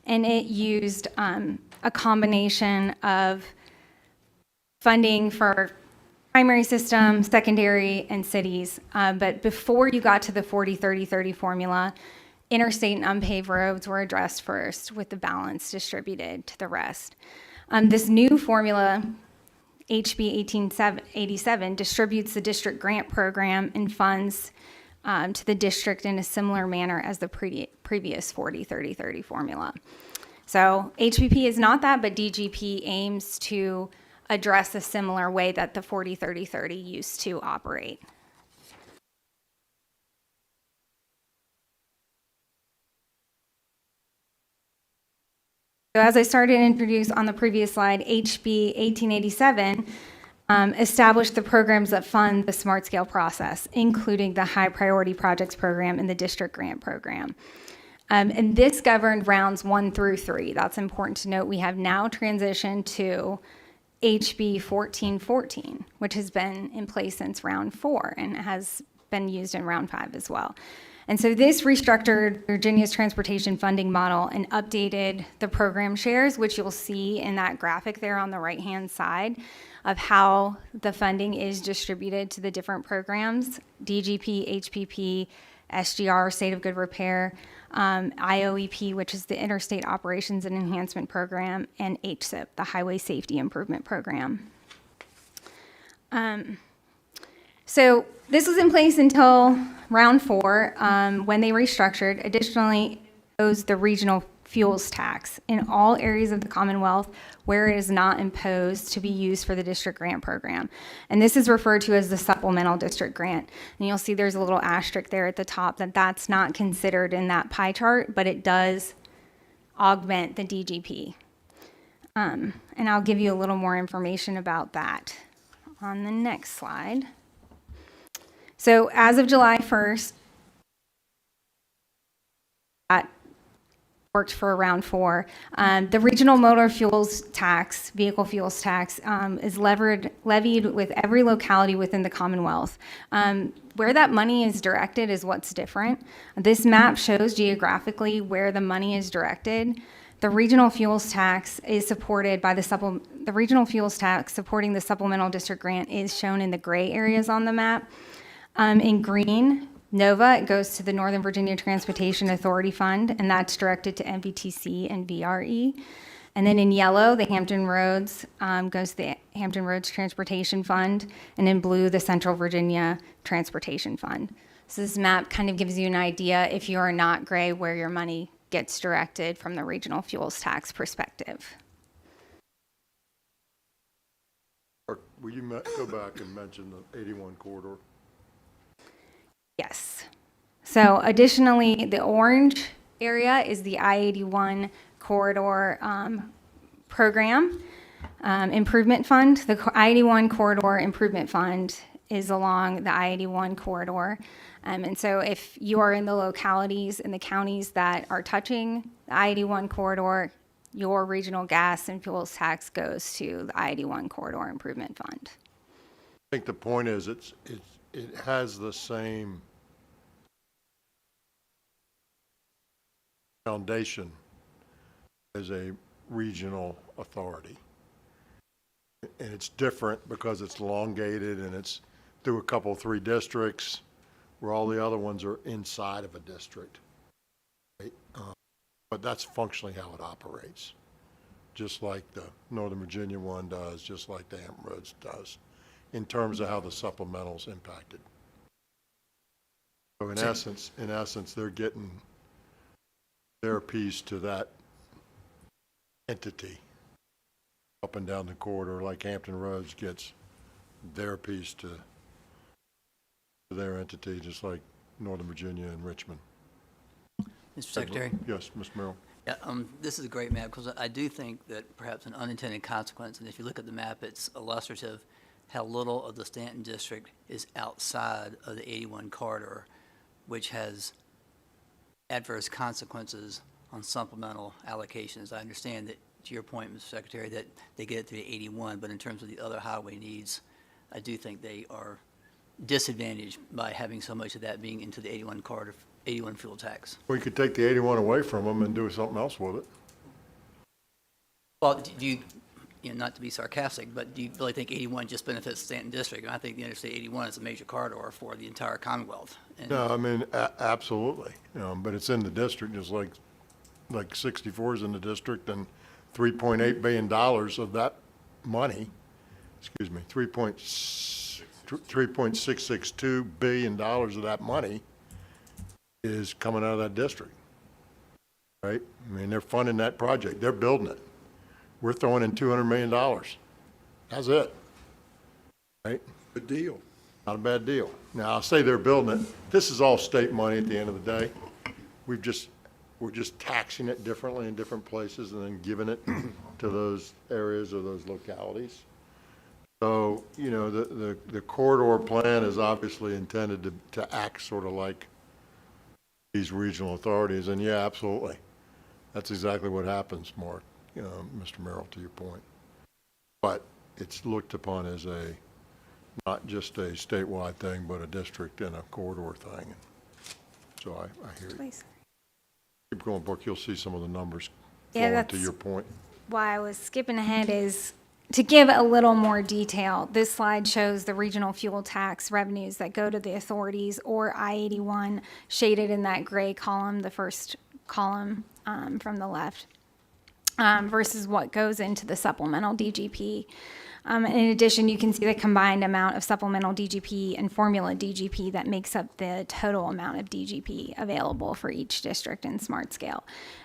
and it used a combination of funding for primary system, secondary, and cities. But before you got to the 40-30-30 formula, interstate and unpaved roads were addressed first, with the balance distributed to the rest. This new formula, HB 1887, distributes the district grant program and funds to the district in a similar manner as the previous 40-30-30 formula. So HPP is not that, but DGP aims to address a similar way that the 40-30-30 used to operate. So as I started to introduce on the previous slide, HB 1887 established the programs that fund the smart scale process, including the high priority projects program and the district grant program. And this governed rounds 1 through 3. That's important to note. We have now transitioned to HB 1414, which has been in place since round 4 and has been used in round 5 as well. And so this restructured Virginia's transportation funding model and updated the program shares, which you'll see in that graphic there on the right-hand side of how the funding is distributed to the different programs: DGP, HPP, SGR, State of Good Repair, IOEP, which is the Interstate Operations and Enhancement Program, and HSIP, the Highway Safety Improvement Program. So this was in place until round 4, when they restructured. Additionally, imposed the regional fuels tax in all areas of the Commonwealth where it is not imposed to be used for the district grant program. And this is referred to as the supplemental district grant. And you'll see there's a little asterisk there at the top that that's not considered in that pie chart, but it does augment the DGP. And I'll give you a little more information about that on the next slide. So as of July 1st, that worked for round 4. The regional motor fuels tax, vehicle fuels tax, is levied with every locality within the Commonwealth. Where that money is directed is what's different. This map shows geographically where the money is directed. The regional fuels tax is supported by the regional fuels tax supporting the supplemental district grant is shown in the gray areas on the map. In green, NOVA, it goes to the Northern Virginia Transportation Authority Fund, and that's directed to MVTC and VRE. And then in yellow, the Hampton Roads goes to the Hampton Roads Transportation Fund, and in blue, the Central Virginia Transportation Fund. So this map kind of gives you an idea, if you are not gray, where your money gets directed from the regional fuels tax perspective. Will you go back and mention the 81 corridor? Yes. So additionally, the orange area is the I-81 corridor program improvement fund. The I-81 corridor improvement fund is along the I-81 corridor. And so if you are in the localities in the counties that are touching the I-81 corridor, your regional gas and fuels tax goes to the I-81 corridor improvement fund. I think the point is it has the same foundation as a regional authority. And it's different because it's elongated and it's through a couple, 3 districts, where all the other ones are inside of a district. Right? But that's functionally how it operates, just like the Northern Virginia one does, just like the Hampton Roads does, in terms of how the supplemental's impacted. So in essence, they're getting their piece to that entity up and down the corridor, like Hampton Roads gets their piece to their entity, just like Northern Virginia and Richmond. Mr. Secretary? Yes, Ms. Merrill. Yeah, this is a great map because I do think that perhaps an unintended consequence, and if you look at the map, it's illustrative how little of the Stanton district is outside of the 81 corridor, which has adverse consequences on supplemental allocations. I understand that, to your point, Mr. Secretary, that they get it through the 81, but in terms of the other highway needs, I do think they are disadvantaged by having so much of that being into the 81 corridor, 81 fuel tax. We could take the 81 away from them and do something else with it. Well, do you, not to be sarcastic, but do you really think 81 just benefits Stanton District? And I think the Interstate 81 is a major corridor for the entire Commonwealth. And No, I mean, absolutely. But it's in the district, just like 64 is in the district, and $3.8 billion of that money, $3.662 billion of that money is coming out of that district, right? I mean, they're funding that project. They're building it. We're throwing in $200 million. That's it, right? Good deal. Not a bad deal. Now, I'll say they're building it. This is all state money at the end of the day. We're just taxing it differently in different places and then giving it to those areas or those localities. So, the corridor plan is obviously intended to act sort of like these regional authorities, and yeah, absolutely. That's exactly what happens, Mark, Mr. Merrill, to your point. But it's looked upon as not just a statewide thing, but a district and a corridor thing. So I hear you. Please. Keep going, Brooke, you'll see some of the numbers Yeah, flowing to that's your point. why I was skipping ahead is to give a little more detail. This slide shows the regional fuel tax revenues that go to the authorities or I-81 shaded in that gray column, the first column from the left, versus what goes into the supplemental DGP. In addition, you can see the combined amount of supplemental DGP and formula DGP that makes up the total amount of DGP available for each district in Smart Scale.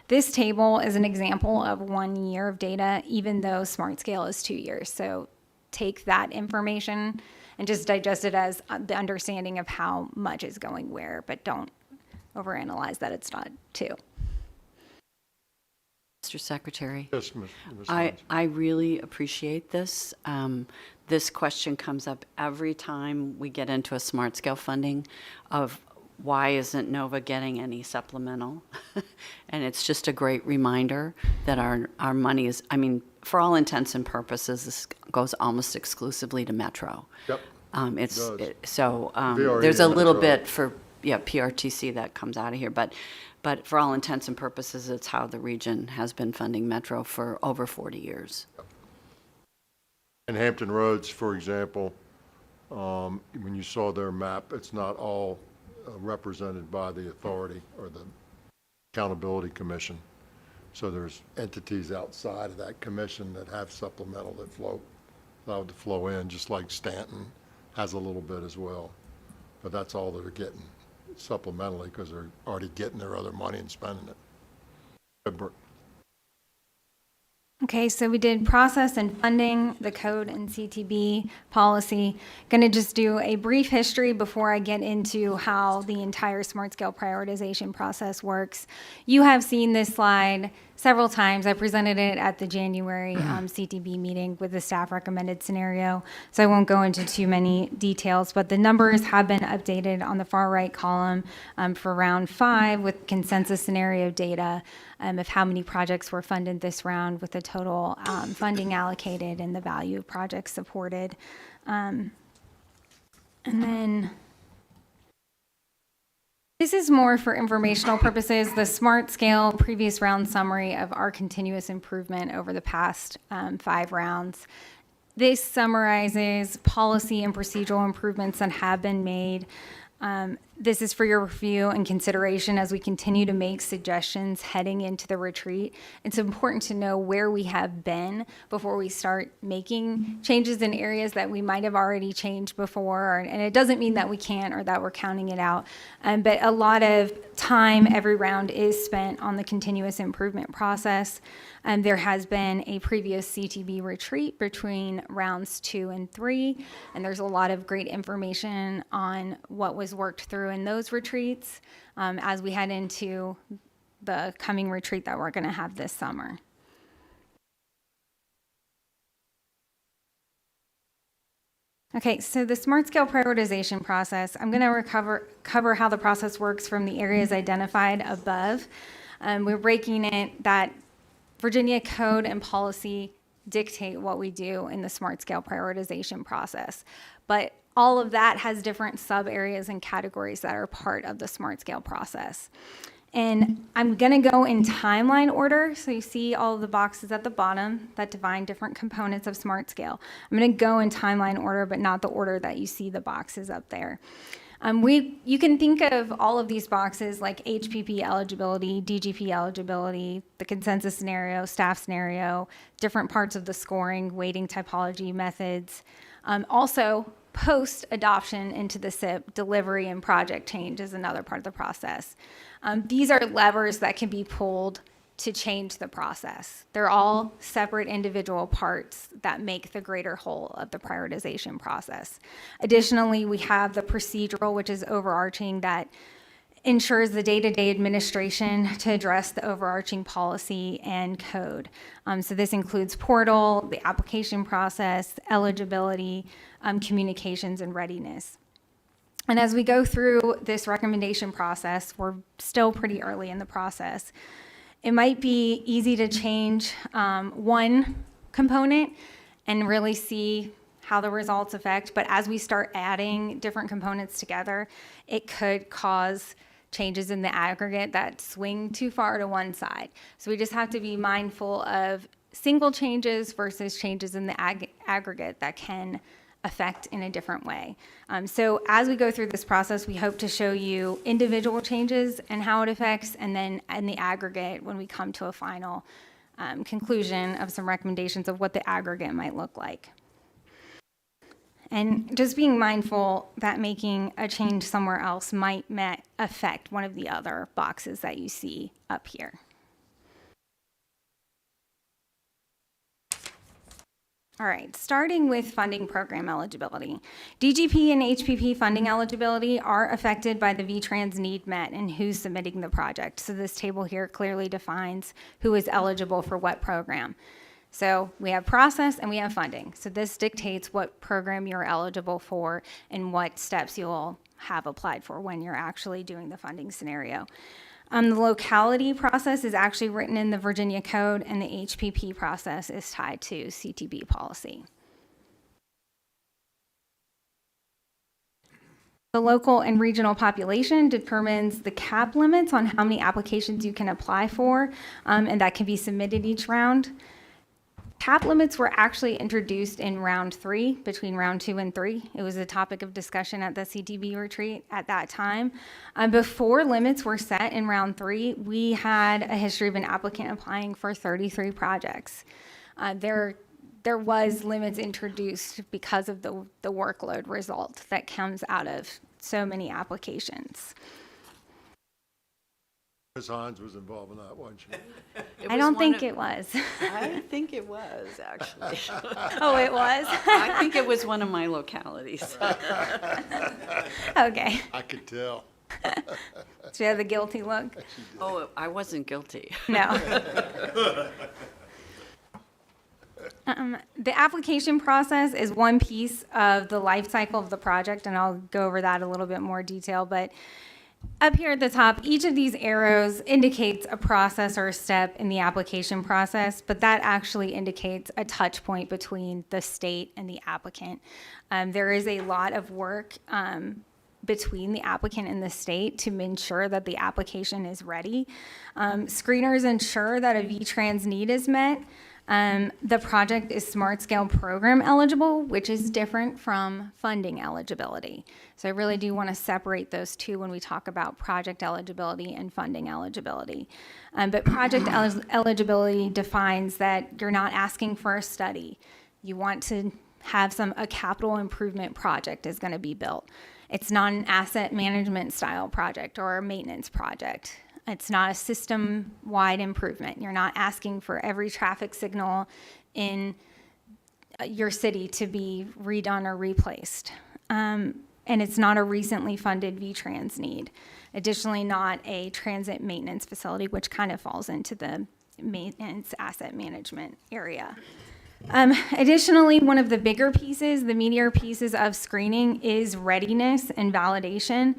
This table is an example of 1 year of data, even though Smart Scale is 2 years. So take that information and just digest it as the understanding of how much is going where, but don't overanalyze that it's not 2. Mr. Secretary. Yes, Ms. I really appreciate this. This question comes up every time we get into a smart scale funding of why isn't NOVA getting any supplemental? And it's just a great reminder that our money is, for all intents and purposes, this goes almost exclusively to Metro. Yep. There's VRE a and little Metro. bit for, PRTC that comes out of here, but for all intents and purposes, it's how the region has been funding Metro for over 40 years. And Hampton Roads, for example, when you saw their map, it's not all represented by the authority or the Accountability Commission. So there's entities outside of that commission that have supplemental that allowed to flow in, just like Stanton has a little bit as well. But that's all they're getting supplementally because they're already getting their other money and spending it. Okay, so we did process and funding, the code and CTB policy. Going to just do a brief history before I get into how the entire smart scale prioritization process works. You have seen this slide several times. I presented it at the January CTB meeting with the staff recommended scenario, so I won't go into too many details, but the numbers have been updated on the far right column for round 5 with consensus scenario data of how many projects were funded this round with the total funding allocated and the value of projects supported. And then this is more for informational purposes, the smart scale previous round summary of our continuous improvement over the past 5 rounds. This summarizes policy and procedural improvements that have been made. This is for your review and consideration as we continue to make suggestions heading into the retreat. It's important to know where we have been before we start making changes in areas that we might have already changed before. And it doesn't mean that we can't or that we're counting it out. But a lot of time every round is spent on the continuous improvement process. There has been a previous CTB retreat between rounds 2 and 3, and there's a lot of great information on what was worked through in those retreats as we head into the coming retreat that we're going to have this summer. Okay, so the smart scale prioritization process, I'm going to cover how the process works from the areas identified above. We're breaking it that Virginia code and policy dictate what we do in the smart scale prioritization process. But all of that has different sub areas and categories that are part of the smart scale process. And I'm going to go in timeline order. So you see all of the boxes at the bottom that define different components of smart scale. I'm going to go in timeline order, but not the order that you see the boxes up there. You can think of all of these boxes like HPP eligibility, DGP eligibility, the consensus scenario, staff scenario, different parts of the scoring, weighting typology methods. Also, post-adoption into the SIP, delivery and project change is another part of the process. These are levers that can be pulled to change the process. They're all separate individual parts that make the greater whole of the prioritization process. Additionally, we have the procedural, which is overarching, that ensures the day-to-day administration to address the overarching policy and code. So this includes portal, the application process, eligibility, communications, and readiness. And as we go through this recommendation process, we're still pretty early in the process. It might be easy to change one component and really see how the results affect, but as we start adding different components together, it could cause changes in the aggregate that swing too far to one side. So we just have to be mindful of single changes versus changes in the aggregate that can affect in a different way. So as we go through this process, we hope to show you individual changes and how it affects, and then in the aggregate when we come to a final conclusion of some recommendations of what the aggregate might look like. And just being mindful that making a change somewhere else might affect one of the other boxes that you see up here. All right, starting with funding program eligibility. DGP and HPP funding eligibility are affected by the VTrans need met and who's submitting the project. So this table here clearly defines who is eligible for what program. So we have process and we have funding. So this dictates what program you're eligible for and what steps you'll have applied for when you're actually doing the funding scenario. The locality process is actually written in the Virginia Code, and the HPP process is tied to CTB policy. The local and regional population determines the cap limits on how many applications you can apply for, and that can be submitted each round. Cap limits were actually introduced in round 3, between round 2 and 3. It was a topic of discussion at the CTB retreat at that time. Before limits were set in round 3, we had a history of an applicant applying for 33 projects. There was limits introduced because of the workload result that comes out of so many applications. Ms. Hines was involved in that, wasn't she? I don't think it was. I think it was, actually. Oh, it was? I think it was one of my localities. Okay. I could tell. Do you have the guilty look? Oh, I wasn't guilty. No. The application process is one piece of the life cycle of the project, and I'll go over that a little bit more detail. But up here at the top, each of these arrows indicates a process or a step in the application process, but that actually indicates a touch point between the state and the applicant. There is a lot of work between the applicant and the state to ensure that the application is ready. Screeners ensure that a V-Trans need is met. The project is Smart Scale program eligible, which is different from funding eligibility. So I really do want to separate those two when we talk about project eligibility and funding eligibility. But project eligibility defines that you're not asking for a study. You want to have a capital improvement project is going to be built. It's not an asset management style project or a maintenance project. It's not a system-wide improvement. You're not asking for every traffic signal in your city to be redone or replaced. And it's not a recently funded V-Trans need. Additionally, not a transit maintenance facility, which kind of falls into the maintenance asset management area. Additionally, one of the bigger pieces, the meatier pieces of screening is readiness and validation.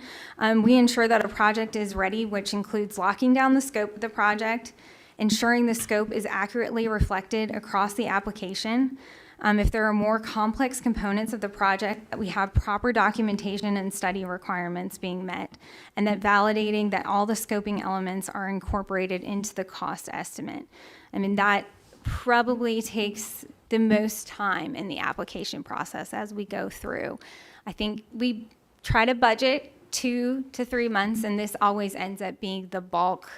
We ensure that a project is ready, which includes locking down the scope of the project, ensuring the scope is accurately reflected across the application. If there are more complex components of the project, that we have proper documentation and study requirements being met, and that validating that all the scoping elements are incorporated into the cost estimate. I mean, that probably takes the most time in the application process as we go through. I think we try to budget 2 to 3 months, and this always ends up being the bulk,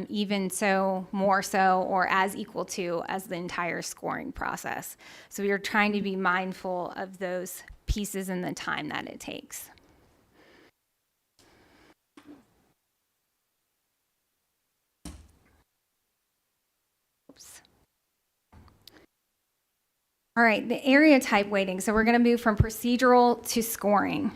even so, more so, or as equal to as the entire scoring process. So we are trying to be mindful of those pieces and the time that it takes. Oops. All right, the area type weighting. So we're going to move from procedural to scoring.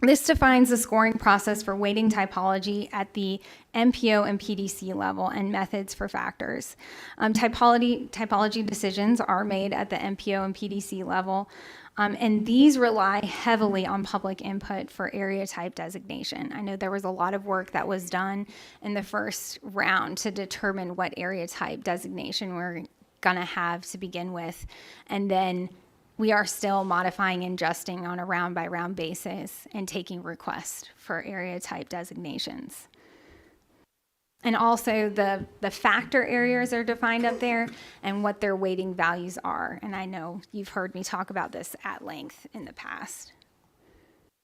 This defines the scoring process for weighting typology at the MPO and PDC level and methods for factors. Typology decisions are made at the MPO and PDC level, and these rely heavily on public input for area type designation. I know there was a lot of work that was done in the first round to determine what area type designation we're going to have to begin with, and then we are still modifying and adjusting on a round-by-round basis and taking requests for area type designations. And also the factor areas are defined up there and what their weighting values are. And I know you've heard me talk about this at length in the past.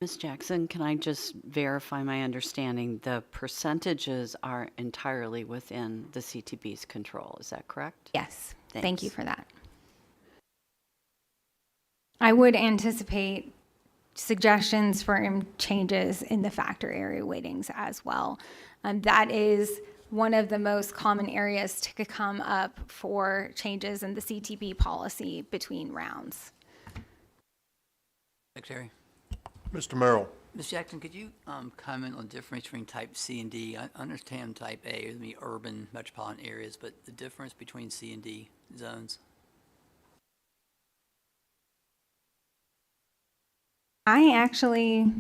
Ms. Jackson, can I just verify my understanding? The percentages are entirely within the CTB's control, is that correct? Yes, Thanks. Thank you for that. I would anticipate suggestions for changes in the factor area weightings as well. That is one of the most common areas to come up for changes in the CTB policy between rounds. Secretary. Mr. Merrill. Ms. Jackson, could you comment on the difference between type C and D? I understand type A is the urban metropolitan areas, but the difference between C and D zones? I actually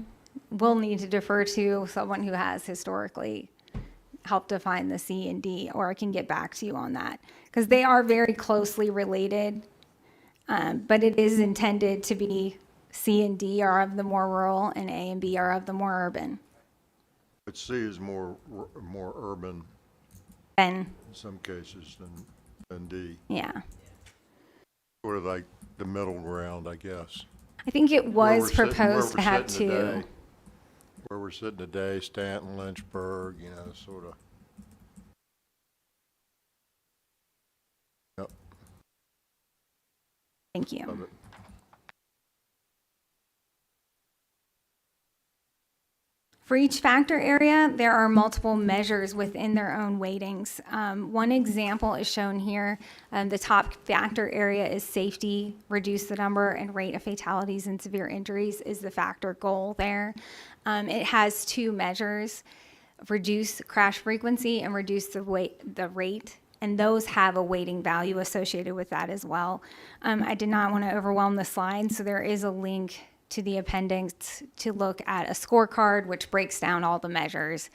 will need to defer to someone who has historically helped define the C and D, or I can get back to you on that, because they are very closely related, but it is intended to be C and D are of the more rural and A and B are of the more urban. But C is more urban And in some cases than D. yeah, Sort of like the middle ground, I guess. I think it Where was we're proposed to have sitting two. today. Where we're sitting today, Stanton, Lynchburg, sort of. Yep. Thank you. Love it. For each factor area, there are multiple measures within their own weightings. One example is shown here. The top factor area is safety, reduce the number and rate of fatalities and severe injuries is the factor goal there. It has two measures, reduce crash frequency and reduce the rate, and those have a weighting value associated with that as well. I did not want to overwhelm the slide, so there is a link to the appendix to look at a scorecard which breaks down all the measures.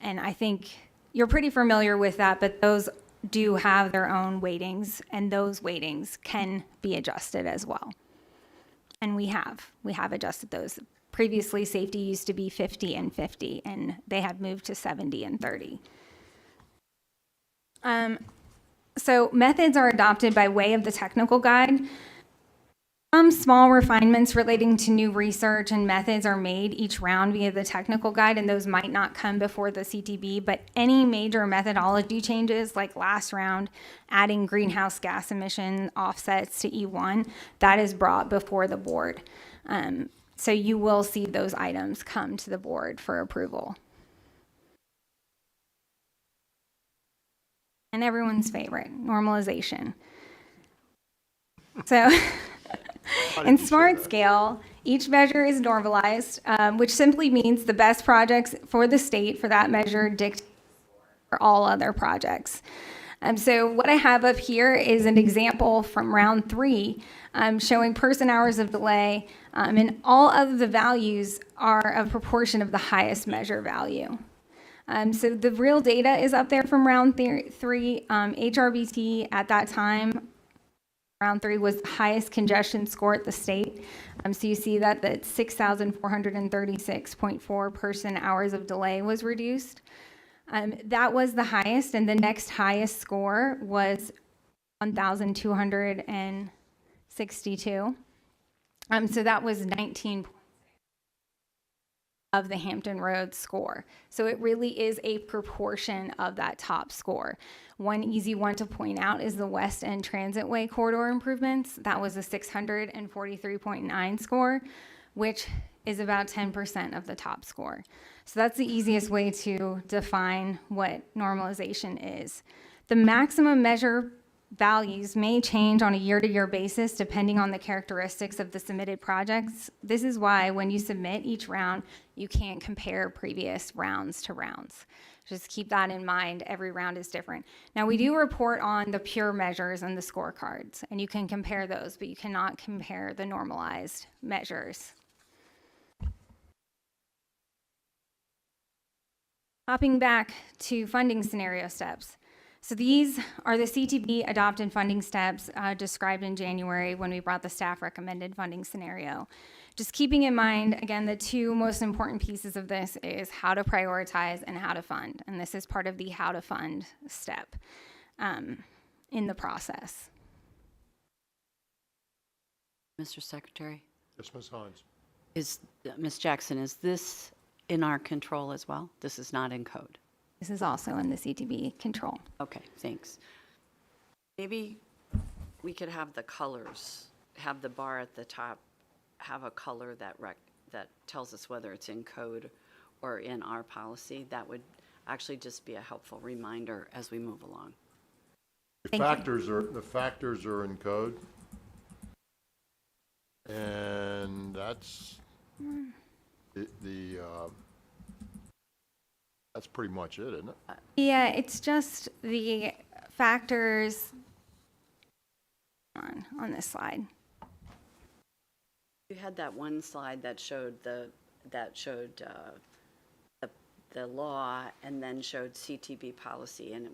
And I think you're pretty familiar with that, but those do have their own weightings, and those weightings can be adjusted as well. And we have adjusted those. Previously, safety used to be 50 and 50, and they have moved to 70 and 30. So methods are adopted by way of the technical guide. Some small refinements relating to new research and methods are made each round via the technical guide, and those might not come before the CTB, but any major methodology changes, like last round, adding greenhouse gas emission offsets to E1, that is brought before the board. So you will see those items come to the board for approval. And everyone's favorite, normalization. So in SMART scale, each measure is normalized, which simply means the best projects for the state for that measure dictate for all other projects. So what I have up here is an example from round 3 showing person hours of delay, and all of the values are a proportion of the highest measure value. So the real data is up there from round 3. HRBT at that time, round 3, was the highest congestion score at the state. So you see that 6,436.4 person hours of delay was reduced. That was the highest, and the next highest score was 1,262. So that was 19 of the Hampton Roads score. So it really is a proportion of that top score. One easy one to point out is the West End Transitway corridor improvements. That was a 643.9 score, which is about 10% of the top score. So that's the easiest way to define what normalization is. The maximum measure values may change on a year-to-year basis depending on the characteristics of the submitted projects. This is why when you submit each round, you can't compare previous rounds to rounds. Just keep that in mind. Every round is different. Now, we do report on the pure measures and the scorecards, and you can compare those, but you cannot compare the normalized measures. Hopping back to funding scenario steps. So these are the CTB adopted funding steps described in January when we brought the staff recommended funding scenario. Just keeping in mind, again, the two most important pieces of this is how to prioritize and how to fund. And this is part of the how to fund step in the process. Mr. Secretary? Yes, Ms. Hines. Ms. Jackson, is this in our control as well? This is not in code? This is also in the CTB control. Okay, thanks. Maybe we could have the colors, have the bar at the top, have a color that tells us whether it's in code or in our policy. That would actually just be a helpful reminder as we move along. The factors are in code, and that's that's pretty much it, isn't it? Yeah, it's just the factors on this slide. You had that one slide that showed the law and then showed CTB policy, and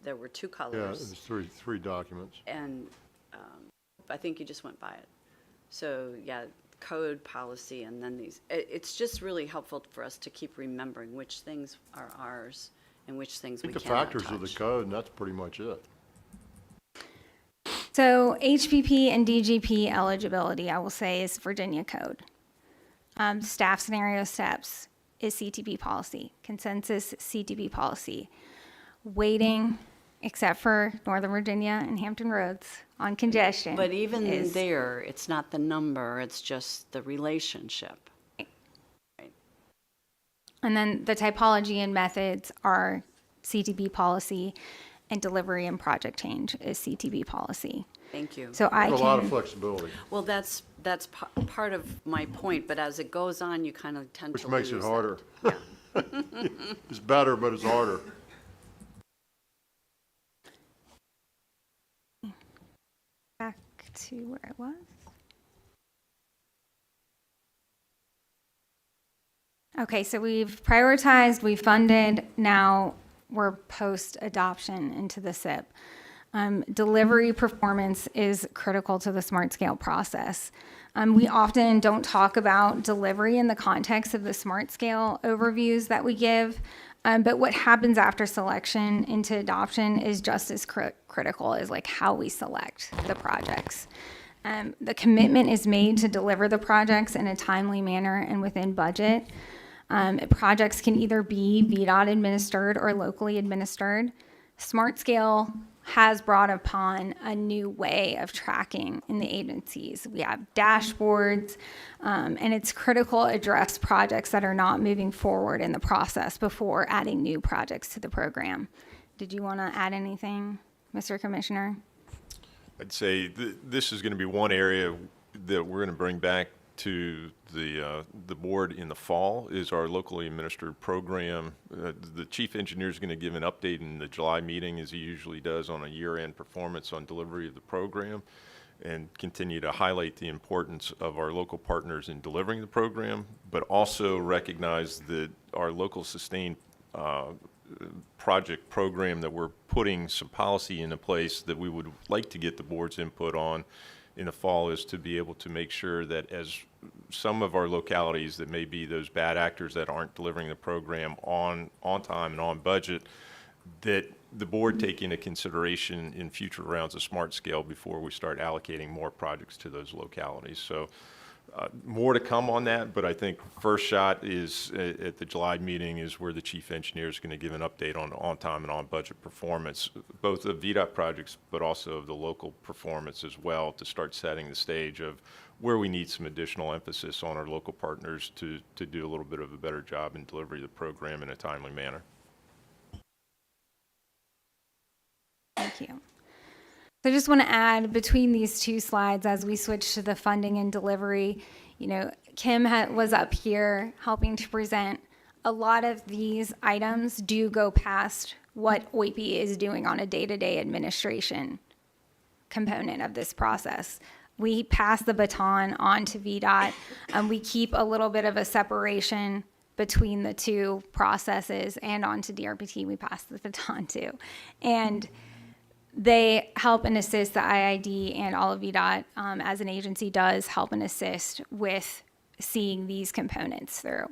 there were two colors. Yeah, it was three documents. And I think you just went by it. So yeah, code, policy, and then these. It's just really helpful for us to keep remembering which things are ours and which things we cannot touch. I think the factors of the code, and that's pretty much it. So HPP and DGP eligibility, I will say, is Virginia code. Staff scenario steps is CTB policy. Consensus, CTB policy. Weighting, except for Northern Virginia and Hampton Roads on congestion. But even there, it's not the number, it's just the relationship. Right. And then the typology and methods are CTB policy, and delivery and project change is CTB policy. Thank you. So I There's a lot of can, flexibility, Well, that's part of my point, but as it goes on, you kind of tend which to makes lose it that. harder. It's better, but it's harder. back to where it was. Okay, so we've prioritized, we've funded, now we're post-adoption into the SIP. Delivery performance is critical to the smart scale process. We often don't talk about delivery in the context of the smart scale overviews that we give, but what happens after selection into adoption is just as critical as like how we select the projects. The commitment is made to deliver the projects in a timely manner and within budget. Projects can either be VDOT administered or locally administered. Smart Scale has brought upon a new way of tracking in the agencies. We have dashboards, and it's critical to address projects that are not moving forward in the process before adding new projects to the program. Did you want to add anything, Mr. Commissioner? I'd say this is going to be one area that we're going to bring back to the board in the fall is our locally administered program. The chief engineer is going to give an update in the July meeting, as he usually does, on a year-end performance on delivery of the program, and continue to highlight the importance of our local partners in delivering the program, but also recognize that our local sustained project program that we're putting some policy into place that we would like to get the board's input on in the fall is to be able to make sure that as some of our localities that may be those bad actors that aren't delivering the program on time and on budget, that the board take into consideration in future rounds of smart scale before we start allocating more projects to those localities. So more to come on that, but I think first shot is at the July meeting is where the chief engineer is going to give an update on time and on budget performance, both of VDOT projects, but also of the local performance as well, to start setting the stage of where we need some additional emphasis on our local partners to do a little bit of a better job in delivery of the program in a timely manner. Thank you. So I just want to add between these two slides as we switch to the funding and delivery, you know, Kim was up here helping to present. A lot of these items do go past what OIP is doing on a day-to-day administration component of this process. We pass the baton on to VDOT, and we keep a little bit of a separation between the two processes, and on to DRPT we pass the baton to. And they help and assist the IID, and all of VDOT as an agency does help and assist with seeing these components through.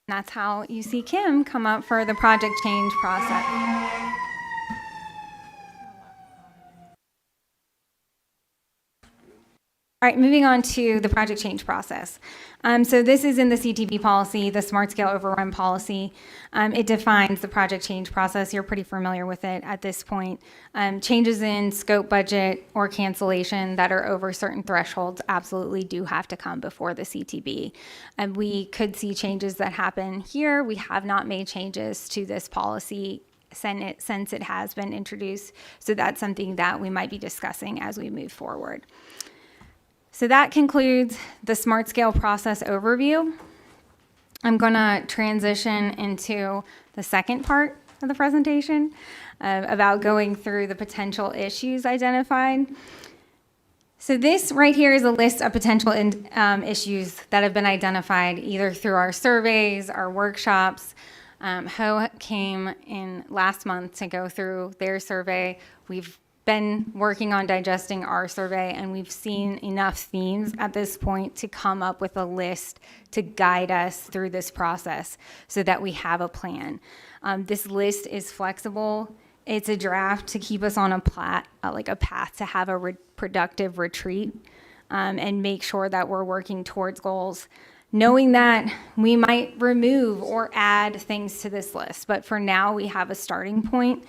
And that's how you see Kim come up for the project change process. All right, moving on to the project change process. So this is in the CTP policy, the Smart Scale Overrun policy. It defines the project change process. You're pretty familiar with it at this point. Changes in scope, budget, or cancellation that are over certain thresholds absolutely do have to come before the CTB. And we could see changes that happen here. We have not made changes to this policy since it has been introduced. So that's something that we might be discussing as we move forward. So that concludes the Smart Scale process overview. I'm going to transition into the second part of the presentation about going through the potential issues identified. So this right here is a list of potential issues that have been identified either through our surveys, our workshops. HO came in last month to go through their survey. We've been working on digesting our survey, and we've seen enough themes at this point to come up with a list to guide us through this process so that we have a plan. This list is flexible. It's a draft to keep us on a path to have a productive retreat and make sure that we're working towards goals, knowing that we might remove or add things to this list. But for now, we have a starting point.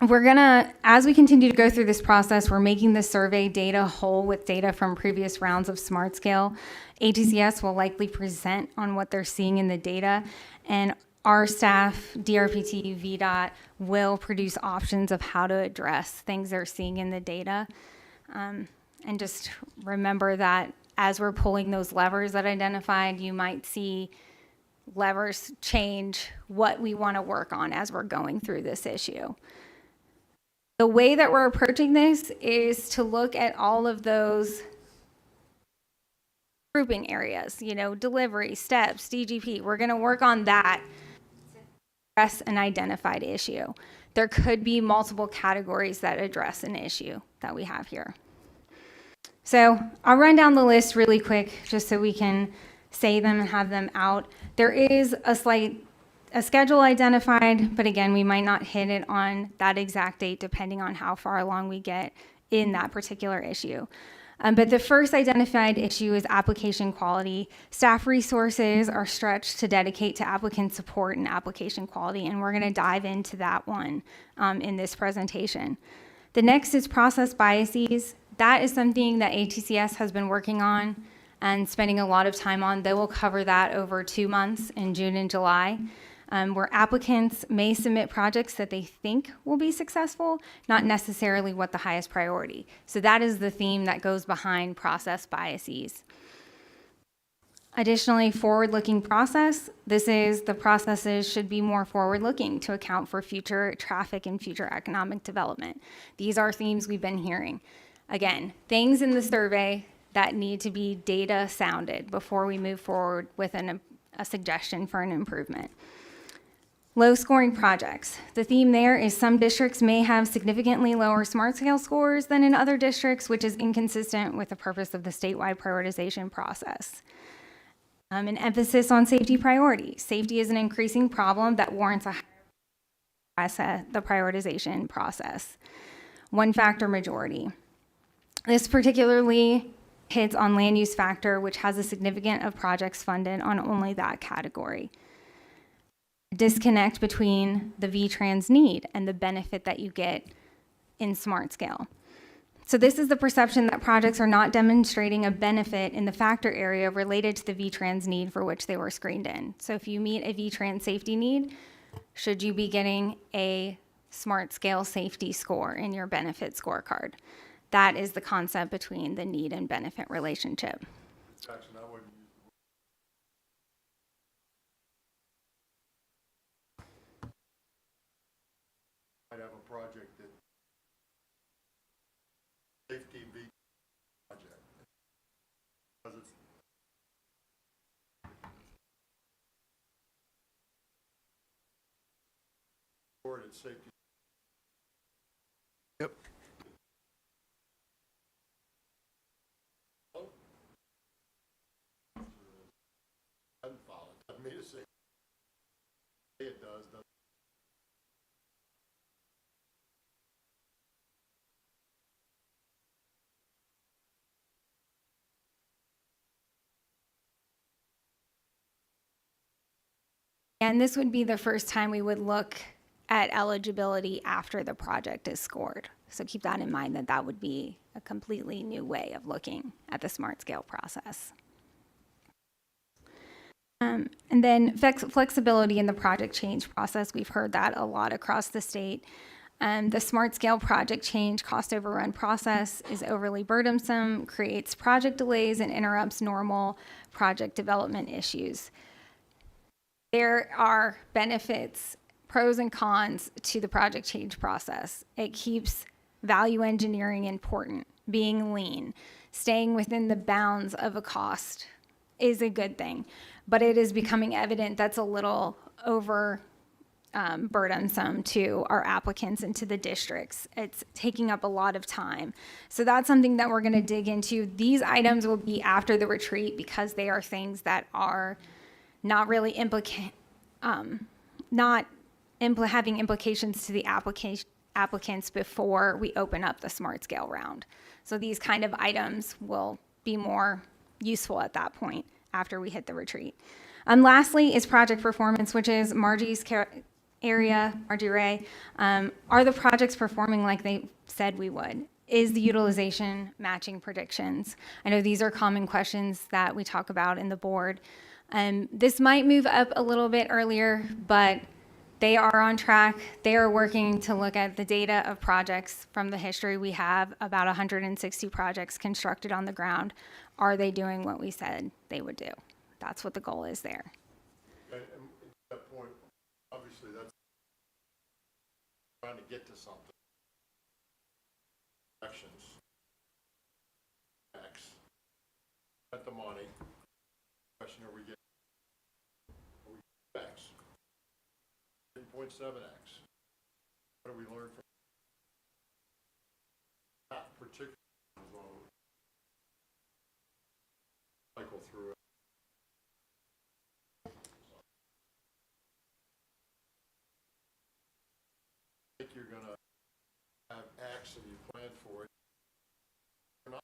we're gonna, as we continue to go through this process, we're making the survey data whole with data from previous rounds of Smart Scale. ATCS will likely present on what they're seeing in the data, and our staff, DRPT, VDOT, will produce options of how to address things they're seeing in the data. And just remember that as we're pulling those levers that I identified, you might see levers change what we want to work on as we're going through this issue. The way that we're approaching this is to look at all of those grouping areas, you know, delivery, steps, DGP. We're going to work on that to address an identified issue. There could be multiple categories that address an issue that we have here. So I'll run down the list really quick just so we can say them and have them out. There is a schedule identified, but again, we might not hit it on that exact date depending on how far along we get in that particular issue. But the first identified issue is application quality. Staff resources are stretched to dedicate to applicant support and application quality, and we're going to dive into that one in this presentation. The next is process biases. That is something that ATCS has been working on and spending a lot of time on. They will cover that over 2 months in June and July. Where applicants may submit projects that they think will be successful, not necessarily what the highest priority. So that is the theme that goes behind process biases. Additionally, forward-looking process. This is the processes should be more forward-looking to account for future traffic and future economic development. These are themes we've been hearing. Again, things in the survey that need to be data sounded before we move forward with a suggestion for an improvement. Low scoring projects. The theme there is some districts may have significantly lower Smart Scale scores than in other districts, which is inconsistent with the purpose of the statewide prioritization process. An emphasis on safety priority. Safety is an increasing problem that warrants a higher the prioritization process. One factor majority. This particularly hits on land use factor, which has a significant of projects funded on only that category. Disconnect between the VTrans need and the benefit that you get in Smart Scale. So this is the perception that projects are not demonstrating a benefit in the factor area related to the VTrans need for which they were screened in. So if you meet a VTrans safety need, should you be getting a Smart Scale safety score in your benefit scorecard? That is the concept between the need and benefit relationship. Jackson, I wouldn't use the word. Might have a project that safety V project. Because it's word it's safety. Yep. Doesn't follow. Doesn't mean to say it does. Doesn't. And this would be the first time we would look at eligibility after the project is scored. So keep that in mind, that that would be a completely new way of looking at the Smart Scale process. And then flexibility in the project change process. We've heard that a lot across the state. The Smart Scale project change cost overrun process is overly burdensome, creates project delays, and interrupts normal project development issues. There are benefits, pros and cons to the project change process. It keeps value engineering important, being lean, staying within the bounds of a cost is a good thing, but it is becoming evident that's a little over burdensome to our applicants and to the districts. It's taking up a lot of time. So that's something that we're going to dig into. These items will be after the retreat because they are things that are not really having implications to the applicants before we open up the Smart Scale round. So these kind of items will be more useful at that point after we hit the retreat. Lastly is project performance, which is Margie's area, Margie Ray, are the projects performing like they said we would? Is the utilization matching predictions? I know these are common questions that we talk about in the board. This might move up a little bit earlier, but they are on track. They are working to look at the data of projects from the history. We have about 160 projects constructed on the ground. Are they doing what we said they would do? That's what the goal is there. And at that point, obviously, that's trying to get to something. Actions. X. Spent the money. Question, are we getting X? 10.7X. What do we learn from that particular cycle through it? I think you're gonna have X and you plan for it. You're not.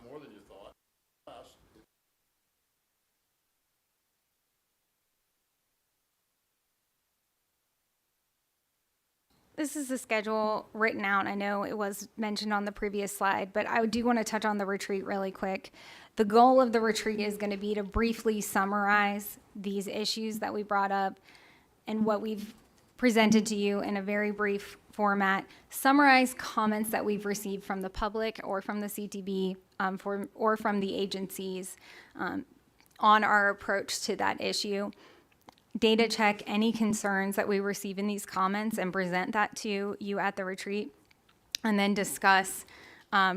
More than you thought. This is the schedule written out. I know it was mentioned on the previous slide, but I do want to touch on the retreat really quick. The goal of the retreat is going to be to briefly summarize these issues that we brought up and what we've presented to you in a very brief format, summarize comments that we've received from the public or from the CTB or from the agencies on our approach to that issue. Data check any concerns that we receive in these comments and present that to you at the retreat, and then discuss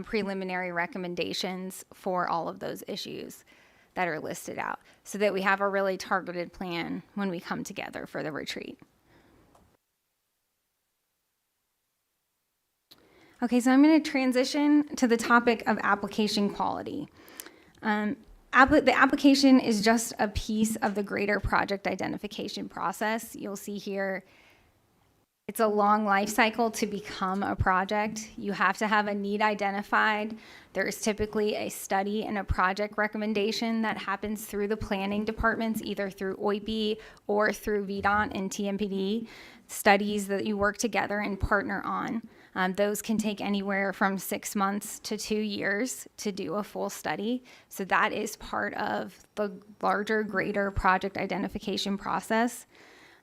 preliminary recommendations for all of those issues that are listed out so that we have a really targeted plan when we come together for the retreat. Okay, so I'm going to transition to the topic of application quality. The application is just a piece of the greater project identification process. You'll see here, it's a long life cycle to become a project. You have to have a need identified. There is typically a study and a project recommendation that happens through the planning departments, either through OIB or through VDOT and TMPD, studies that you work together and partner on. Those can take anywhere from 6 months to 2 years to do a full study. So that is part of the larger, greater project identification process.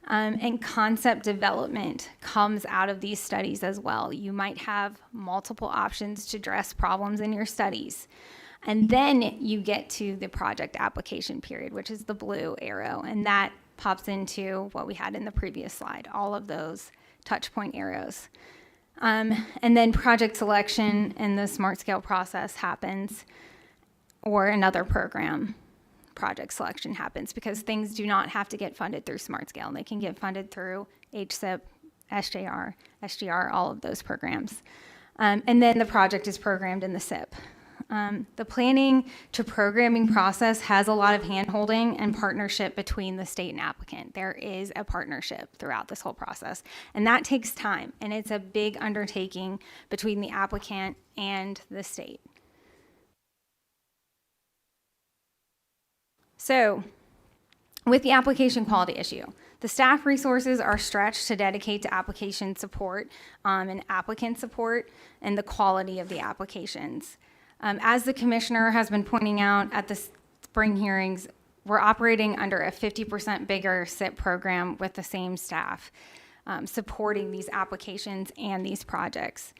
And concept development comes out of these studies as well. You might have multiple options to address problems in your studies. And then you get to the project application period, which is the blue arrow. And that pops into what we had in the previous slide, all of those touch point arrows. And then project selection and the smart scale process happens, or another program project selection happens, because things do not have to get funded through smart scale. They can get funded through HSIP, SJR, SGR, all of those programs. And then the project is programmed in the SIP. The planning to programming process has a lot of handholding and partnership between the state and applicant. There is a partnership throughout this whole process, and that takes time, and it's a big undertaking between the applicant and the state. So, with the application quality issue, the staff resources are stretched to dedicate to application support and applicant support and the quality of the applications. As the commissioner has been pointing out at the spring hearings, we're operating under a 50% bigger SIP program with the same staff supporting these applications and these projects.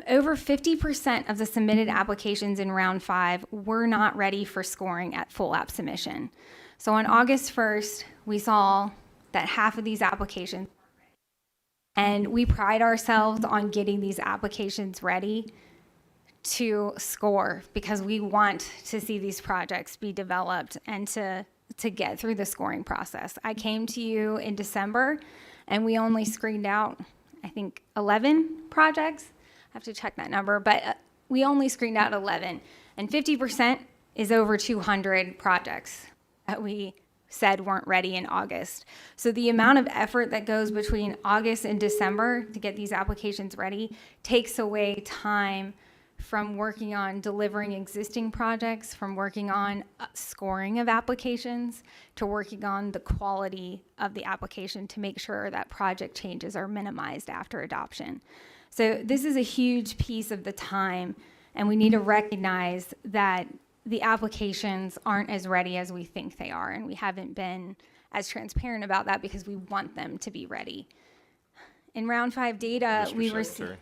Over 50% of the submitted applications in round 5 were not ready for scoring at full app submission. So on August 1st, we saw that half of these applications, and we pride ourselves on getting these applications ready to score, because we want to see these projects be developed and to get through the scoring process. I came to you in December and we only screened out, I think, 11 projects. I have to check that number, but we only screened out 11, and 50% is over 200 projects that we said weren't ready in August. So the amount of effort that goes between August and December to get these applications ready takes away time from working on delivering existing projects, from working on scoring of applications, to working on the quality of the application to make sure that project changes are minimized after adoption. So this is a huge piece of the time, and we need to recognize that the applications aren't as ready as we think they are, and we haven't been as transparent about that because we want them to be ready. In round 5 data, Mr. we Secretary. received.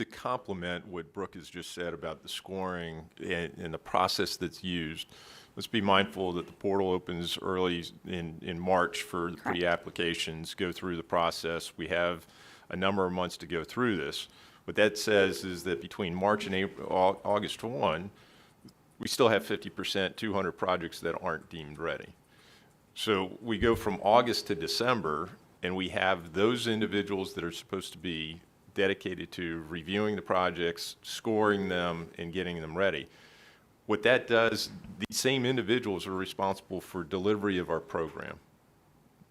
To complement what Brooke has just said about the scoring and the process that's used, let's be mindful that the portal opens early in March for the pre-applications, go through the process. We have a number of months to go through this. What that says is that between March and April, August 1, we still have 50%, 200 projects that aren't deemed ready. So we go from August to December, and we have those individuals that are supposed to be dedicated to reviewing the projects, scoring them, and getting them ready. What that does, these same individuals are responsible for delivery of our program,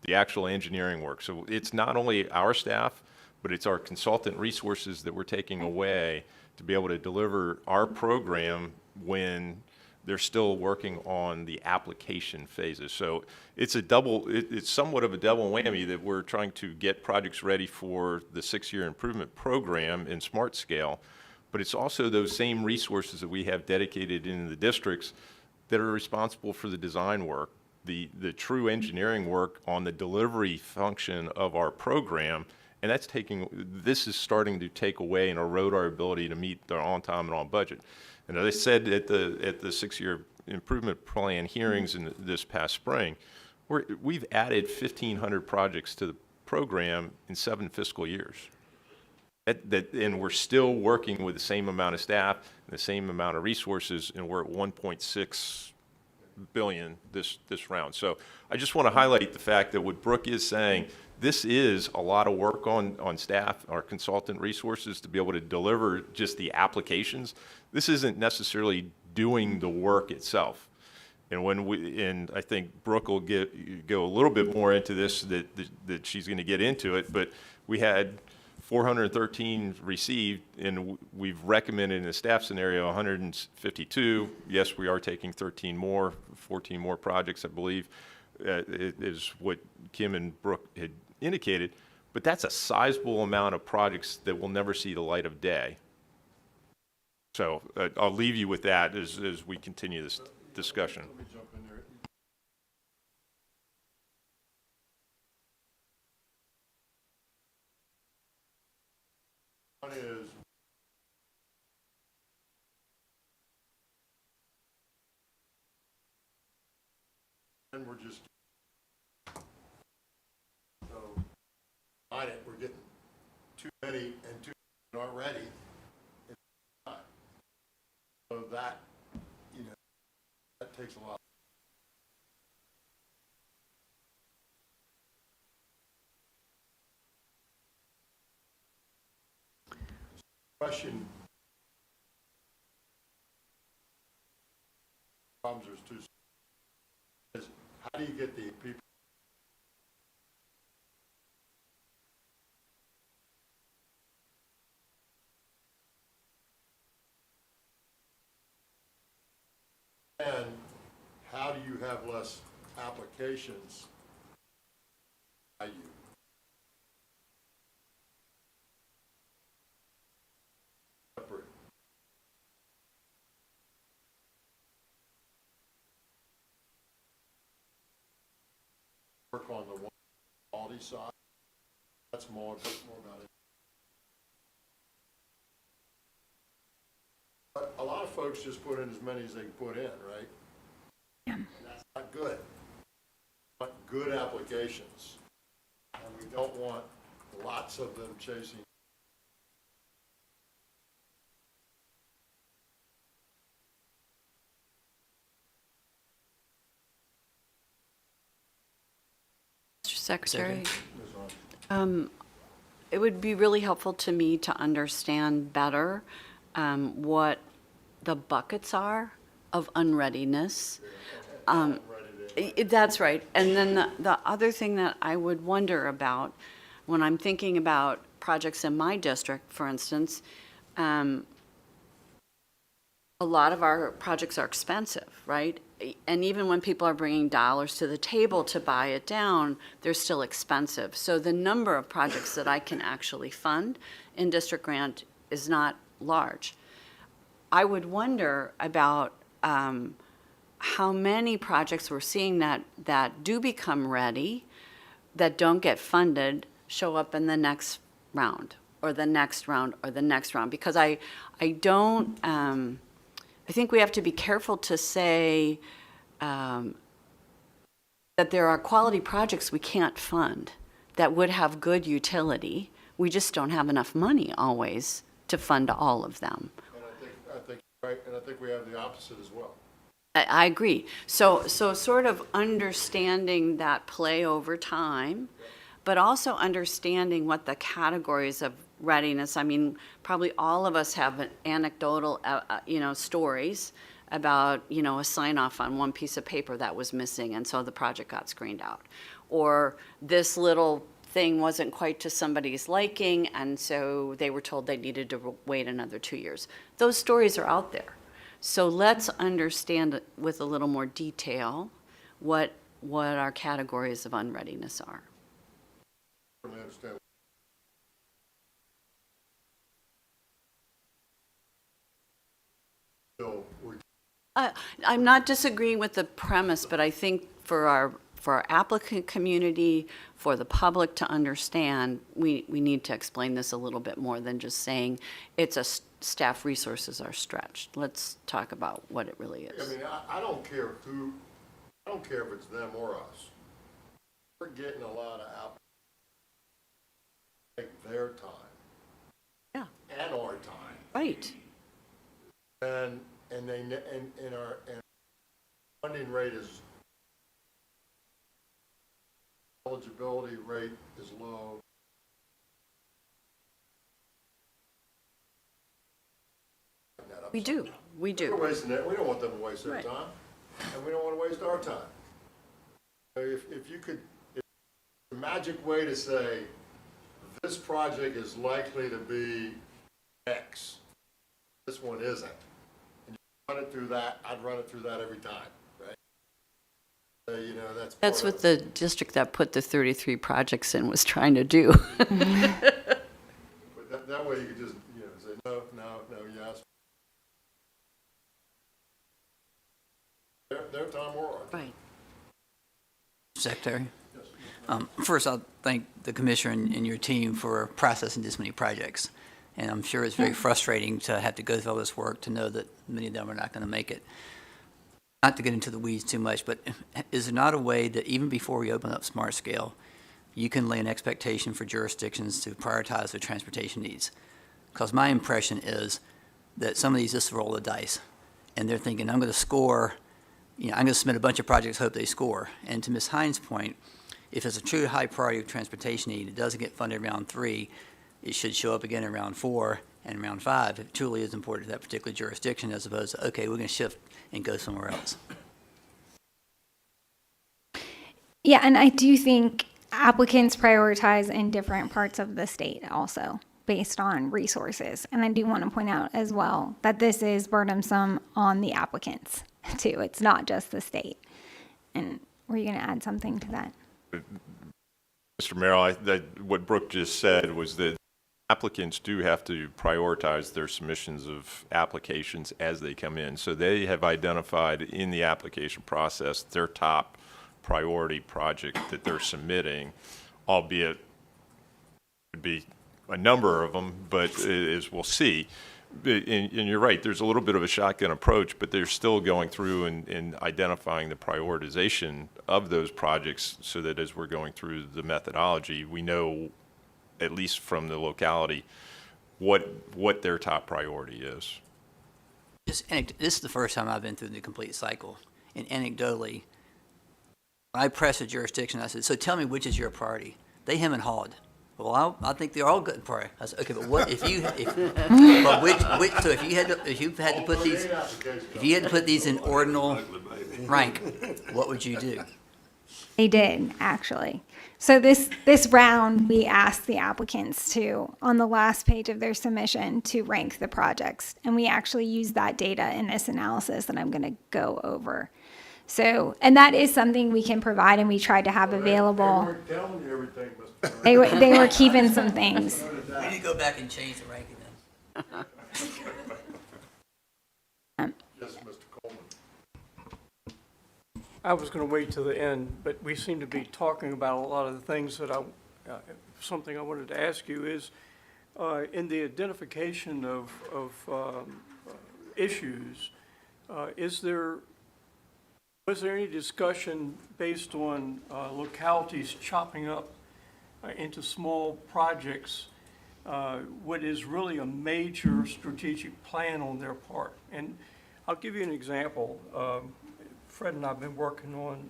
the actual engineering work. So it's not only our staff, but it's our consultant resources that we're taking away to be able to deliver our program when they're still working on the application phases. So it's it's somewhat of a double whammy that we're trying to get projects ready for the 6-year improvement program in Smart Scale, but it's also those same resources that we have dedicated in the districts that are responsible for the design work, the true engineering work on the delivery function of our program. And this is starting to take away and erode our ability to meet our on time and on budget. And as I said at the 6-year improvement plan hearings in this past spring, we've added 1,500 projects to the program in 7 fiscal years. And we're still working with the same amount of staff and the same amount of resources, and we're at 1.6 billion this round. So I just want to highlight the fact that what Brooke is saying, this is a lot of work on staff, our consultant resources, to be able to deliver just the applications. This isn't necessarily doing the work itself. And I think Brooke will go a little bit more into this, that she's going to get into it, but we had 413 received, and we've recommended in the staff scenario 152. Yes, we are taking 14 more projects, I believe, is what Kim and Brooke had indicated. But that's a sizable amount of projects that will never see the light of day. So I'll leave you with that as we continue this discussion. Let me jump in there. One is, and we're just, so, on it, we're getting too many and too many aren't ready. So that, that takes a lot. Question. Problems there's two. Is how do you get the people? And how do you have less applications by you? Separate. Work on the quality side. That's more about it. But a lot of folks just put in as many as they can put in, right? Yeah. That's not good. We want good applications. And we don't want lots of them chasing. Mr. Secretary, it would be really helpful to me to understand better what the buckets are of unreadiness. That's right. And then the other thing that I would wonder about when I'm thinking about projects in my district, for instance, a lot of our projects are expensive, right? And even when people are bringing dollars to the table to buy it down, they're still expensive. So the number of projects that I can actually fund in district grant is not large. I would wonder about how many projects we're seeing that do become ready, that don't get funded, show up in the next round, or the next round, or the next round. Because I don't, I think we have to be careful to say that there are quality projects we can't fund that would have good utility. We just don't have enough money always to fund all of them. And I think right, and I think we have the opposite as well. I agree. So sort of understanding that play over time, but also understanding what the categories of readiness. I mean, probably all of us have anecdotal, stories about, a sign off on one piece of paper that was missing, and so the project got screened out. Or this little thing wasn't quite to somebody's liking, and so they were told they needed to wait another 2 years. Those stories are out there. So let's understand with a little more detail what our categories of unreadiness are. I understand. I'm not disagreeing with the premise, but I think for our applicant community, for the public to understand, we need to explain this a little bit more than just saying it's a staff resources are stretched. Let's talk about what it really is. I mean, I don't care if it's them or us. We're getting a lot of applicants take their time. Yeah. And our time. Right. And our funding rate is, eligibility rate is low. We do. We're wasting it. We don't want them to waste their Right. time, and we don't want to waste our time. If you could, the magic way to say, this project is likely to be X, this one isn't. And you run it through that, I'd run it through that every time, right? That's what the district that put the 33 projects in was trying to do. But that way you could just, say no, yes. Their time or ours. Right. Secretary? First, I'll thank the commissioner and your team for processing this many projects. And I'm sure it's very frustrating to have to go through all this work to know that many of them are not going to make it. Not to get into the weeds too much, but is there not a way that even before we open up Smart Scale, you can lay an expectation for jurisdictions to prioritize their transportation needs? Because my impression is that some of these just roll the dice, and they're thinking, I'm going to score, I'm going to submit a bunch of projects, hope they score. And to Ms. Hines' point, if it's a true high priority of transportation need, it doesn't get funded in round 3, it should show up again in round 4 and round 5 if it truly is important to that particular jurisdiction, as opposed to, okay, we're going to shift and go somewhere else. Yeah, and I do think applicants prioritize in different parts of the state also, based on resources. And I do want to point out as well that this is burdensome on the applicants too. It's not just the state. And were you going to add something to that? Mr. Merrill, what Brooke just said was that applicants do have to prioritize their submissions of applications as they come in. So they have identified in the application process their top priority project that they're submitting, albeit it would be a number of them, but as we'll see. And you're right, there's a little bit of a shotgun approach, but they're still going through and identifying the prioritization of those projects so that as we're going through the methodology, we know, at least from the locality, what their top priority is. This is the first time I've been through the complete cycle. And anecdotally, when I pressed a jurisdiction, I said, so tell me which is your priority. They hem and hawed. Well, I think they're all good priority. I said, okay, but what if you, so if you had to put these in ordinal rank, what would you do? They did, actually. So this round, we asked the applicants to, on the last page of their submission, to rank the projects. And we actually used that data in this analysis that I'm going to go over. So, and that is something we can provide and we tried to have available. They weren't telling you everything, Mr. They were keeping some things. We need to go back and change the ranking then. Yes, Mr. Coleman. I was going to wait till the end, but we seem to be talking about a lot of the things that something I wanted to ask you is, in the identification of issues, was there any discussion based on localities chopping up into small projects what is really a major strategic plan on their part? And I'll give you an example. Fred and I have been working on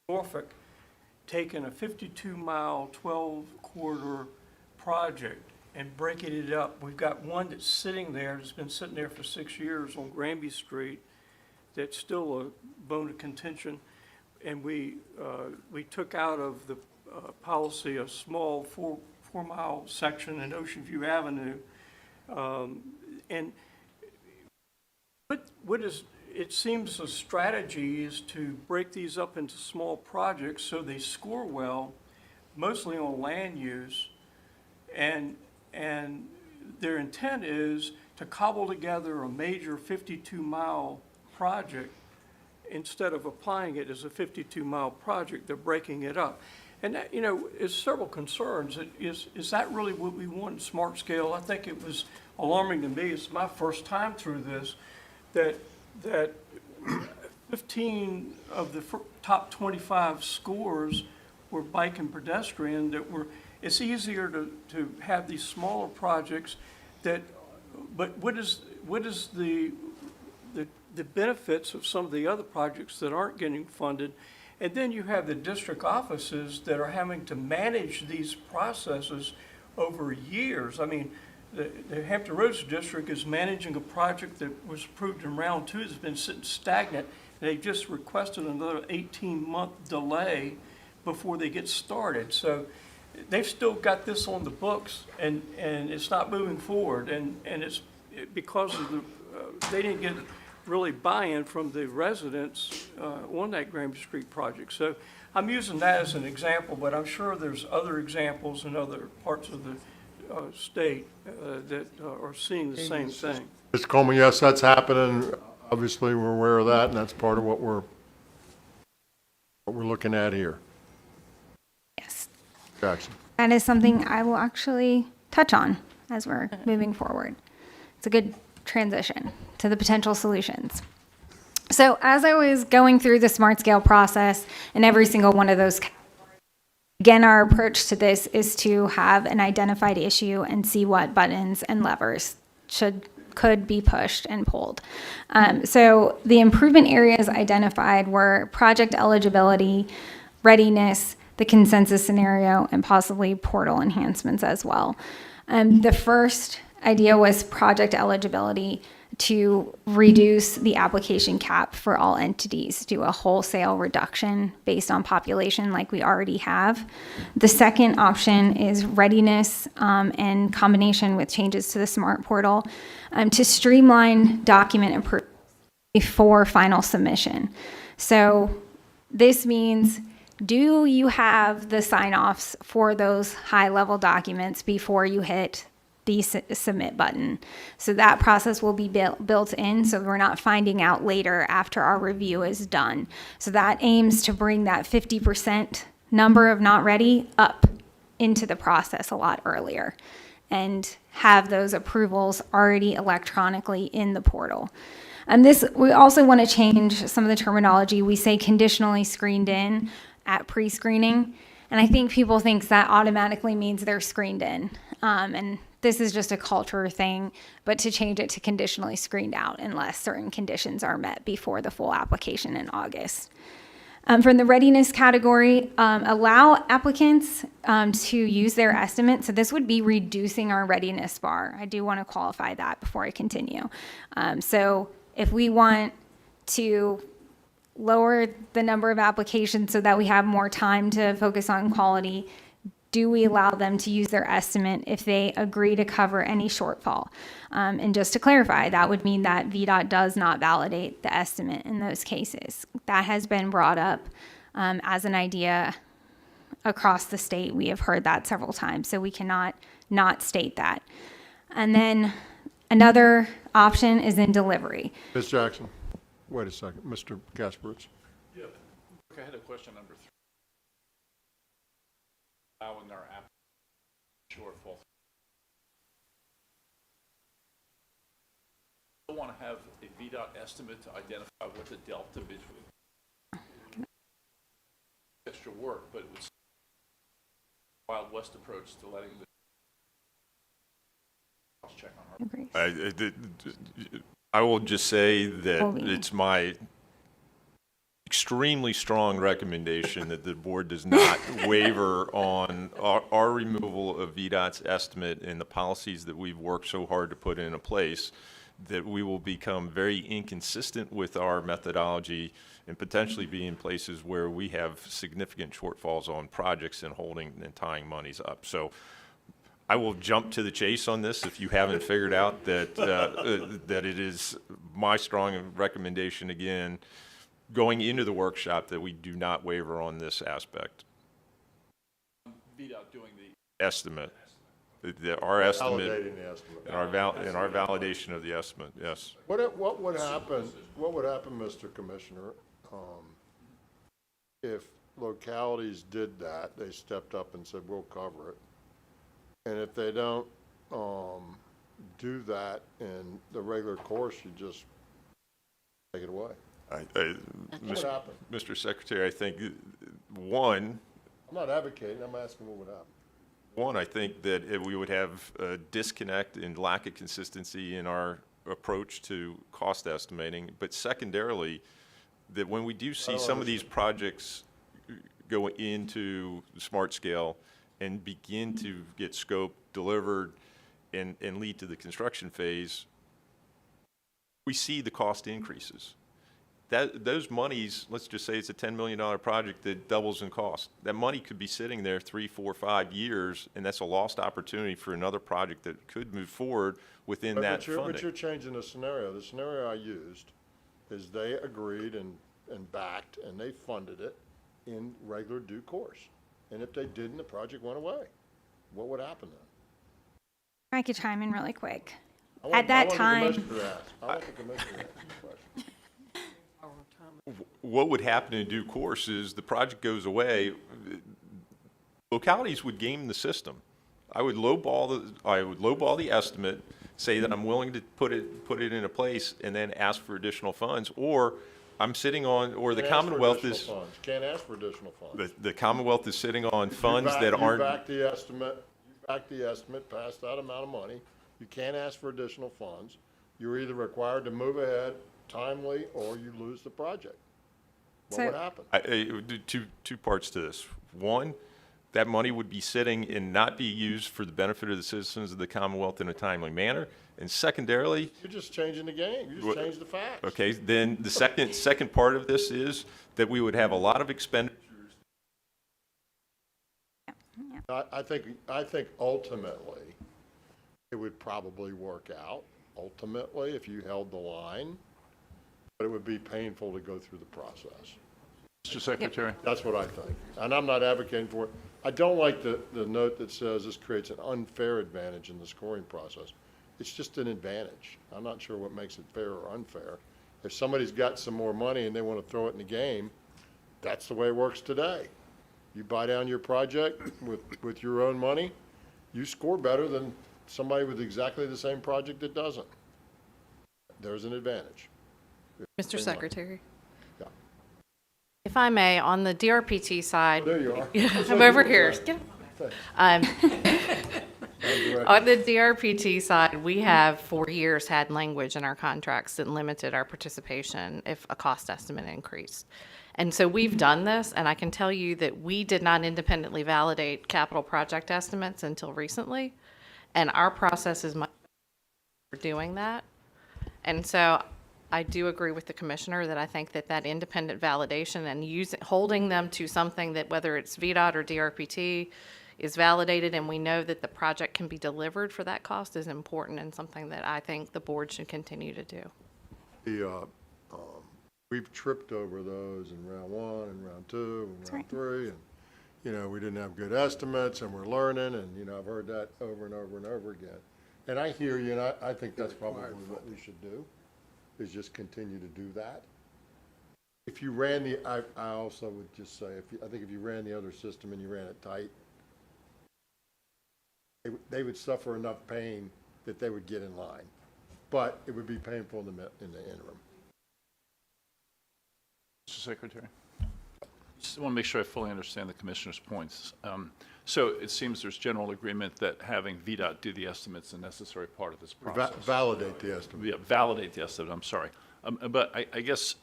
Norfolk, taking a 52-mile, 12-quarter project and breaking it up. We've got one that's sitting there, that's been sitting there for 6 years on Granby Street, that's still a bone of contention. And we took out of the policy a small four-mile section in Ocean View Avenue. And what is, it seems the strategy is to break these up into small projects so they score well, mostly on land use, and their intent is to cobble together a major 52-mile project. Instead of applying it as a 52-mile project, they're breaking it up. And that, you know, is several concerns. Is that really what we want in smart scale? I think it was alarming to me. It's my first time through this, that 15 of the top 25 scores were bike and pedestrian. It's easier to have these smaller projects but what is the benefits of some of the other projects that aren't getting funded? And then you have the district offices that are having to manage these processes over years. I mean, the Hampton Roads District is managing a project that was approved in round 2 that's been sitting stagnant. They just requested another 18-month delay before they get started. So they've still got this on the books, and it's not moving forward. And it's because of they didn't get really buy-in from the residents on that Granby Street project. So I'm using that as an example, but I'm sure there's other examples in other parts of the state that are seeing the same thing. Mr. Coleman, yes, that's happening. Obviously, we're aware of that, and that's part of what we're looking at here. Yes. Jackson. That is something I will actually touch on as we're moving forward. It's a good transition to the potential solutions. So as I was going through the smart scale process and every single one of those, again, our approach to this is to have an identified issue and see what buttons and levers could be pushed and pulled. So the improvement areas identified were project eligibility, readiness, the consensus scenario, and possibly portal enhancements as well. The first idea was project eligibility, to reduce the application cap for all entities, do a wholesale reduction based on population like we already have. The second option is readiness in combination with changes to the SMART portal to streamline document approval before final submission. So this means, do you have the sign-offs for those high-level documents before you hit the submit button? So that process will be built in, so we're not finding out later after our review is done. So that aims to bring that 50% number of not ready up into the process a lot earlier and have those approvals already electronically in the portal. And we also want to change some of the terminology. We say conditionally screened in at pre-screening, and I think people think that automatically means they're screened in. And this is just a culture thing, but to change it to conditionally screened out unless certain conditions are met before the full application in August. From the readiness category, allow applicants to use their estimate. So this would be reducing our readiness bar. I do want to qualify that before I continue. So if we want to lower the number of applications so that we have more time to focus on quality, do we allow them to use their estimate if they agree to cover any shortfall? And just to clarify, that would mean that VDOT does not validate the estimate in those cases. That has been brought up as an idea across the state. We have heard that several times, so we cannot not state that. And then another option is in delivery. Ms. Jackson, wait a second. Mr. Kasperitz. Yeah, I had a question number 3. Allowing our app shortfall. I don't want to have a VDOT estimate to identify what the delta between extra work, but it was Wild West approach to letting the check on our. I will just say that Holy. it's my extremely strong recommendation that the board does not waver on our removal of VDOT's estimate and the policies that we've worked so hard to put into place, that we will become very inconsistent with our methodology and potentially be in places where we have significant shortfalls on projects and holding and tying monies up. So I will jump to the chase on this if you haven't figured out that that it is my strong recommendation again going into the workshop that we do not waver on this aspect. VDOT doing the Estimate. Our estimate. Validating the estimate. And our validation of the estimate, yes. What would happen, Mr. Commissioner, if localities did that, they stepped up and said, we'll cover it, and if they don't do that in the regular course, you just take it away? Mr. happen? Mr. Secretary, I think, one, I'm not advocating, I'm asking what would happen. I think that we would have a disconnect and lack of consistency in our approach to cost estimating, but secondarily, that when we do see some of these projects go into the smart scale and begin to get scoped, delivered, and lead to the construction phase, we see the cost increases. Those monies, let's just say it's a $10 million project that doubles in cost. That money could be sitting there 3, 4, 5 years, and that's a lost opportunity for another project that could move forward within that funding. But you're changing the scenario. The scenario I used is they agreed and backed, and they funded it in regular due course. And if they didn't, the project went away. What would happen then? I could chime in really quick. I want the commissioner to ask the question. What would happen in due course is the project goes away. Localities would game the system. I would lowball the estimate, say that I'm willing to put it into place, and then ask for additional funds. Or I'm sitting on, or the Commonwealth is. Can't ask for additional funds. The Commonwealth is sitting on funds that aren't. You back the estimate, past that amount of money. You can't ask for additional funds. You're either required to move ahead timely or you lose the project. What would happen? Two parts to this. One, that money would be sitting and not be used for the benefit of the citizens of the Commonwealth in a timely manner. And secondarily, You're just changing the game. You just changed the facts. okay, then the second part of this is that we would have a lot of expenditures. I think ultimately, it would probably work out, ultimately, if you held the line, but it would be painful to go through the process. Mr. Secretary. That's what I think. And I'm not advocating for it. I don't like the note that says this creates an unfair advantage in the scoring process. It's just an advantage. I'm not sure what makes it fair or unfair. If somebody's got some more money and they want to throw it in the game, that's the way it works today. You buy down your project with your own money, you score better than somebody with exactly the same project that doesn't. There's an advantage. Mr. Secretary. Yeah. If I may, on the DRPT side. There you are. I'm over here. On the DRPT side, we have for years had language in our contracts that limited our participation if a cost estimate increased. And so we've done this, and I can tell you that we did not independently validate capital project estimates until recently. And our process is much better for doing that. And so I do agree with the commissioner that I think that that independent validation and holding them to something that, whether it's VDOT or DRPT, is validated and we know that the project can be delivered for that cost is important and something that I think the board should continue to do. We've tripped over those in round one and round two and round three, and, you know, we didn't have good estimates, and we're learning, and, you know, I've heard that over and over and over again. And I hear you, and I think that's probably what we should do, is just continue to do that. If you ran I also would just say, I think if you ran the other system and you ran it tight, they would suffer enough pain that they would get in line. But it would be painful in the interim. Mr. Secretary, just want to make sure I fully understand the commissioner's points. So it seems there's general agreement that having VDOT do the estimates is a necessary part of this process. Validate the estimate. Yeah, validate the estimate, I'm sorry. But I guess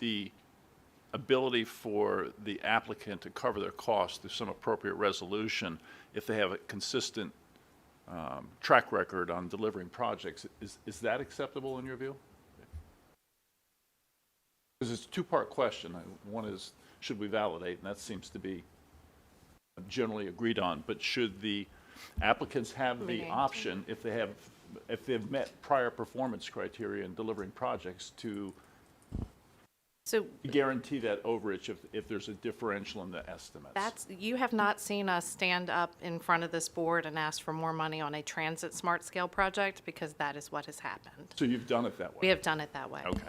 the ability for the applicant to cover their costs through some appropriate resolution, if they have a consistent track record on delivering projects, is that acceptable in your view? Because it's a two-part question. One is, should we validate? And that seems to be generally agreed on. But should the applicants have the option, if they've met prior performance criteria in delivering projects, to guarantee that overage if there's a differential in the estimates? You have not seen us stand up in front of this board and ask for more money on a transit smart scale project, because that is what has happened. So you've done it that way? We have done it that way. Okay.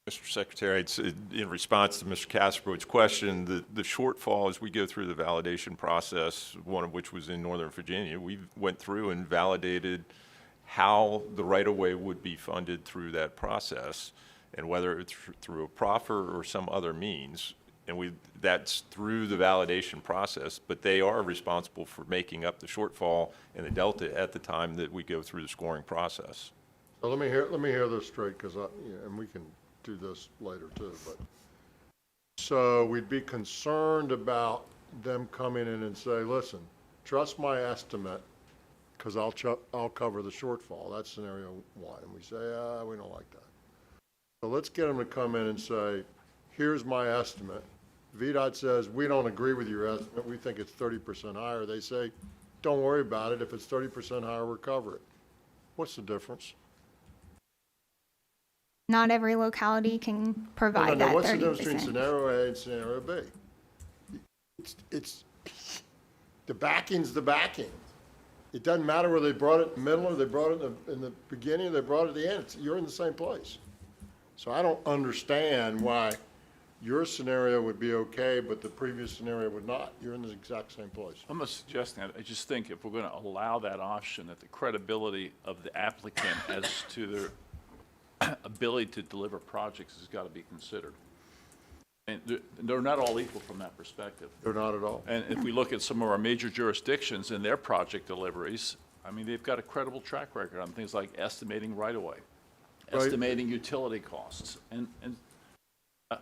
Mr. Secretary, it's in response to Mr. Casperwood's question, the shortfall as we go through the validation process, one of which was in Northern Virginia, we went through and validated how the right-of-way would be funded through that process, and whether it's through a proffer or some other means. And that's through the validation process, but they are responsible for making up the shortfall and the delta at the time that we go through the scoring process. So let me hear this straight, because and we can do this later too, but so we'd be concerned about them coming in and say, listen, trust my estimate because I'll cover the shortfall. That's scenario one. And we say, we don't like that. So let's get them to come in and say, here's my estimate. VDOT says, we don't agree with your estimate. We think it's 30% higher. They say, don't worry about it. If it's 30% higher, we'll cover it. What's the difference? Not every locality can provide that 30%. What's the difference between scenario A and scenario B? It's the backing's the backing. It doesn't matter whether they brought it in the middle or they brought it in the beginning or they brought it at the end. You're in the same place. So I don't understand why your scenario would be okay, but the previous scenario would not. You're in the exact same place. I'm not suggesting that. I just think if we're going to allow that option, that the credibility of the applicant as to their ability to deliver projects has got to be considered. And they're not all equal from that perspective. They're not at all. And if we look at some of our major jurisdictions and their project deliveries, I mean, they've got a credible track record on things like estimating right-of-way, estimating utility costs. And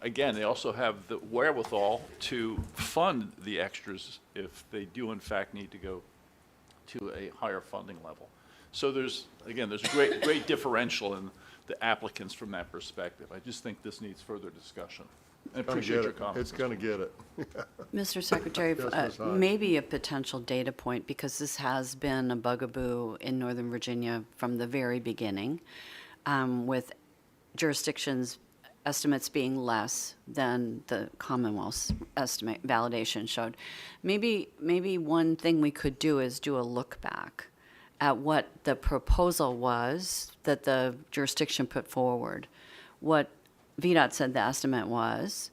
again, they also have the wherewithal to fund the extras if they do in fact need to go to a higher funding level. So there's a great differential in the applicants from that perspective. I just think this needs further discussion. I appreciate your comments. It's going to get it. Mr. Secretary, maybe a potential data point, because this has been a bugaboo in Northern Virginia from the very beginning, with jurisdictions' estimates being less than the Commonwealth's estimate validation showed. Maybe one thing we could do is do a look back at what the proposal was that the jurisdiction put forward, what VDOT said the estimate was,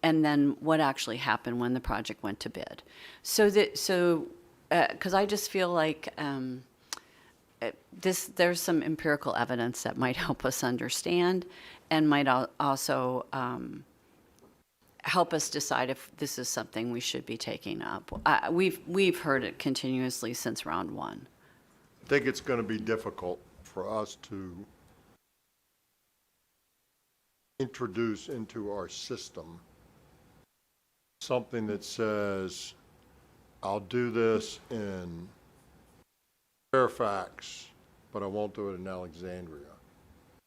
and then what actually happened when the project went to bid. Because I just feel like there's some empirical evidence that might help us understand and might also help us decide if this is something we should be taking up. We've heard it continuously since round one. I think it's going to be difficult for us to introduce into our system something that says, I'll do this in Fairfax but I won't do it in Alexandria.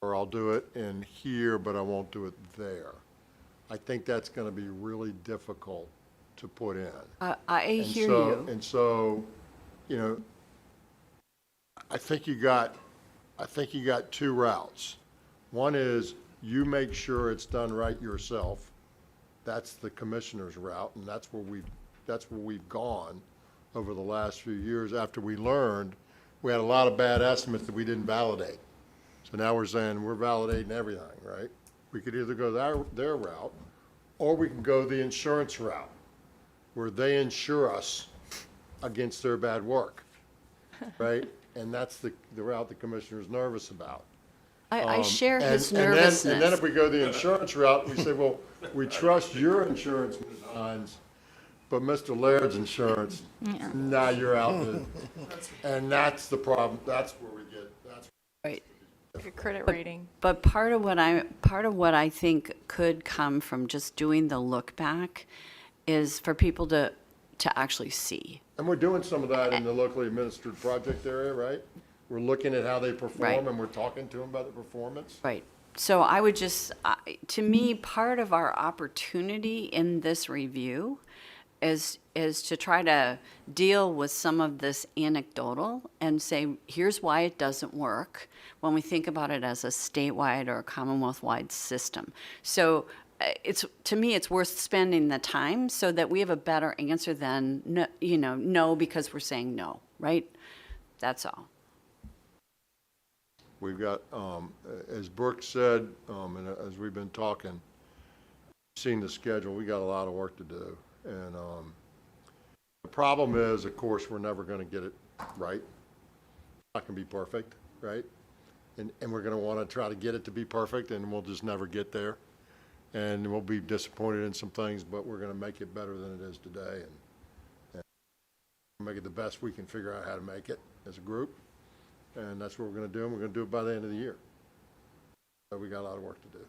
Or I'll do it in here, but I won't do it there. I think that's going to be really difficult to put in. I hear you. And so, you know, I think you got two routes. One is you make sure it's done right yourself. That's the commissioner's route, and that's where we've gone over the last few years after we learned we had a lot of bad estimates that we didn't validate. So now we're saying we're validating everything, right? We could either go their route, or we can go the insurance route, where they insure us against their bad work, right? And that's the route the commissioner's nervous about. I share his And nervousness. then if we go the insurance route, we say, well, we trust your insurance, Ms. Hines, but Mr. Laird's insurance, nah, you're out. And that's the problem. That's where we get, Right. Your credit rating. But part of what I think could come from just doing the look back is for people to actually see. and we're doing some of that in the locally administered project area, right? We're looking at how they perform, and we're talking to them about the performance. Right. So I would just, to me, part of our opportunity in this review is to try to deal with some of this anecdotal and say, here's why it doesn't work when we think about it as a statewide or a Commonwealth-wide system. So to me, it's worth spending the time so that we have a better answer than, no, because we're saying no, right? That's all. We've got, as Brooke said, and as we've been talking, seeing the schedule, we got a lot of work to do. And the problem is, of course, we're never going to get it right. It's not going to be perfect, right? And we're going to want to try to get it to be perfect, and we'll just never get there. And we'll be disappointed in some things, but we're going to make it better than it is today, and make it the best we can figure out how to make it as a group. And that's what we're going to do, and we're going to do it by the end of the year. So we got a lot of work to do.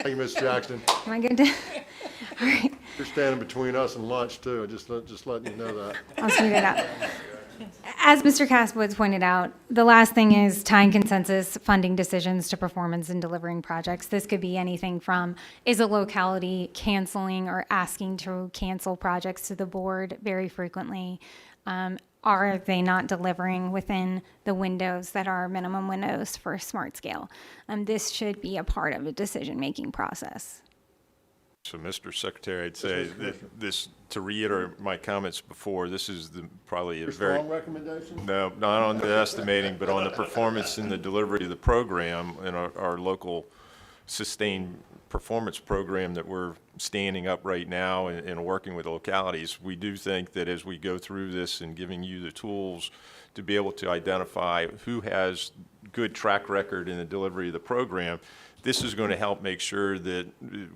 Thank you, Ms. Jackson. Am I good to? All right. You're standing between us and lunch, too. Just letting you know that. I'll smooth it out. As Mr. Caswoods pointed out, the last thing is tying consensus funding decisions to performance in delivering projects. This could be anything from, is a locality canceling or asking to cancel projects to the board very frequently? Are they not delivering within the windows that are minimum windows for smart scale? This should be a part of a decision-making process. So, Mr. Secretary, I'd say that this, to reiterate my comments before, this is probably a very... Strong recommendation? No, not on the estimating, but on the performance and the delivery of the program and our local sustained performance program that we're standing up right now and working with localities. We do think that as we go through this and giving you the tools to be able to identify who has good track record in the delivery of the program, this is going to help make sure that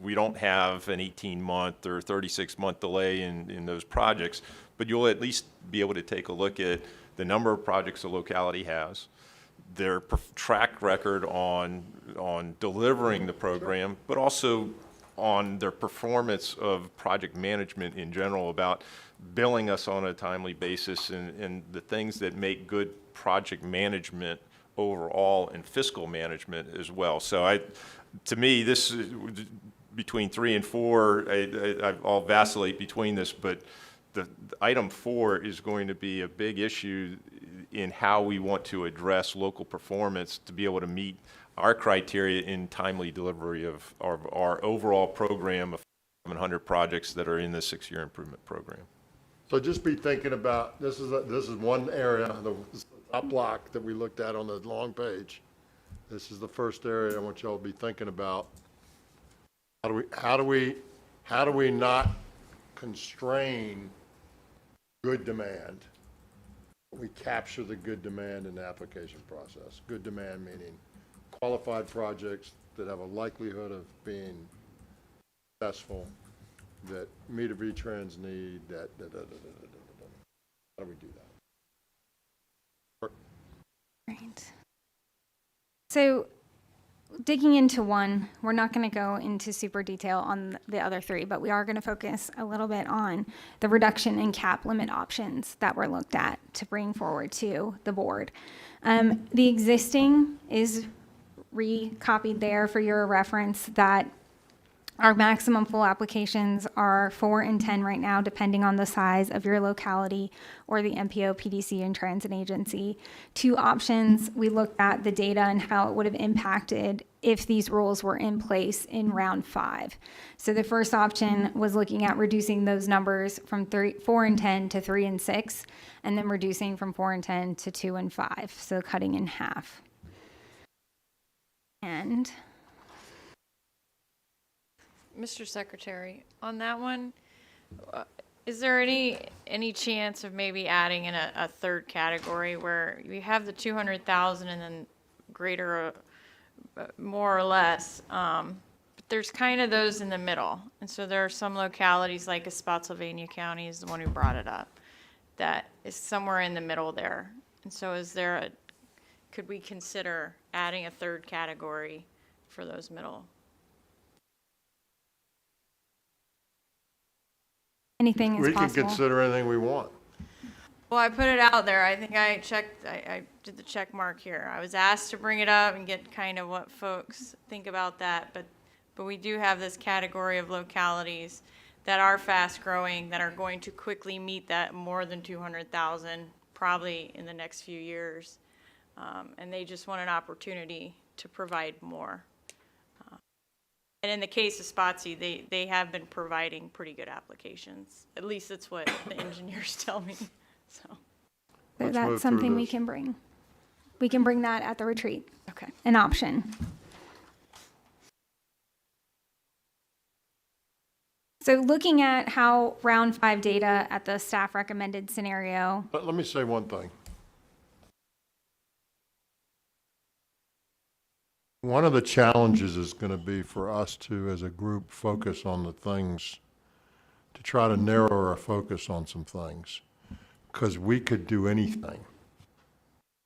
we don't have an 18-month or 36-month delay in those projects, but you'll at least be able to take a look at the number of projects the locality has, their track record on delivering the program, but also on their performance of project management in general, about billing us on a timely basis and the things that make good project management overall and fiscal management as well. So to me, this is between 3 and 4, I'll vacillate between this, but the item 4 is going to be a big issue in how we want to address local performance to be able to meet our criteria in timely delivery of our overall program of 700 projects that are in the 6-year improvement program. So just be thinking about, this is one area, the top block that we looked at on the long page. This is the first area I want y'all to be thinking about. How do we not constrain good demand? We capture the good demand in the application process. Good demand meaning qualified projects that have a likelihood of being successful, that meet a V-Trans need, How do we do that? Right. So digging into one, we're not going to go into super detail on the other three, but we are going to focus a little bit on the reduction in cap limit options that were looked at to bring forward to the board. The existing is recopied there for your reference, that our maximum full applications are 4 and 10 right now, depending on the size of your locality or the MPO, PDC, and transit agency. 2 options, we looked at the data and how it would have impacted if these rules were in place in round 5. So the first option was looking at reducing those numbers from 4 and 10 to 3 and 6, and then reducing from 4 and 10 to 2 and 5, so cutting in half. And Mr. Secretary, on that one, is there any chance of maybe adding in a third category where we have the 200,000 and then greater, more or less, but there's kind of those in the middle. And so there are some localities, like Spotsylvania County is the one who brought it up, that is somewhere in the middle there. And so could we consider adding a third category for those middle? anything is We can possible. consider anything we want. Well, I put it out there. I think I checked, I did the check mark here. I was asked to bring it up and get kind of what folks think about that, but we do have this category of localities that are fast growing, that are going to quickly meet that more than 200,000, probably in the next few years. And they just want an opportunity to provide more. And in the case of Spotsy, they have been providing pretty good applications. At least that's what the engineers tell me, so. Let's move That's through something we this. can bring. We can bring that at the retreat, Okay. an option. So looking at how round 5 data at the staff recommended scenario, Let me say one thing. One of the challenges is going to be for us to, as a group, focus on the things, to try to narrow our focus on some things, because we could do anything,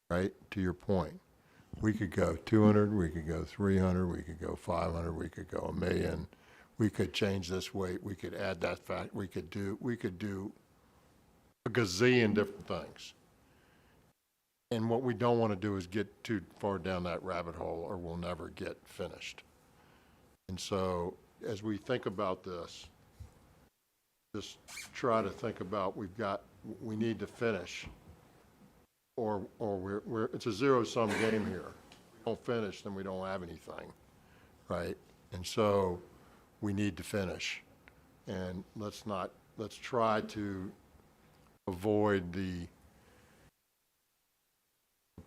right, to your point. We could go 200, we could go 300, we could go 500, we could go 1,000,000. We could change this weight, we could add that fact, we could do a gazillion different things. And what we don't want to do is get too far down that rabbit hole, or we'll never get finished. And so, as we think about this, just try to think about, we need to finish, or it's a zero-sum game here. If we don't finish, then we don't have anything, right? And so, we need to finish. And let's try to avoid the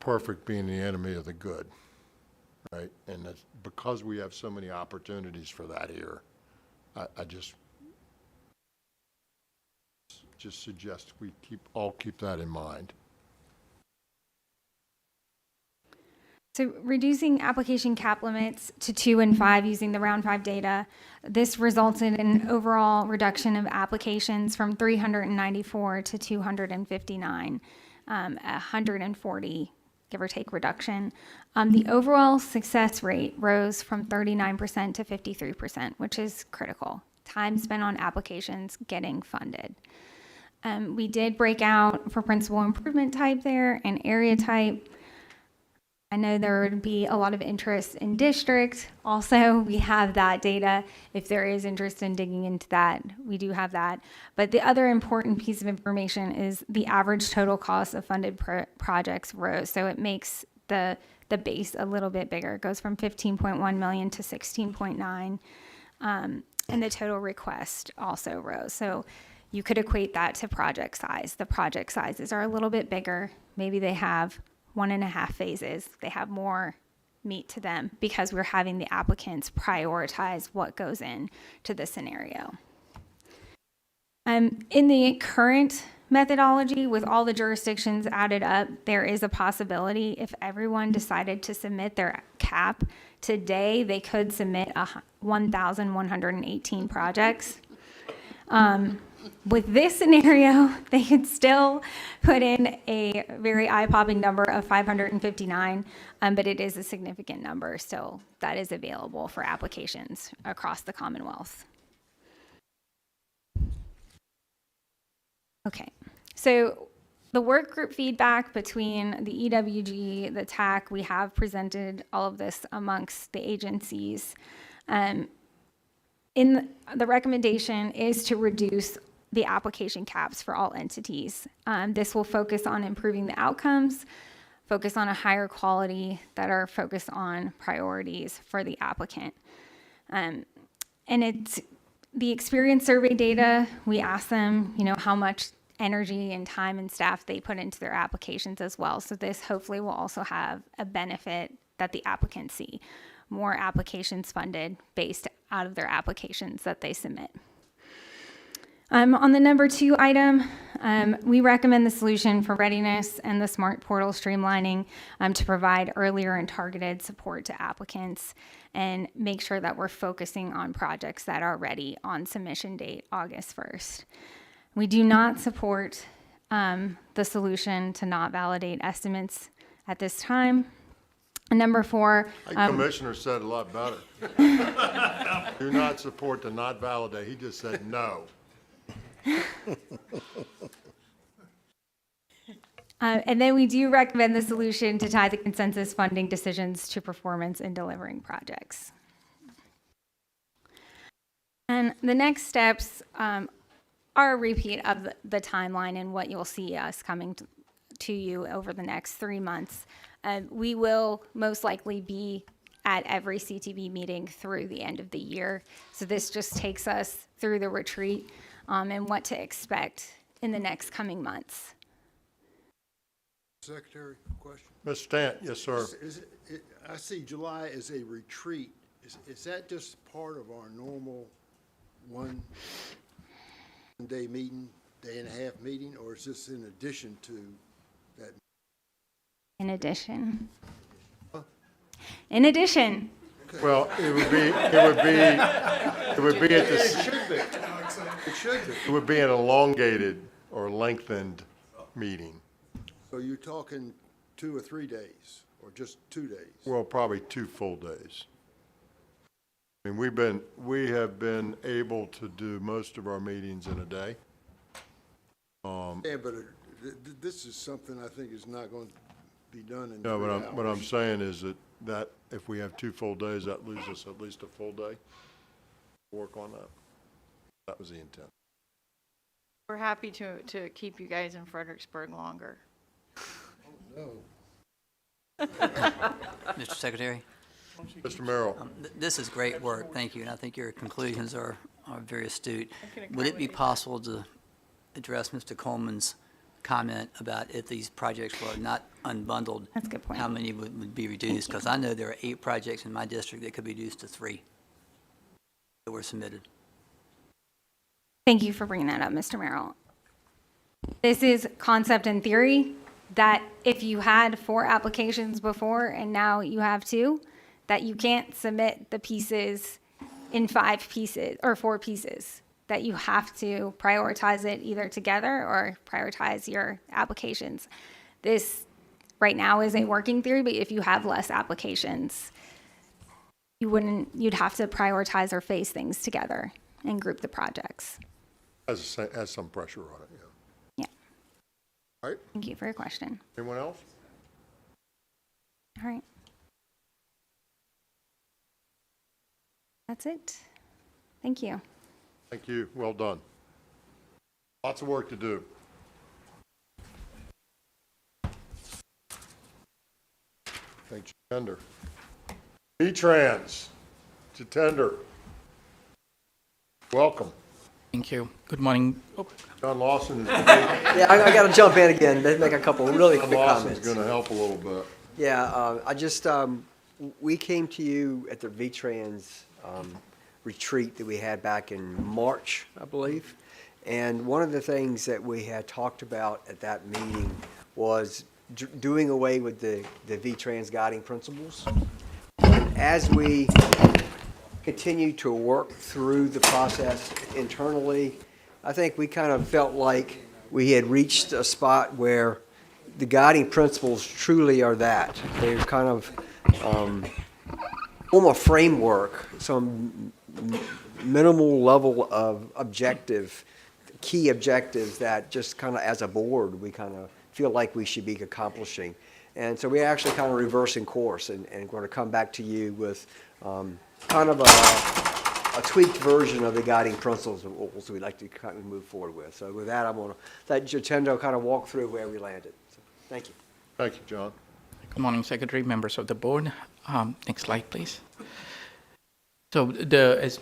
perfect being the enemy of the good, right? And that's because we have so many opportunities for that here. I just suggest we keep that in mind. so reducing application cap limits to 2 and 5 using the round 5 data, this resulted in an overall reduction of applications from 394 to 259, 140 give or take reduction. The overall success rate rose from 39% to 53%, which is critical. Time spent on applications getting funded. We did break out for principal improvement type there and area type. I know there would be a lot of interest in district. Also, we have that data. If there is interest in digging into that, we do have that. But the other important piece of information is the average total cost of funded projects rose. So it makes the base a little bit bigger. It goes from 15.1 million to 16.9. And the total request also rose. So you could equate that to project size. The project sizes are a little bit bigger. Maybe they have 1.5 phases. They have more meat to them because we're having the applicants prioritize what goes in to the scenario. In the current methodology, with all the jurisdictions added up, there is a possibility if everyone decided to submit their cap today, they could submit 1,118 projects. with this scenario, they could still put in a very eye-popping number of 559, but it is a significant number still that is available for applications across the Commonwealth. Okay, so the work group feedback between the EWG, the TAC, we have presented all of this amongst the agencies. The recommendation is to reduce the application caps for all entities. This will focus on improving the outcomes, focus on a higher quality that are focused on priorities for the applicant. And it's the experience survey data, we ask them, how much energy and time and staff they put into their applications as well. So this hopefully will also have a benefit that the applicants see. More applications funded based out of their applications that they submit. On the number 2 item, we recommend the solution for readiness and the smart portal streamlining to provide earlier and targeted support to applicants and make sure that we're focusing on projects that are ready on submission date August 1st. We do not support the solution to not validate estimates at this time. And number 4. The Commissioner said a lot better. Do not support the not validate. He just said no. And then we do recommend the solution to tie the consensus funding decisions to performance in delivering projects. And the next steps are a repeat of the timeline and what you'll see us coming to you over the next 3 months. We will most likely be at every CTB meeting through the end of the year. So this just takes us through the retreat and what to expect in the next coming months. Secretary, question? Ms. Stant, yes, sir. I see July as a retreat. Is that just part of our normal one-day meeting, day and a half meeting, or is this in addition to that? In addition. In addition. Well, it would be at this. It should be. It would be an elongated or lengthened meeting. So you're talking 2 or 3 days, or just 2 days? Well, probably 2 full days. I mean, we have been able to do most of our meetings in a day. Yeah, but this is something I think is not going to be done in 3 No, hours. what I'm saying is that if we have 2 full days, that leaves us at least a full day to work on that. That was the intent. We're happy to keep you guys in Fredericksburg longer. No. Mr. Secretary? Mr. Merrill. This is great work, thank you, and I think your conclusions are very astute. Would it be possible to address Mr. Coleman's comment about if these projects were not unbundled? That's a good point. How many would be reduced? Because I know there are 8 projects in my district that could be reduced to 3 that were submitted. Thank you for bringing that up, Mr. Merrill. This is concept and theory that if you had 4 applications before and now you have 2, that you can't submit the pieces in 5 pieces or 4 pieces, that you have to prioritize it either together or prioritize your applications. This right now is a working theory, but if you have less applications, you'd have to prioritize or phase things together and group the projects. Has some pressure on it, yeah. Yeah. All right. Thank you for your question. Anyone else? All right. That's it. Thank you. Thank you. Well done. Lots of work to do. Thank you, Tender. V-Trans, Jatender. Welcome. Thank you. Good morning. John Lawson is. Yeah, I got to jump in again, make a couple really quick John Lawson's comments. going to help a little bit. Yeah, we came to you at the V-Trans retreat that we had back in March, I believe. And one of the things that we had talked about at that meeting was doing away with the V-Trans guiding principles. And as we continue to work through the process internally I think we kind of felt like we had reached a spot where the guiding principles truly are that. They're kind of form a framework, some minimal level of key objectives that just kind of as a board, we kind of feel like we should be accomplishing. And so we're actually kind of reversing course and going to come back to you with kind of a tweaked version of the guiding principles we'd like to kind of move forward with. So with that, I'm going to let Jatendo kind of walk through where we landed. So, thank you. Thank you, John. Good morning, Secretary, members of the board. Next slide, please. So as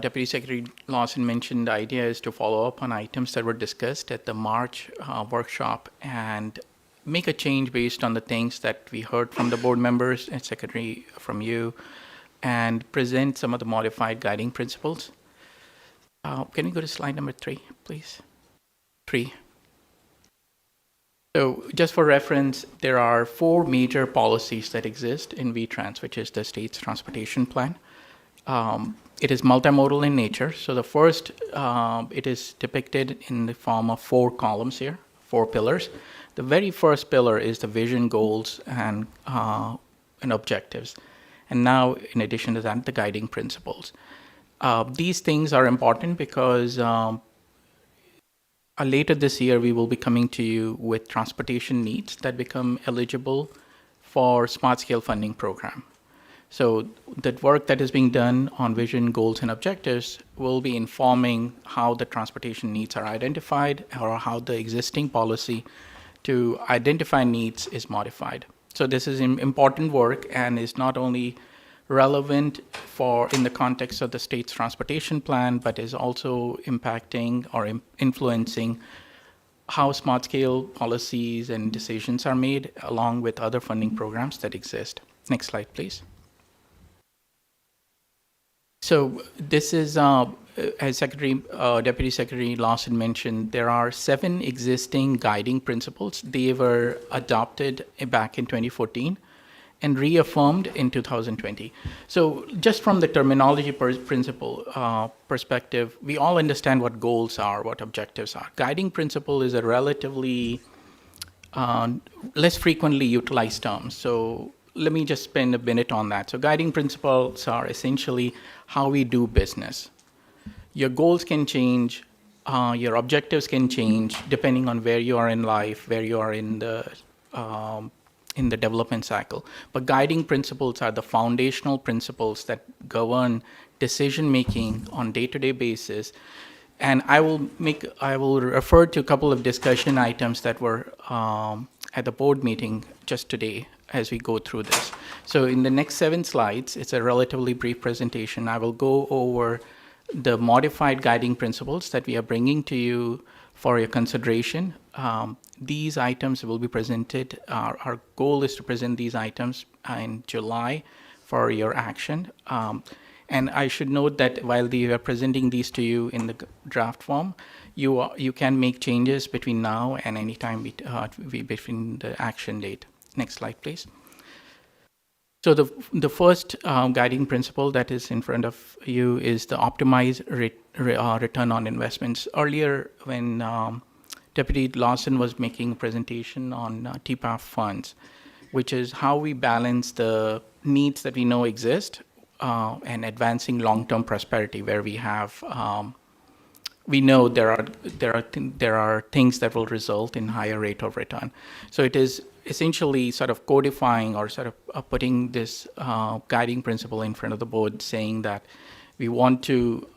Deputy Secretary Lawson mentioned, the idea is to follow up on items that were discussed at the March workshop and make a change based on the things that we heard from the board members and Secretary from you, and present some of the modified guiding principles. Can you go to slide number 3, please? 3. So just for reference, there are 4 major policies that exist in VTrans, which is the state's transportation plan. It is multimodal in nature. So the first, it is depicted in the form of 4 columns here, 4 pillars. The very first pillar is the vision, goals, and objectives. And now, in addition to that, the guiding principles. These things are important because later this year, we will be coming to you with transportation needs that become eligible for smart scale funding program. So the work that is being done on vision, goals, and objectives will be informing how the transportation needs are identified or how the existing policy to identify needs is modified. So this is important work and is not only relevant in the context of the state's transportation plan, but is also impacting or influencing how smart scale policies and decisions are made along with other funding programs that exist. Next slide, please. So this is, as Deputy Secretary Lawson mentioned, there are 7 existing guiding principles. They were adopted back in 2014 and reaffirmed in 2020. So just from the terminology perspective, we all understand what goals are, what objectives are. Guiding principle is a relatively less frequently utilized term. So let me just spend a minute on that. So guiding principles are essentially how we do business. Your goals can change, your objectives can change depending on where you are in life, where you are in the development cycle. But guiding principles are the foundational principles that govern decision making on day-to-day basis. And I will refer to a couple of discussion items that were at the board meeting just today as we go through this. So in the next 7 slides, it's a relatively brief presentation. I will go over the modified guiding principles that we are bringing to you for your consideration. These items will be presented. Our goal is to present these items in July for your action. And I should note that while we are presenting these to you in the draft form, you can make changes between now and any time between the action date. Next slide, please. So the first guiding principle that is in front of you is the optimized return on investments. Earlier, when Deputy Lawson was making a presentation on TPAF funds, which is how we balance the needs that we know exist and advancing long-term prosperity, where we have we know there are things that will result in higher rate of return. So it is essentially sort of codifying or sort of putting this guiding principle in front of the board, saying that we want to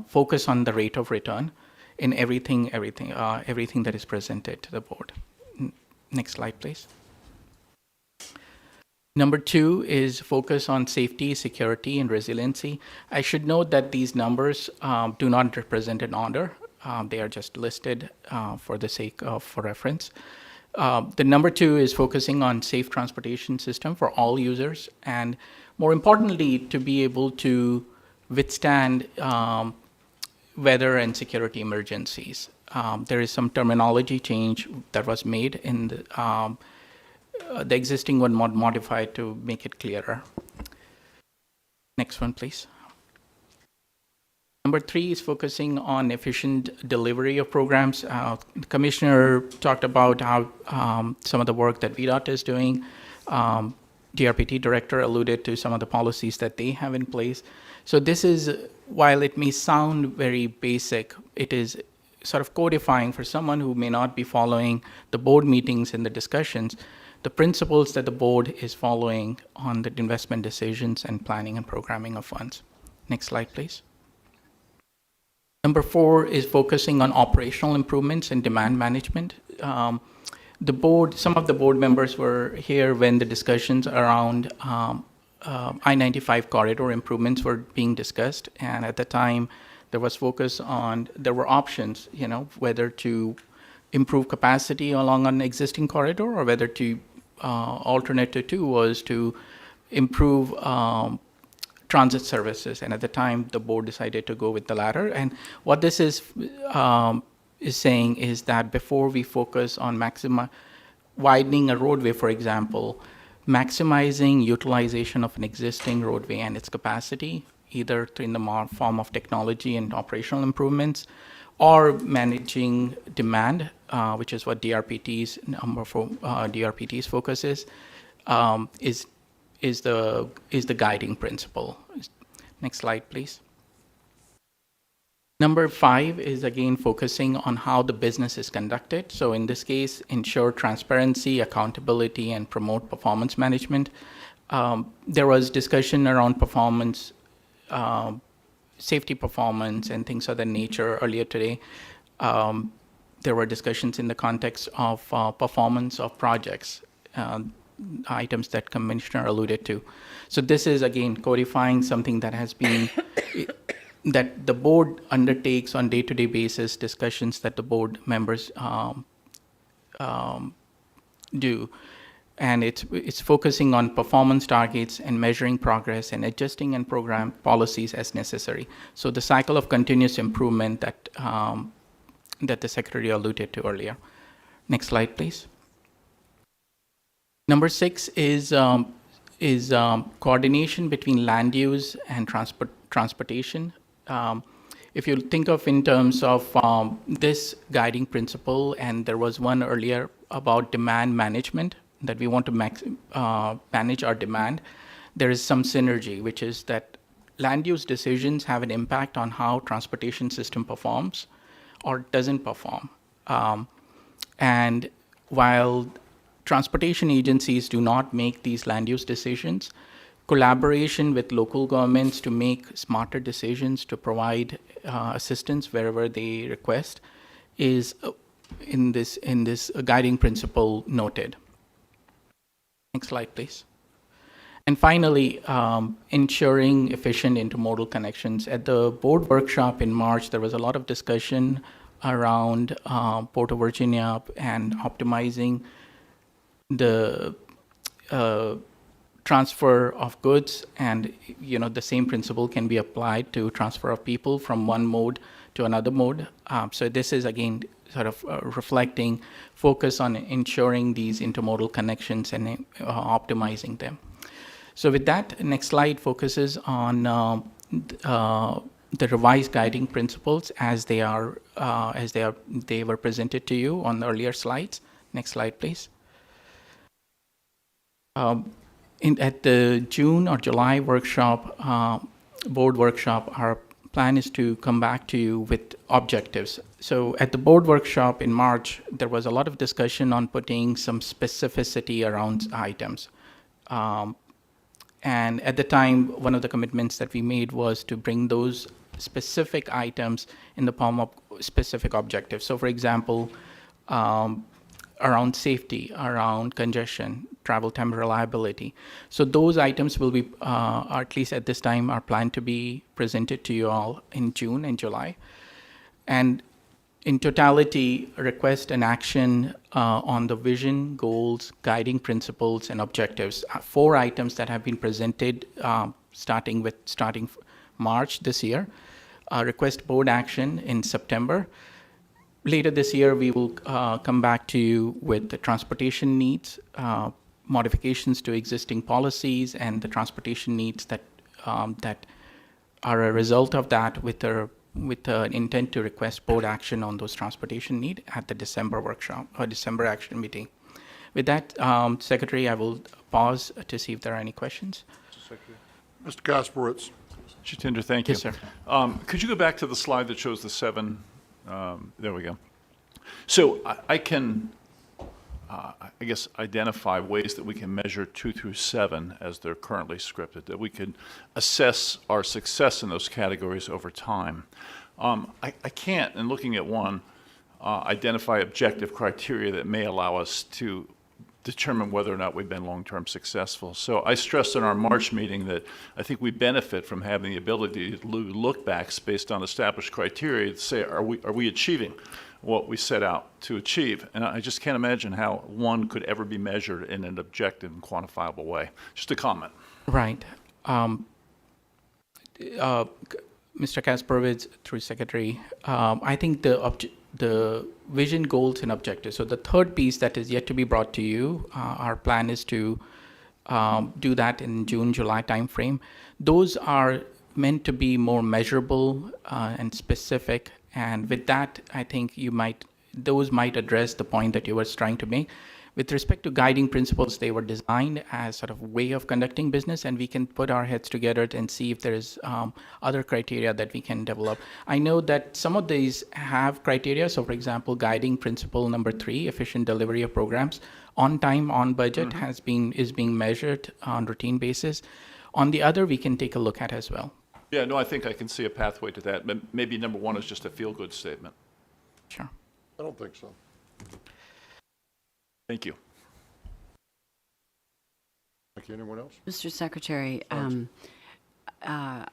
focus on the rate of return in everything that is presented to the board. Next slide, please. Number 2 is focus on safety, security, and resiliency. I should note that these numbers do not represent an order. They are just listed for the sake of reference. The number 2 is focusing on safe transportation system for all users, and more importantly, to be able to withstand weather and security emergencies. There is some terminology change that was made in the existing one modified to make it clearer. Next one, please. Number 3 is focusing on efficient delivery of programs. The commissioner talked about how some of the work that VDOT is doing. DRPT director alluded to some of the policies that they have in place. So this is, while it may sound very basic, it is sort of codifying for someone who may not be following the board meetings and the discussions, the principles that the board is following on the investment decisions and planning and programming of funds. Next slide, please. Number 4 is focusing on operational improvements and demand management. The board, some of the board members were here when the discussions around I-95 corridor improvements were being discussed, and at the time there was focus on, there were options, whether to improve capacity along an existing corridor or whether to, alternative 2 was to improve transit services, and at the time the board decided to go with the latter. And what this is saying is that before we focus on widening a roadway, for example, maximizing utilization of an existing roadway and its capacity, either in the form of technology and operational improvements, or managing demand, which is what DRPT's DRPT's focus is the guiding principle. Next slide, please. Number 5 is again focusing on how the business is conducted. So in this case, ensure transparency, accountability, and promote performance management. There was discussion around performance, safety performance, and things of that nature earlier today. There were discussions in the context of performance of projects, items that Commissioner alluded to. So this is again codifying something that has been that the board undertakes on day-to-day basis, discussions that the board members do. And it's focusing on performance targets and measuring progress and adjusting and program policies as necessary. So the cycle of continuous improvement that that the Secretary alluded to earlier. Next slide, please. Number 6 is coordination between land use and transportation. If you think of in terms of this guiding principle, and there was one earlier about demand management, that we want to manage our demand, there is some synergy, which is that land use decisions have an impact on how transportation system performs or doesn't perform. And while transportation agencies do not make these land use decisions, collaboration with local governments to make smarter decisions to provide assistance wherever they request is in this guiding principle noted. Next slide, please. And finally, ensuring efficient intermodal connections. At the board workshop in March, there was a lot of discussion around Port of Virginia and optimizing the transfer of goods, and the same principle can be applied to transfer of people from one mode to another mode. So this is again sort of reflecting focus on ensuring these intermodal connections and optimizing them. So with that, next slide focuses on the revised guiding principles as they were presented to you on the earlier slides. Next slide, please. At the June or July workshop, board workshop, our plan is to come back to you with objectives. So at the board workshop in March, there was a lot of discussion on putting some specificity around items. And at the time, one of the commitments that we made was to bring those specific items in the form of specific objectives. So for example, around safety, around congestion, travel time reliability. So those items will be, or at least at this time, are planned to be presented to you all in June and July. And in totality, request an action on the vision, goals, guiding principles, and objectives. 4 items that have been presented starting March this year. Request board action in September. Later this year, we will come back to you with the transportation needs, modifications to existing policies, and the transportation needs that are a result of that with the intent to request board action on those transportation need at the December workshop or December action meeting. With that, Secretary, I will pause to see if there are any questions. Mr. Kasperowitz. Jatinder, thank you. Yes, sir. Could you go back to the slide that shows the 7? There we go. So I can, I guess, identify ways that we can measure 2 through 7 as they're currently scripted, that we can assess our success in those categories over time. I can't, in looking at 1, identify objective criteria that may allow us to determine whether or not we've been long-term successful. So I stressed in our March meeting that I think we benefit from having the ability to look backs based on established criteria to say, are we achieving what we set out to achieve? And I just can't imagine how 1 could ever be measured in an objective and quantifiable way. Just a comment. Right. Mr. Kasperowitz, through Secretary, I think the vision, goals, and objectives. So the third piece that is yet to be brought to you, our plan is to do that in June, July timeframe. Those are meant to be more measurable and specific. And with that, I think those might address the point that you were trying to make. With respect to guiding principles, they were designed as sort of way of conducting business, and we can put our heads together and see if there is other criteria that we can develop. I know that some of these have criteria. So, for example, guiding principle number 3, efficient delivery of programs, on time, on budget, is being measured on routine basis. On the other, we can take a look at as well. Yeah, no, I think I can see a pathway to that. But maybe number 1 is just a feel-good statement. Sure. I don't think so. Thank you. Thank you. Anyone else? Mr. Secretary, when I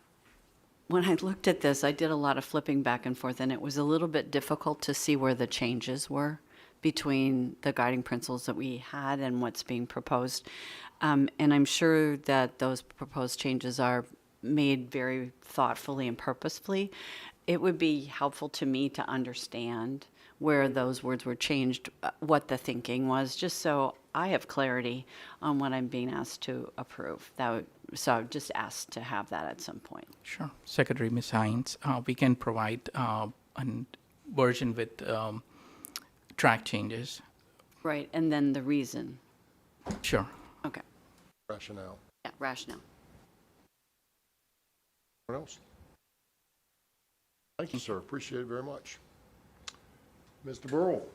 looked at this, I did a lot of flipping back and forth, and it was a little bit difficult to see where the changes were between the guiding principles that we had and what's being proposed. And I'm sure that those proposed changes are made very thoughtfully and purposefully. It would be helpful to me to understand where those words were changed, what the thinking was, just so I have clarity on what I'm being asked to approve. So I've just asked to have that at some point. Sure. Secretary, Ms. Hines, we can provide a version with track changes. Right, and then the reason. Sure. Okay. Rationale. Yeah, rationale. Anyone else? Thank you, sir. Appreciate it very much. Mr. Burrell.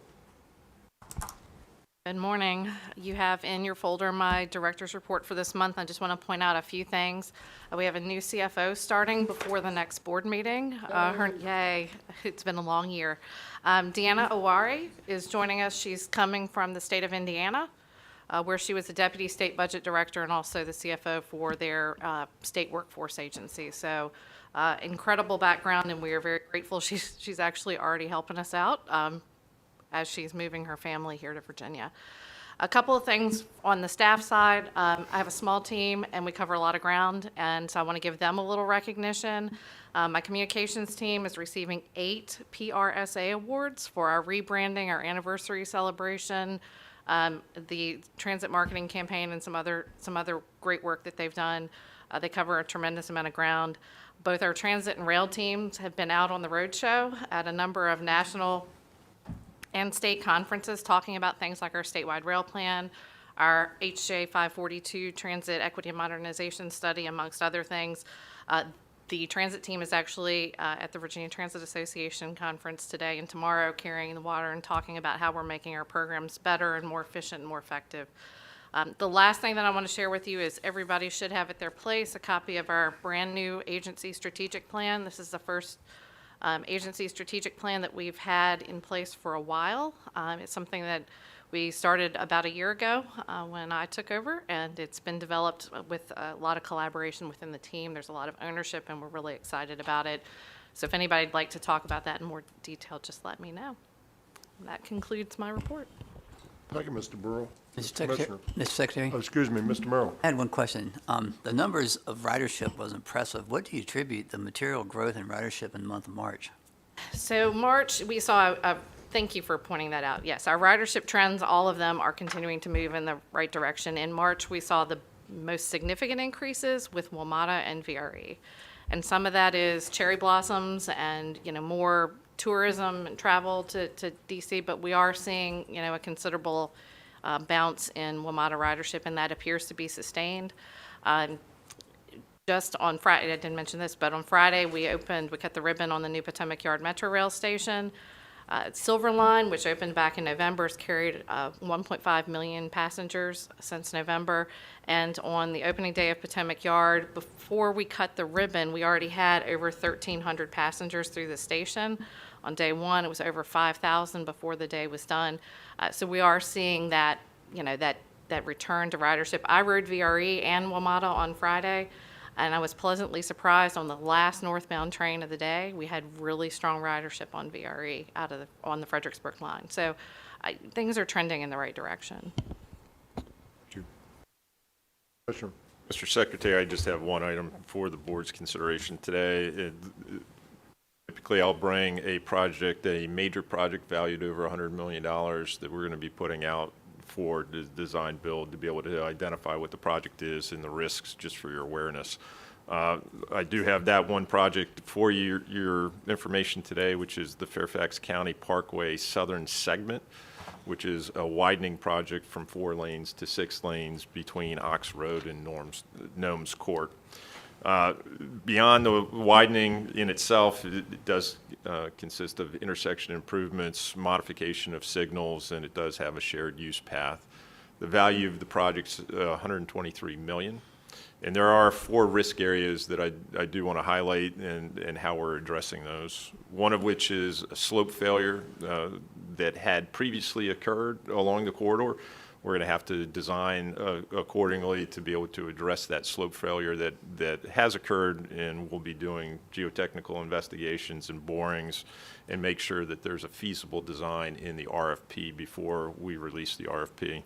Good morning. You have in your folder my director's report for this month. I just want to point out a few things. We have a new CFO starting before the next board meeting. Yay, it's been a long year. Deanna Owari is joining us. She's coming from the state of Indiana, where she was the deputy state budget director and also the CFO for their state workforce agency. So incredible background, and we are very grateful she's actually already helping us out as she's moving her family here to Virginia. A couple of things on the staff side. I have a small team, and we cover a lot of ground, and so I want to give them a little recognition. My communications team is receiving 8 PRSA awards for our rebranding, our anniversary celebration, the transit marketing campaign, and some other great work that they've done. They cover a tremendous amount of ground. Both our transit and rail teams have been out on the road show at a number of national and state conferences talking about things like our statewide rail plan, our HJ 542 transit equity and modernization study, amongst other things. The transit team is actually at the Virginia Transit Association conference today and tomorrow, carrying the water and talking about how we're making our programs better and more efficient and more effective. The last thing that I want to share with you is everybody should have at their place a copy of our brand new agency strategic plan. This is the first agency strategic plan that we've had in place for a while. It's something that we started about a year ago when I took over, and it's been developed with a lot of collaboration within the team. There's a lot of ownership, and we're really excited about it. So if anybody'd like to talk about that in more detail, just let me know. And that concludes my report. Thank you, Mr. Burrell. Mr. Secretary. Oh, excuse me, Mr. Merrill. I had one question. The numbers of ridership was impressive. What do you attribute the material growth in ridership in the month of March? So March, we saw thank you for pointing that out. Yes, our ridership trends, all of them are continuing to move in the right direction. In March, we saw the most significant increases with WMATA and VRE. And some of that is cherry blossoms and, more tourism and travel to DC, but we are seeing, a considerable bounce in WMATA ridership, and that appears to be sustained. Just on Friday, I didn't mention this, but on Friday, we cut the ribbon on the new Potomac Yard Metro Rail Station. Silver Line, which opened back in November, has carried 1.5 million passengers since November. And on the opening day of Potomac Yard, before we cut the ribbon, we already had over 1,300 passengers through the station. On day one, it was over 5,000 before the day was done. So we are seeing that, that return to ridership. I rode VRE and WMATA on Friday, and I was pleasantly surprised on the last northbound train of the day. We had really strong ridership on VRE on the Fredericksburg line. So things are trending in the right direction. Mr. Secretary, I just have one item for the board's consideration today. Typically, I'll bring a major project valued over $100 million that we're going to be putting out for the design build to be able to identify what the project is and the risks, just for your awareness. I do have that one project for your information today, which is the Fairfax County Parkway Southern Segment, which is a widening project from 4 lanes to 6 lanes between Ox Road and Gnomes Court. Beyond the widening in itself, it does consist of intersection improvements, modification of signals, and it does have a shared use path. The value of the project's $123 million. And there are 4 risk areas that I do want to highlight and how we're addressing those. One of which is a slope failure that had previously occurred along the corridor. We're going to have to design accordingly to be able to address that slope failure that has occurred, and we'll be doing geotechnical investigations and borings and make sure that there's a feasible design in the RFP before we release the RFP.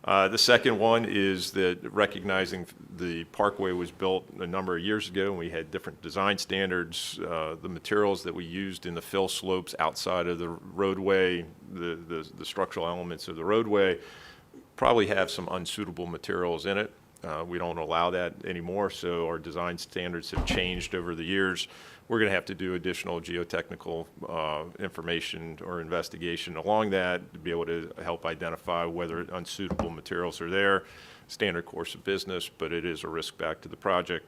The second one is that recognizing the parkway was built a number of years ago and we had different design standards, the materials that we used in the fill slopes outside of the roadway, the structural elements of the roadway, probably have some unsuitable materials in it. We don't allow that anymore, so our design standards have changed over the years. We're going to have to do additional geotechnical information or investigation along that to be able to help identify whether unsuitable materials are there. Standard course of business, but it is a risk back to the project.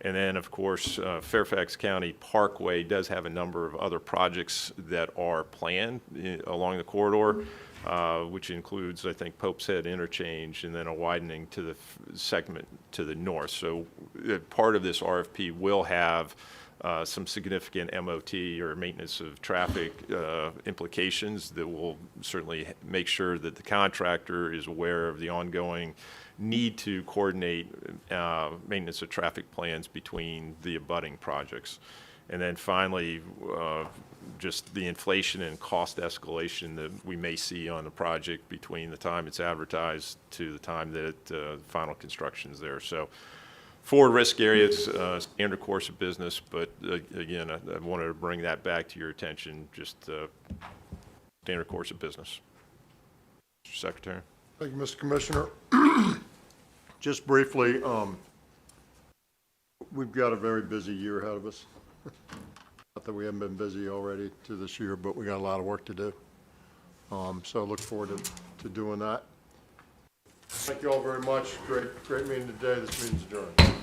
And then, of course, Fairfax County Parkway does have a number of other projects that are planned along the corridor, which includes, I think, Pope's Head Interchange and then a widening to the segment to the north. So part of this RFP will have some significant MOT or maintenance of traffic implications that will certainly make sure that the contractor is aware of the ongoing need to coordinate maintenance of traffic plans between the abutting projects. And then finally, just the inflation and cost escalation that we may see on the project between the time it's advertised to the time that final construction is there. So 4 risk areas, standard course of business, but again, I wanted to bring that back to your attention, just standard course of business. Mr. Secretary. Thank you, Mr. Commissioner. Just briefly, we've got a very busy year ahead of us. Not that we haven't been busy already to this year, but we got a lot of work to do. So I look forward to doing that. Thank you all very much. Great meeting today. This meeting's adjourned.